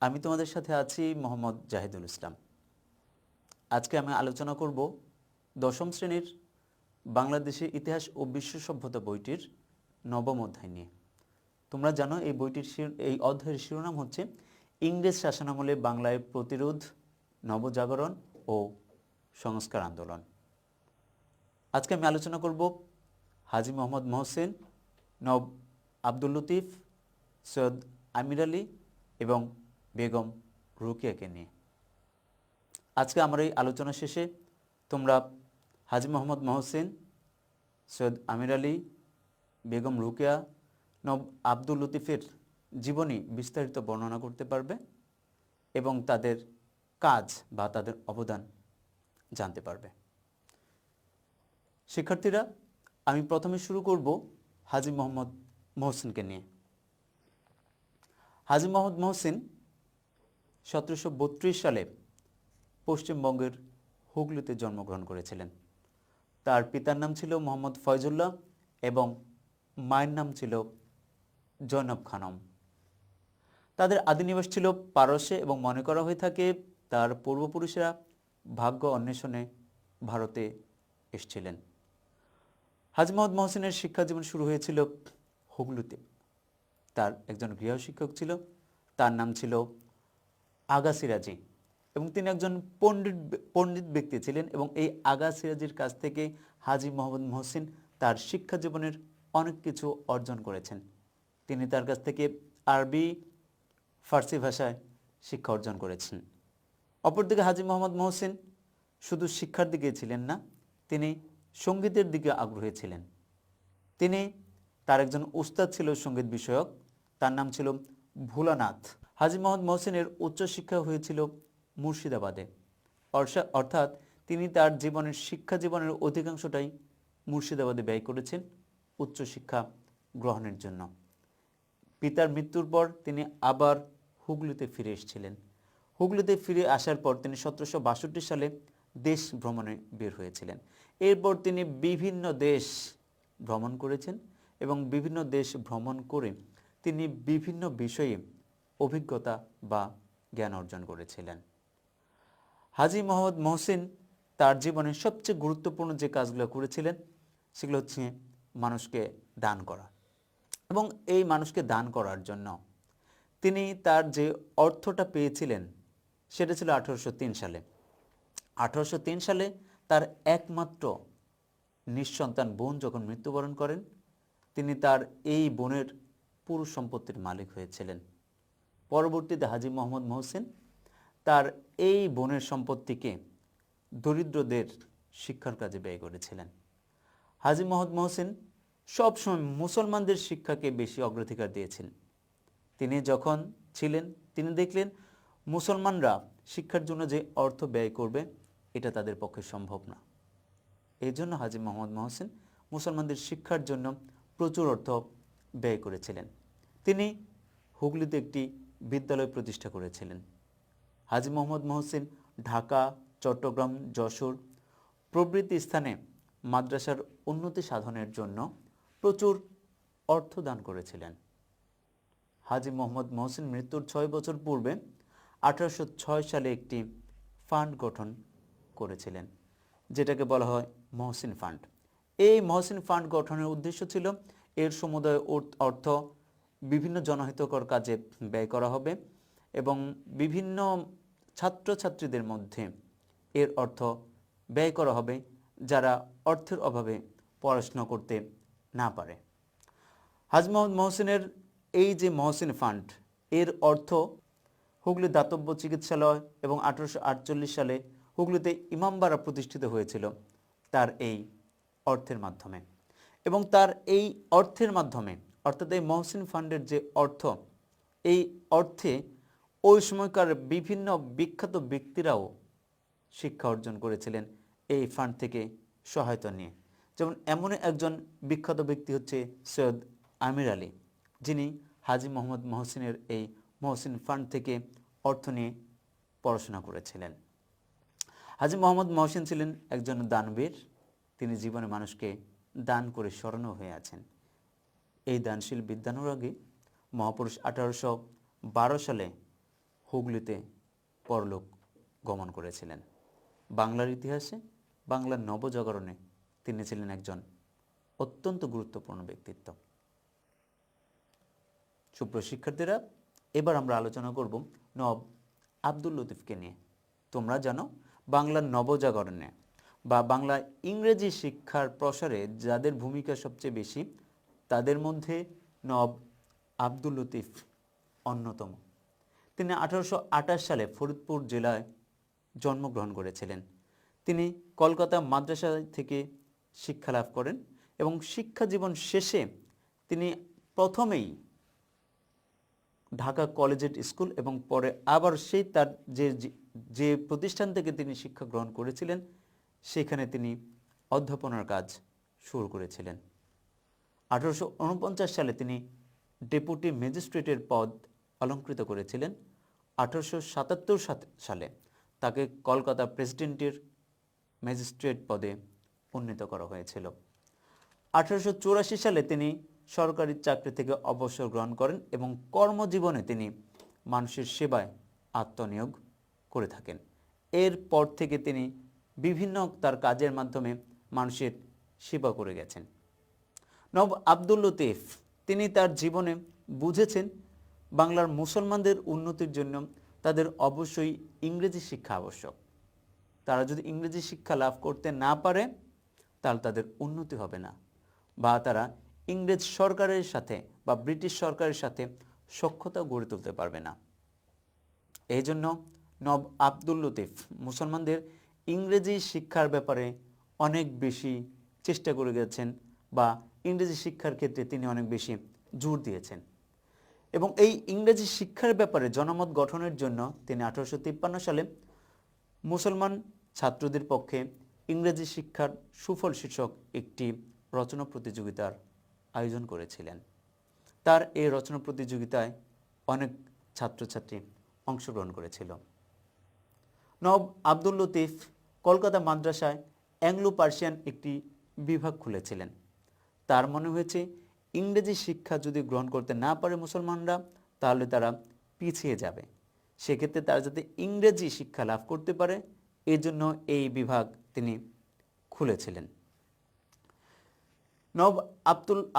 আমি তোমাদের সাথে আছি মোহাম্মদ জাহিদুল ইসলাম। আজকে আমি আলোচনা করব দশম শ্রেণীর বাংলাদেশের ইতিহাস ও বিশ্ব সভ্যতা বইটির নবম অধ্যায় নিয়ে। তোমরা জানো এই অধ্যায়ের শিরোনাম হচ্ছে ইংরেজ শাসনামলে বাংলায় প্রতিরোধ, নবজাগরণ ও সংস্কার আন্দোলন। আজকে আমি আলোচনা করব হাজী মোহাম্মদ মহসিন, নব আব্দুল লতিফ, সৈয়দ আমির আলী এবং বেগম রুকিয়াকে নিয়ে। আজকে আমার এই আলোচনা শেষে তোমরা হাজী মোহাম্মদ মহসিন, সৈয়দ আমির আলী, বেগম রুকিয়া, নব আব্দুল লতিফের জীবনী বিস্তারিত বর্ণনা করতে পারবে এবং তাদের কাজ বা তাদের অবদান জানতে পারবে। শিক্ষার্থীরা, আমি প্রথমে শুরু করব হাজী মোহাম্মদ মহসিনকে নিয়ে। হাজী মোহাম্মদ মহসিন 1732 সালে পশ্চিমবঙ্গের হুগলিতে জন্মগ্রহণ করেছিলেন। তার পিতার নাম ছিল মোহাম্মদ ফয়জুল্লাহ এবং মায়ের নাম ছিল জয়নব খানম। তাদের আদিনিবাস ছিল পারস্যে এবং মনে করা হয়ে থাকে তার পূর্বপুরুষেরা ভাগ্য অন্বেষণে ভারতে এসেছিলেন। হাজী মোহাম্মদ মহসিনের শিক্ষা জীবন শুরু হয়েছিল হুগলিতে। তার একজন গৃহশিক্ষক ছিল, তার নাম ছিল আগা সিরাজি এবং তিনি একজন পণ্ডিত ব্যক্তি ছিলেন এবং এই আগা সিরাজির কাছ থেকে হাজী মোহাম্মদ মহসিন তার শিক্ষা জীবনের অনেক কিছু অর্জন করেছেন। তিনি তার কাছ থেকে আরবি, ফার্সি ভাষায় শিক্ষা অর্জন করেছেন। অপরদিকে হাজী মোহাম্মদ মহসিন শুধু শিক্ষার দিকে ছিলেন না, তিনি সঙ্গীতের দিকে আগ্রহী ছিলেন। তার একজন উস্তাদ ছিল সঙ্গীত বিষয়ক, তার নাম ছিল ভোলানাথ। হাজী মোহাম্মদ মহসিনের উচ্চশিক্ষা হয়েছিল মুর্শিদাবাদে, অর্থাৎ তিনি তার শিক্ষা জীবনের অধিকাংশটাই মুর্শিদাবাদে ব্যয় করেছেন উচ্চশিক্ষা গ্রহণের জন্য। পিতার মৃত্যুর পর তিনি আবার হুগলিতে ফিরে এসেছিলেন। হুগলিতে ফিরে আসার পর তিনি 1762 সালে দেশ ভ্রমণে বের হয়েছিলেন। এরপর তিনি বিভিন্ন দেশ ভ্রমণ করেছেন এবং বিভিন্ন দেশ ভ্রমণ করে তিনি বিভিন্ন বিষয়ে অভিজ্ঞতা বা জ্ঞান অর্জন করেছিলেন। হাজী মোহাম্মদ মহসিন তার জীবনের সবচেয়ে গুরুত্বপূর্ণ যে কাজগুলো করেছিলেন সেগুলো হচ্ছে মানুষকে দান করা। এবং এই মানুষকে দান করার জন্য তিনি তার যে অর্থটা পেয়েছিলেন সেটা ছিল 1803 সালে। 1803 সালে তার একমাত্র নিঃসন্তান বোন যখন মৃত্যুবরণ করেন, তিনি তার এই বোনের পুরো সম্পত্তির মালিক হয়েছিলেন। পরবর্তীতে হাজী মোহাম্মদ মহসিন তার এই বোনের সম্পত্তিকে দরিদ্রদের শিক্ষার কাজে ব্যয় করেছিলেন। হাজী মোহাম্মদ মহসিন সবসময় মুসলমানদের শিক্ষাকে বেশি অগ্রাধিকার দিয়েছেন। তিনি যখন ছিলেন তিনি দেখলেন মুসলমানরা শিক্ষার জন্য যে অর্থ ব্যয় করবে এটা তাদের পক্ষে সম্ভব না। এই জন্য হাজী মোহাম্মদ মহসিন মুসলমানদের শিক্ষার জন্য প্রচুর অর্থ ব্যয় করেছিলেন। তিনি হুগলিতে একটি বিদ্যালয় প্রতিষ্ঠা করেছিলেন। হাজী মোহাম্মদ মহসিন ঢাকা, চট্টগ্রাম, যশোর প্রভৃতি স্থানে মাদ্রাসার উন্নতি সাধনের জন্য প্রচুর অর্থ দান করেছিলেন। হাজী মোহাম্মদ মহসিন মৃত্যুর 6 বছর পূর্বে 1806 সালে একটি ফান্ড গঠন করেছিলেন, যেটাকে বলা হয় মহসিন ফান্ড। এই মহসিন ফান্ড গঠনের উদ্দেশ্য ছিল এর সমুদয় অর্থ বিভিন্ন জনহিতকর কাজে ব্যয় করা হবে এবং বিভিন্ন ছাত্রছাত্রীদের মধ্যে এর অর্থ ব্যয় করা হবে যারা অর্থের অভাবে পড়াশোনা করতে না পারে। হাজী মোহাম্মদ মহসিনের এই যে মহসিন ফান্ড এর অর্থ হুগলি দাতব্য চিকিৎসালয় এবং 1848 সালে হুগলিতে ইমামবাড়া প্রতিষ্ঠিত হয়েছিল তার এই অর্থের মাধ্যমে। এবং তার এই অর্থের মাধ্যমে অর্থাৎ এই মহসিন ফান্ডের যে অর্থ, এই অর্থে ওই সময়কার বিভিন্ন বিখ্যাত ব্যক্তিরাও শিক্ষা অর্জন করেছিলেন এই ফান্ড থেকে সহায়তা নিয়ে। যেমন এমন একজন বিখ্যাত ব্যক্তি হচ্ছে সৈয়দ আমির আলী, যিনি হাজী মোহাম্মদ মহসিনের এই মহসিন ফান্ড থেকে অর্থ নিয়ে পড়াশোনা করেছিলেন। হাজী মোহাম্মদ মহসিন ছিলেন একজন দানবীর, তিনি জীবনে মানুষকে দান করে স্মরণীয় হয়ে আছেন। এই দানশীল বিদ্যানুরাগী মহাপুরুষ 1812 সালে হুগলিতে পরলোক গমন করেছিলেন। বাংলার ইতিহাসে, বাংলার নবজাগরণে তিনি ছিলেন একজন অত্যন্ত গুরুত্বপূর্ণ ব্যক্তিত্ব। সুপ্রিয় শিক্ষার্থীরা, এবার আমরা আলোচনা করব নবাব আব্দুল লতিফকে নিয়ে। তোমরা জানো বাংলার নবজাগরণে বা বাংলা ইংরেজি শিক্ষার প্রসারে যাদের ভূমিকা সবচেয়ে বেশি, তাদের মধ্যে নবাব আব্দুল লতিফ অন্যতম। তিনি 1828 সালে ফরিদপুর জেলায় জন্মগ্রহণ করেছিলেন। তিনি কলকাতা মাদ্রাসা থেকে শিক্ষা লাভ করেন এবং শিক্ষা জীবন শেষে তিনি প্রথমেই ঢাকা কলেজিয়েট স্কুল এবং পরে আবার সেই তার যে প্রতিষ্ঠান থেকে তিনি শিক্ষা গ্রহণ করেছিলেন সেখানে তিনি অধ্যাপনার কাজ শুরু করেছিলেন। 1849 সালে তিনি ডেপুটি ম্যাজিস্ট্রেটের পদ অলঙ্কৃত করেছিলেন। 1877 সালে তাকে কলকাতা প্রেসিডেন্টের ম্যাজিস্ট্রেট পদে উন্নীত করা হয়েছিল। 1884 সালে তিনি সরকারি চাকরি থেকে অবসর গ্রহণ করেন এবং কর্মজীবনে তিনি মানুষের সেবায় আত্মনিয়োগ করে থাকেন। এরপর থেকে তিনি বিভিন্ন তার কাজের মাধ্যমে মানুষের সেবা করে গেছেন। নবাব আব্দুল লতিফ তিনি তার জীবনে বুঝেছেন বাংলার মুসলমানদের উন্নতির জন্য তাদের অবশ্যই ইংরেজি শিক্ষা আবশ্যক। তারা যদি ইংরেজি শিক্ষা লাভ করতে না পারে তাহলে তাদের উন্নতি হবে না, বা তারা ইংরেজ সরকারের সাথে বা ব্রিটিশ সরকারের সাথে সখ্যতা গড়ে তুলতে পারবে না। এই জন্য নবাব আব্দুল লতিফ মুসলমানদের ইংরেজি শিক্ষার ব্যাপারে অনেক বেশি চেষ্টা করে গেছেন বা ইংরেজি শিক্ষার ক্ষেত্রে তিনি অনেক বেশি জোর দিয়েছেন। এবং এই ইংরেজি শিক্ষার ব্যাপারে জনমত গঠনের জন্য তিনি 1853 সালে মুসলমান ছাত্রদের পক্ষে ইংরেজি শিক্ষার সুফল শীর্ষক একটি রচনা প্রতিযোগিতার আয়োজন করেছিলেন। তার এই রচনা প্রতিযোগিতায় অনেক ছাত্রছাত্রী অংশগ্রহণ করেছিল। নবাব আব্দুল লতিফ কলকাতা মাদ্রাসায় অ্যাংলো পার্সিয়ান একটি বিভাগ খুলেছিলেন। তার মনে হয়েছে ইংরেজি শিক্ষা যদি গ্রহণ করতে না পারে মুসলমানরা তাহলে তারা পিছিয়ে যাবে, সেক্ষেত্রে তারা যাতে ইংরেজি শিক্ষা লাভ করতে পারে এই জন্য এই বিভাগ তিনি খুলেছিলেন। নবাব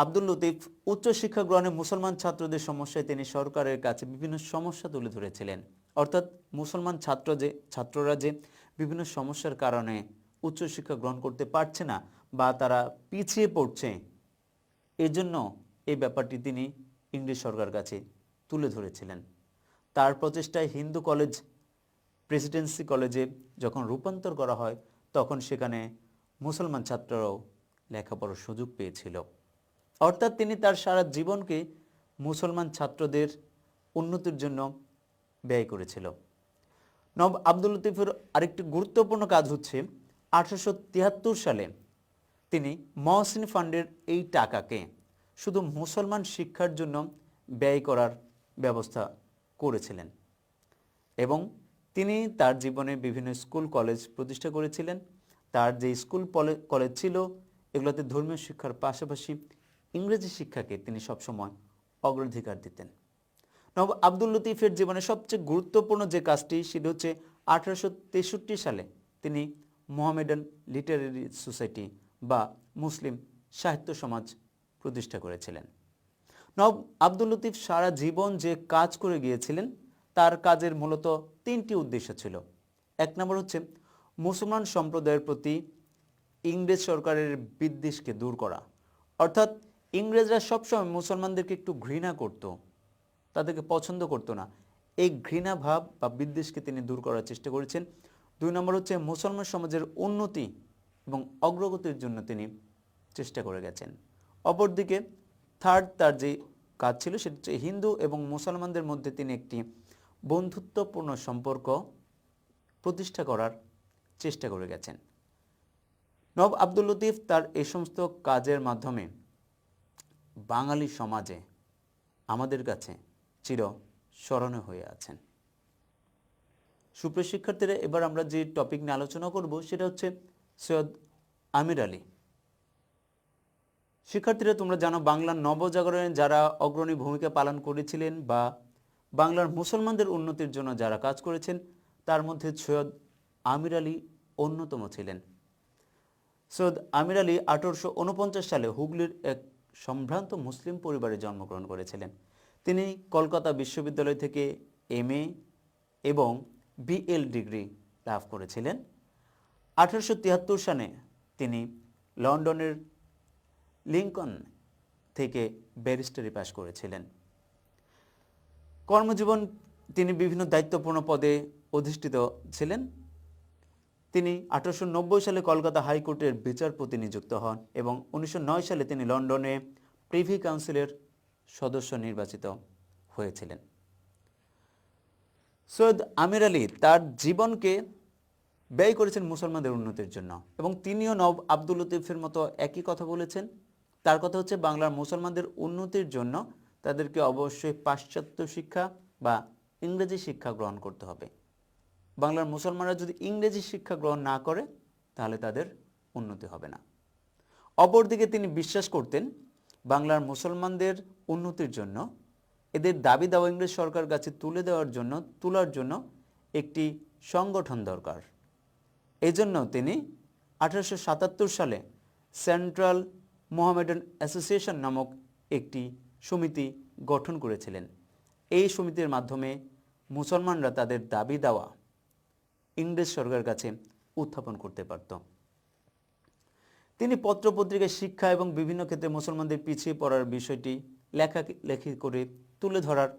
আব্দুল লতিফ উচ্চশিক্ষা গ্রহণে মুসলমান ছাত্রদের সমস্যায় তিনি সরকারের কাছে বিভিন্ন সমস্যা তুলে ধরেছিলেন। অর্থাৎ মুসলমান ছাত্ররা যে বিভিন্ন সমস্যার কারণে উচ্চশিক্ষা গ্রহণ করতে পারছে না বা তারা পিছিয়ে পড়ছে, এজন্য এই ব্যাপারটি তিনি ইংরেজ সরকার কাছে তুলে ধরেছিলেন। তার প্রচেষ্টায় হিন্দু কলেজ প্রেসিডেন্সি কলেজে যখন রূপান্তর করা হয় তখন সেখানে মুসলমান ছাত্ররাও লেখাপড়ার সুযোগ পেয়েছিল। অর্থাৎ তিনি তার সারা জীবনকে মুসলমান ছাত্রদের উন্নতির জন্য ব্যয় করেছিল। নবাব আব্দুল লতিফের আরেকটি গুরুত্বপূর্ণ কাজ হচ্ছে 1873 সালে তিনি মহসিন ফান্ডের এই টাকাকে শুধু মুসলমান শিক্ষার জন্য ব্যয় করার ব্যবস্থা করেছিলেন এবং তিনি তার জীবনে বিভিন্ন স্কুল কলেজ প্রতিষ্ঠা করেছিলেন। তার যে স্কুল কলেজ ছিল এগুলোতে ধর্মীয় শিক্ষার পাশাপাশি ইংরেজি শিক্ষাকে তিনি সবসময় অগ্রাধিকার দিতেন। নবাব আব্দুল লতিফের জীবনে সবচেয়ে গুরুত্বপূর্ণ যে কাজটি সেটি হচ্ছে 1863 সালে তিনি মোহামেডান লিটারেরি সোসাইটি বা মুসলিম সাহিত্য সমাজ প্রতিষ্ঠা করেছিলেন। নবাব আব্দুল লতিফ সারা জীবন যে কাজ করে গিয়েছিলেন তার কাজের মূলত তিনটি উদ্দেশ্য ছিল। এক নম্বর হচ্ছে মুসলমান সম্প্রদায়ের প্রতি ইংরেজ সরকারের বিদ্বেষকে দূর করা, অর্থাৎ ইংরেজরা সবসময় মুসলমানদেরকে একটু ঘৃণা করত, তাদেরকে পছন্দ করতো না। এই ঘৃণা ভাব বা বিদ্বেষকে তিনি দূর করার চেষ্টা করেছেন। দুই নম্বর হচ্ছে মুসলমান সমাজের উন্নতি এবং অগ্রগতির জন্য তিনি চেষ্টা করে গেছেন। অপরদিকে থার্ড তার যে কাজ ছিল সেটা হচ্ছে হিন্দু এবং মুসলমানদের মধ্যে তিনি একটি বন্ধুত্বপূর্ণ সম্পর্ক প্রতিষ্ঠা করার চেষ্টা করে গেছেন। নবাব আব্দুল লতিফ তার এই সমস্ত কাজের মাধ্যমে বাঙালি সমাজে আমাদের কাছে চির স্মরণীয় হয়ে আছেন। সুপ্রিয় শিক্ষার্থীরা, এবার আমরা যে টপিক নিয়ে আলোচনা করব সেটা হচ্ছে সৈয়দ আমির আলী। শিক্ষার্থীরা, তোমরা জানো বাংলার নবজাগরণে যারা অগ্রণী ভূমিকা পালন করেছিলেন বা বাংলার মুসলমানদের উন্নতির জন্য যারা কাজ করেছেন তার মধ্যে সৈয়দ আমির আলী অন্যতম ছিলেন। সৈয়দ আমির আলী 1849 সালে হুগলির এক সম্ভ্রান্ত মুসলিম পরিবারে জন্মগ্রহণ করেছিলেন। তিনি কলকাতা বিশ্ববিদ্যালয় থেকে MA এবং BL ডিগ্রি লাভ করেছিলেন। 1873 সালে তিনি লন্ডনের লিঙ্কন থেকে ব্যারিস্টারি পাশ করেছিলেন। কর্মজীবন তিনি বিভিন্ন দায়িত্বপূর্ণ পদে অধিষ্ঠিত ছিলেন। তিনি 1890 সালে কলকাতা হাইকোর্টের বিচারপতি নিযুক্ত হন এবং 1909 সালে তিনি লন্ডনে প্রিভি কাউন্সিলের সদস্য নির্বাচিত হয়েছিলেন। সৈয়দ আমির আলী তার জীবনকে ব্যয় করেছেন মুসলমানদের উন্নতির জন্য এবং তিনিও নবাব আব্দুল লতিফের মতো একই কথা বলেছেন। তার কথা হচ্ছে বাংলার মুসলমানদের উন্নতির জন্য তাদেরকে অবশ্যই পাশ্চাত্য শিক্ষা বা ইংরেজি শিক্ষা গ্রহণ করতে হবে। বাংলার মুসলমানরা যদি ইংরেজি শিক্ষা গ্রহণ না করে তাহলে তাদের উন্নতি হবে না। অপরদিকে তিনি বিশ্বাস করতেন বাংলার মুসলমানদের উন্নতির জন্য এদের দাবি দাওয়া ইংরেজ সরকার কাছে তোলার জন্য একটি সংগঠন দরকার। এই জন্য তিনি 1877 সালে সেন্ট্রাল মোহামেডান অ্যাসোসিয়েশন নামক একটি সমিতি গঠন করেছিলেন। এই সমিতির মাধ্যমে মুসলমানরা তাদের দাবি দাওয়া ইংরেজ সরকারের কাছে উত্থাপন করতে পারত। তিনি পত্রপত্রিকায় শিক্ষা এবং বিভিন্ন ক্ষেত্রে মুসলমানদের পিছিয়ে পড়ার বিষয়টি লেখালেখি করে তুলে ধরার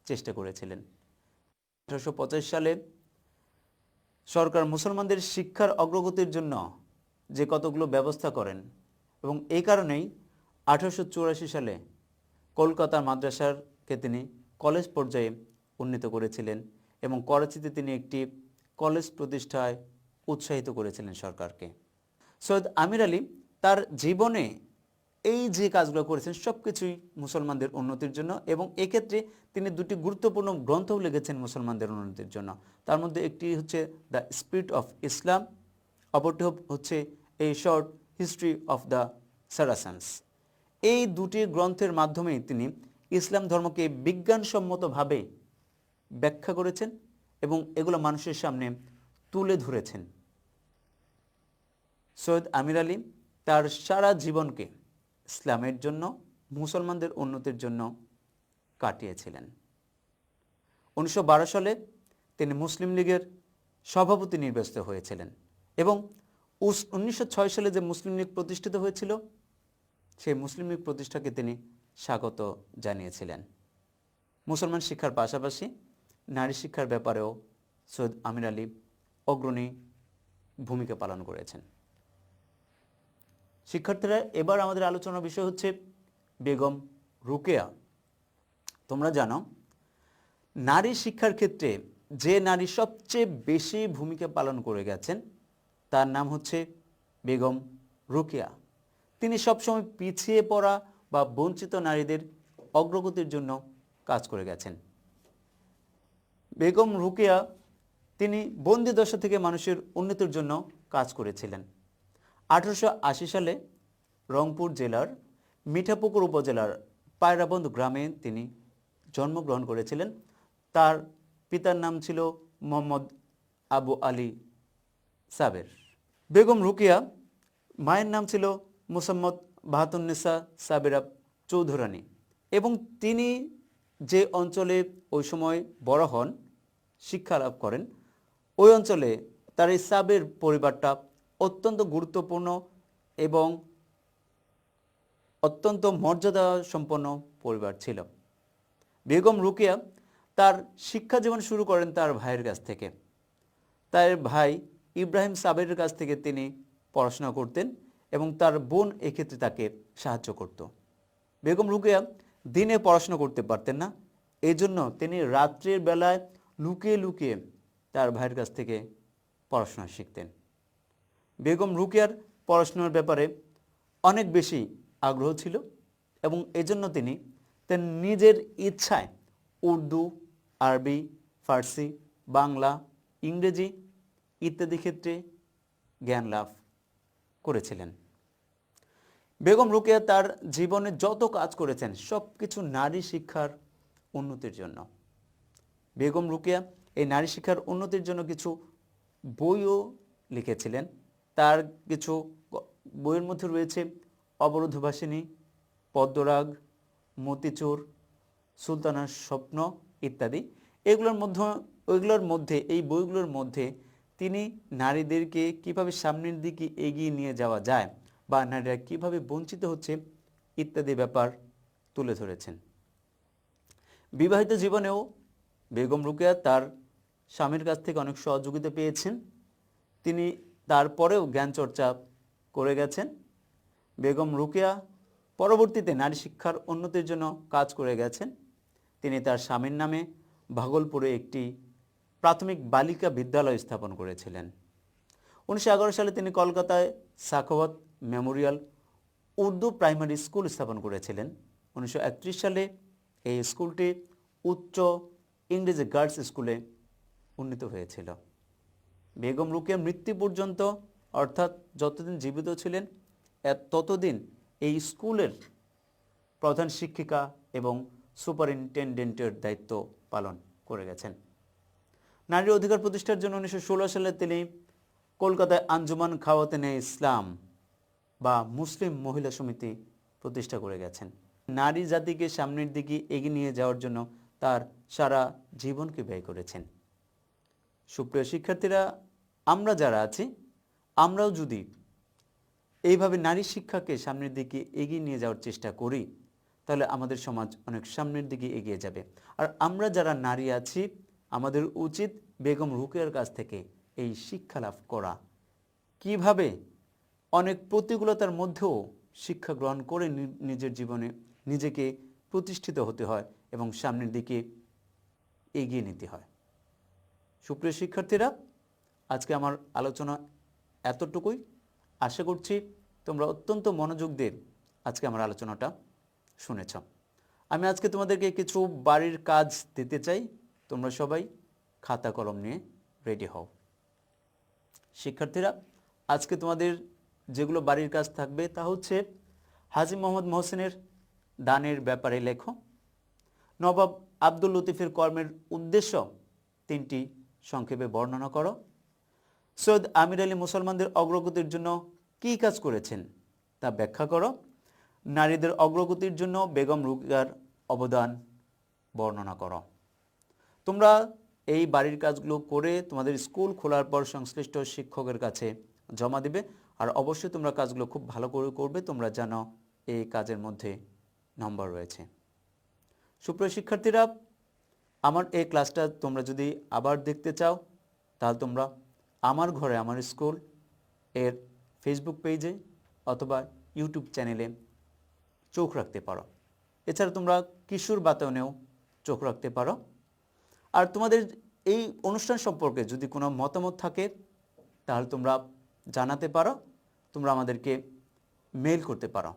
চেষ্টা করেছিলেন। 1885 সালে সরকার মুসলমানদের শিক্ষার অগ্রগতির জন্য যে কতগুলো ব্যবস্থা করেন এবং এই কারণেই 1884 সালে কলকাতার মাদ্রাসাকে তিনি কলেজ পর্যায়ে উন্নীত করেছিলেন এবং করাচিতে তিনি একটি কলেজ প্রতিষ্ঠায় উৎসাহিত করেছিলেন সরকারকে। সৈয়দ আমির আলী তার জীবনে এই যে কাজগুলো করেছেন সব কিছুই মুসলমানদের উন্নতির জন্য এবং এক্ষেত্রে তিনি দুটি গুরুত্বপূর্ণ গ্রন্থও লিখেছেন মুসলমানদের উন্নতির জন্য। তার মধ্যে একটি হচ্ছে দ্য স্পিরিট অফ ইসলাম, অপরটি হচ্ছে a short history of the Saracens. এই দুটি গ্রন্থের মাধ্যমে তিনি ইসলাম ধর্মকে বিজ্ঞানসম্মতভাবে ব্যাখ্যা করেছেন এবং এগুলো মানুষের সামনে তুলে ধরেছেন। সৈয়দ আমির আলী তার সারা জীবনকে ইসলামের জন্য, মুসলমানদের উন্নতির জন্য কাটিয়েছিলেন। 1912 সালে তিনি মুসলিম লীগের সভাপতি নির্বাচিত হয়েছিলেন এবং 1906 সালে যে মুসলিম লীগ প্রতিষ্ঠিত হয়েছিল সেই মুসলিম লীগ প্রতিষ্ঠাকে তিনি স্বাগত জানিয়েছিলেন। মুসলমান শিক্ষার পাশাপাশি নারী শিক্ষার ব্যাপারেও সৈয়দ আমির আলী অগ্রণী ভূমিকা পালন করেছেন। শিক্ষার্থীরা, এবার আমাদের আলোচনার বিষয় হচ্ছে বেগম রোকেয়া। তোমরা জানো নারী শিক্ষার ক্ষেত্রে যে নারী সবচেয়ে বেশি ভূমিকা পালন করে গেছেন তার নাম হচ্ছে বেগম রোকেয়া। তিনি সবসময় পিছিয়ে পড়া বা বঞ্চিত নারীদের অগ্রগতির জন্য কাজ করে গেছেন। বেগম রোকেয়া তিনি বন্দি দশা থেকে মানুষের উন্নতির জন্য কাজ করেছিলেন। 1880 সালে রংপুর জেলার মিঠাপুকুর উপজেলার পায়রাবন্দ গ্রামে তিনি জন্মগ্রহণ করেছিলেন। তার পিতার নাম ছিল মোহাম্মদ আবু আলী সাবের। বেগম রোকেয়া মায়ের নাম ছিল মুসাম্মদ বাহাতুন্নেসা সাবেরা চৌধুরানী এবং তিনি যে অঞ্চলে ওই সময় বড় হন, শিক্ষা লাভ করেন, ওই অঞ্চলে তার এই সাবের পরিবারটা অত্যন্ত গুরুত্বপূর্ণ এবং অত্যন্ত মর্যাদা সম্পন্ন পরিবার ছিল। বেগম রোকেয়া তার শিক্ষা জীবন শুরু করেন তার ভাইয়ের কাছ থেকে। তার ভাই ইব্রাহিম সাবেরের কাছ থেকে তিনি পড়াশোনা করতেন এবং তার বোন এক্ষেত্রে তাকে সাহায্য করত। বেগম রোকেয়া দিনে পড়াশোনা করতে পারতেন না, এই জন্য তিনি রাত্রির বেলায় লুকিয়ে লুকিয়ে তার ভাইয়ের কাছ থেকে পড়াশোনা শিখতেন। বেগম রোকেয়ার পড়াশোনার ব্যাপারে অনেক বেশি আগ্রহ ছিল এবং এজন্য তিনি তার নিজের ইচ্ছায় উর্দু, আরবি, ফার্সি, বাংলা, ইংরেজি ইত্যাদি ক্ষেত্রে জ্ঞান লাভ করেছিলেন। বেগম রোকেয়া তার জীবনে যত কাজ করেছেন সব কিছু নারী শিক্ষার উন্নতির জন্য। বেগম রোকেয়া এই নারী শিক্ষার উন্নতির জন্য কিছু বইও লিখেছিলেন। তার কিছু বইয়ের মধ্যে রয়েছে অবরোধবাসিনী, পদ্মরাগ, মতিচুর, সুলতানার স্বপ্ন ইত্যাদি। এই বইগুলোর মধ্যে তিনি নারীদেরকে কিভাবে সামনের দিকে এগিয়ে নিয়ে যাওয়া যায় বা নারীরা কিভাবে বঞ্চিত হচ্ছে ইত্যাদি ব্যাপার তুলে ধরেছেন। বিবাহিত জীবনেও বেগম রোকেয়া তার স্বামীর কাছ থেকে অনেক সহযোগিতা পেয়েছেন। তিনি তারপরেও জ্ঞান চর্চা করে গেছেন। বেগম রোকেয়া পরবর্তীতে নারী শিক্ষার উন্নতির জন্য কাজ করে গেছেন। তিনি তার স্বামীর নামে ভাগলপুরে একটি প্রাথমিক বালিকা বিদ্যালয় স্থাপন করেছিলেন। 1911 সালে তিনি কলকাতায় Sakhawat Memorial Urdu primary school স্থাপন করেছিলেন। 1931 সালে এই স্কুলটি উচ্চ ইংরেজি গার্লস স্কুলে উন্নীত হয়েছিল। বেগম রোকেয়া মৃত্যু পর্যন্ত, অর্থাৎ যতদিন জীবিত ছিলেন ততদিন এই স্কুলের প্রধান শিক্ষিকা এবং সুপারিনটেন্ডেন্টের দায়িত্ব পালন করে গেছেন। নারী অধিকার প্রতিষ্ঠার জন্য 1916 সালে তিনি কলকাতায় আঞ্জুমান খাওয়াতেনে ইসলাম বা মুসলিম মহিলা সমিতি প্রতিষ্ঠা করে গেছেন। নারী জাতিকে সামনের দিকে এগিয়ে নিয়ে যাওয়ার জন্য তার সারা জীবনকে ব্যয় করেছেন। সুপ্রিয় শিক্ষার্থীরা, আমরা যারা আছি, আমরাও যদি এইভাবে নারী শিক্ষাকে সামনের দিকে এগিয়ে নিয়ে যাওয়ার চেষ্টা করি তাহলে আমাদের সমাজ অনেক সামনের দিকে এগিয়ে যাবে। আর আমরা যারা নারী আছি, আমাদের উচিত বেগম রোকেয়ার কাছ থেকে এই শিক্ষা লাভ করা, কিভাবে অনেক প্রতিকূলতার মধ্যেও শিক্ষা গ্রহণ করে নিজের জীবনে নিজেকে প্রতিষ্ঠিত হতে হয় এবং সামনের দিকে এগিয়ে নিতে হয়। সুপ্রিয় শিক্ষার্থীরা, আজকে আমার আলোচনা এতটুকুই। আশা করছি তোমরা অত্যন্ত মনোযোগ দিয়ে আজকে আমার আলোচনাটা শুনেছ। আমি আজকে তোমাদেরকে কিছু বাড়ির কাজ দিতে চাই। তোমরা সবাই খাতা কলম নিয়ে রেডি হও। শিক্ষার্থীরা, আজকে তোমাদের যেগুলো বাড়ির কাজ থাকবে তা হচ্ছে হাজী মোহাম্মদ মহসিনের দানের ব্যাপারে লেখো। নবাব আব্দুল লতিফের কর্মের উদ্দেশ্য 3টি সংক্ষেপে বর্ণনা করো। সৈয়দ আমির আলী মুসলমানদের অগ্রগতির জন্য কী কাজ করেছেন তা ব্যাখ্যা করো। নারীদের অগ্রগতির জন্য বেগম রোকেয়ার অবদান বর্ণনা করো। তোমরা এই বাড়ির কাজগুলো করে তোমাদের স্কুল খোলার পর সংশ্লিষ্ট শিক্ষকের কাছে জমা দিবে। আর অবশ্যই তোমরা কাজগুলো খুব ভালো করে করবে, তোমরা জানো এই কাজের মধ্যে নম্বর রয়েছে। সুপ্রিয় শিক্ষার্থীরা, আমার এই ক্লাসটা তোমরা যদি আবার দেখতে চাও তাহলে তোমরা আমার ঘরে আমার স্কুল এর ফেসবুক পেজে অথবা ইউটিউব চ্যানেলে চোখ রাখতে পারো। এছাড়া তোমরা কিশোর বাতায়নেও চোখ রাখতে পারো। আর তোমাদের এই অনুষ্ঠান সম্পর্কে যদি কোনো মতামত থাকে তাহলে তোমরা জানাতে পারো, তোমরা আমাদেরকে মেইল করতে পারো।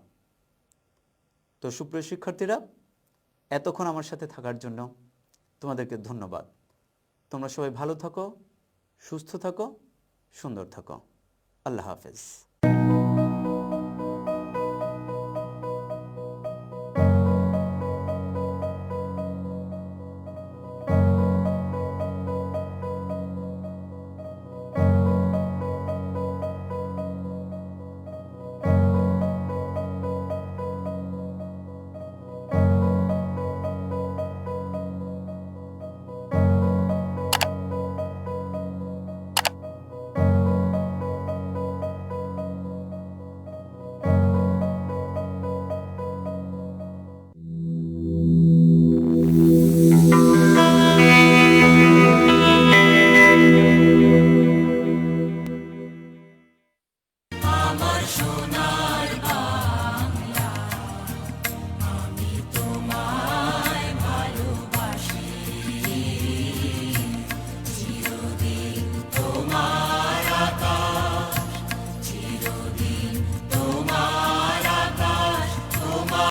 তো সুপ্রিয় শিক্ষার্থীরা, এতক্ষণ আমার সাথে থাকার জন্য তোমাদেরকে ধন্যবাদ। তোমরা সবাই ভালো থাকো, সুস্থ থাকো, সুন্দর থাকো। আল্লাহ হাফেজ।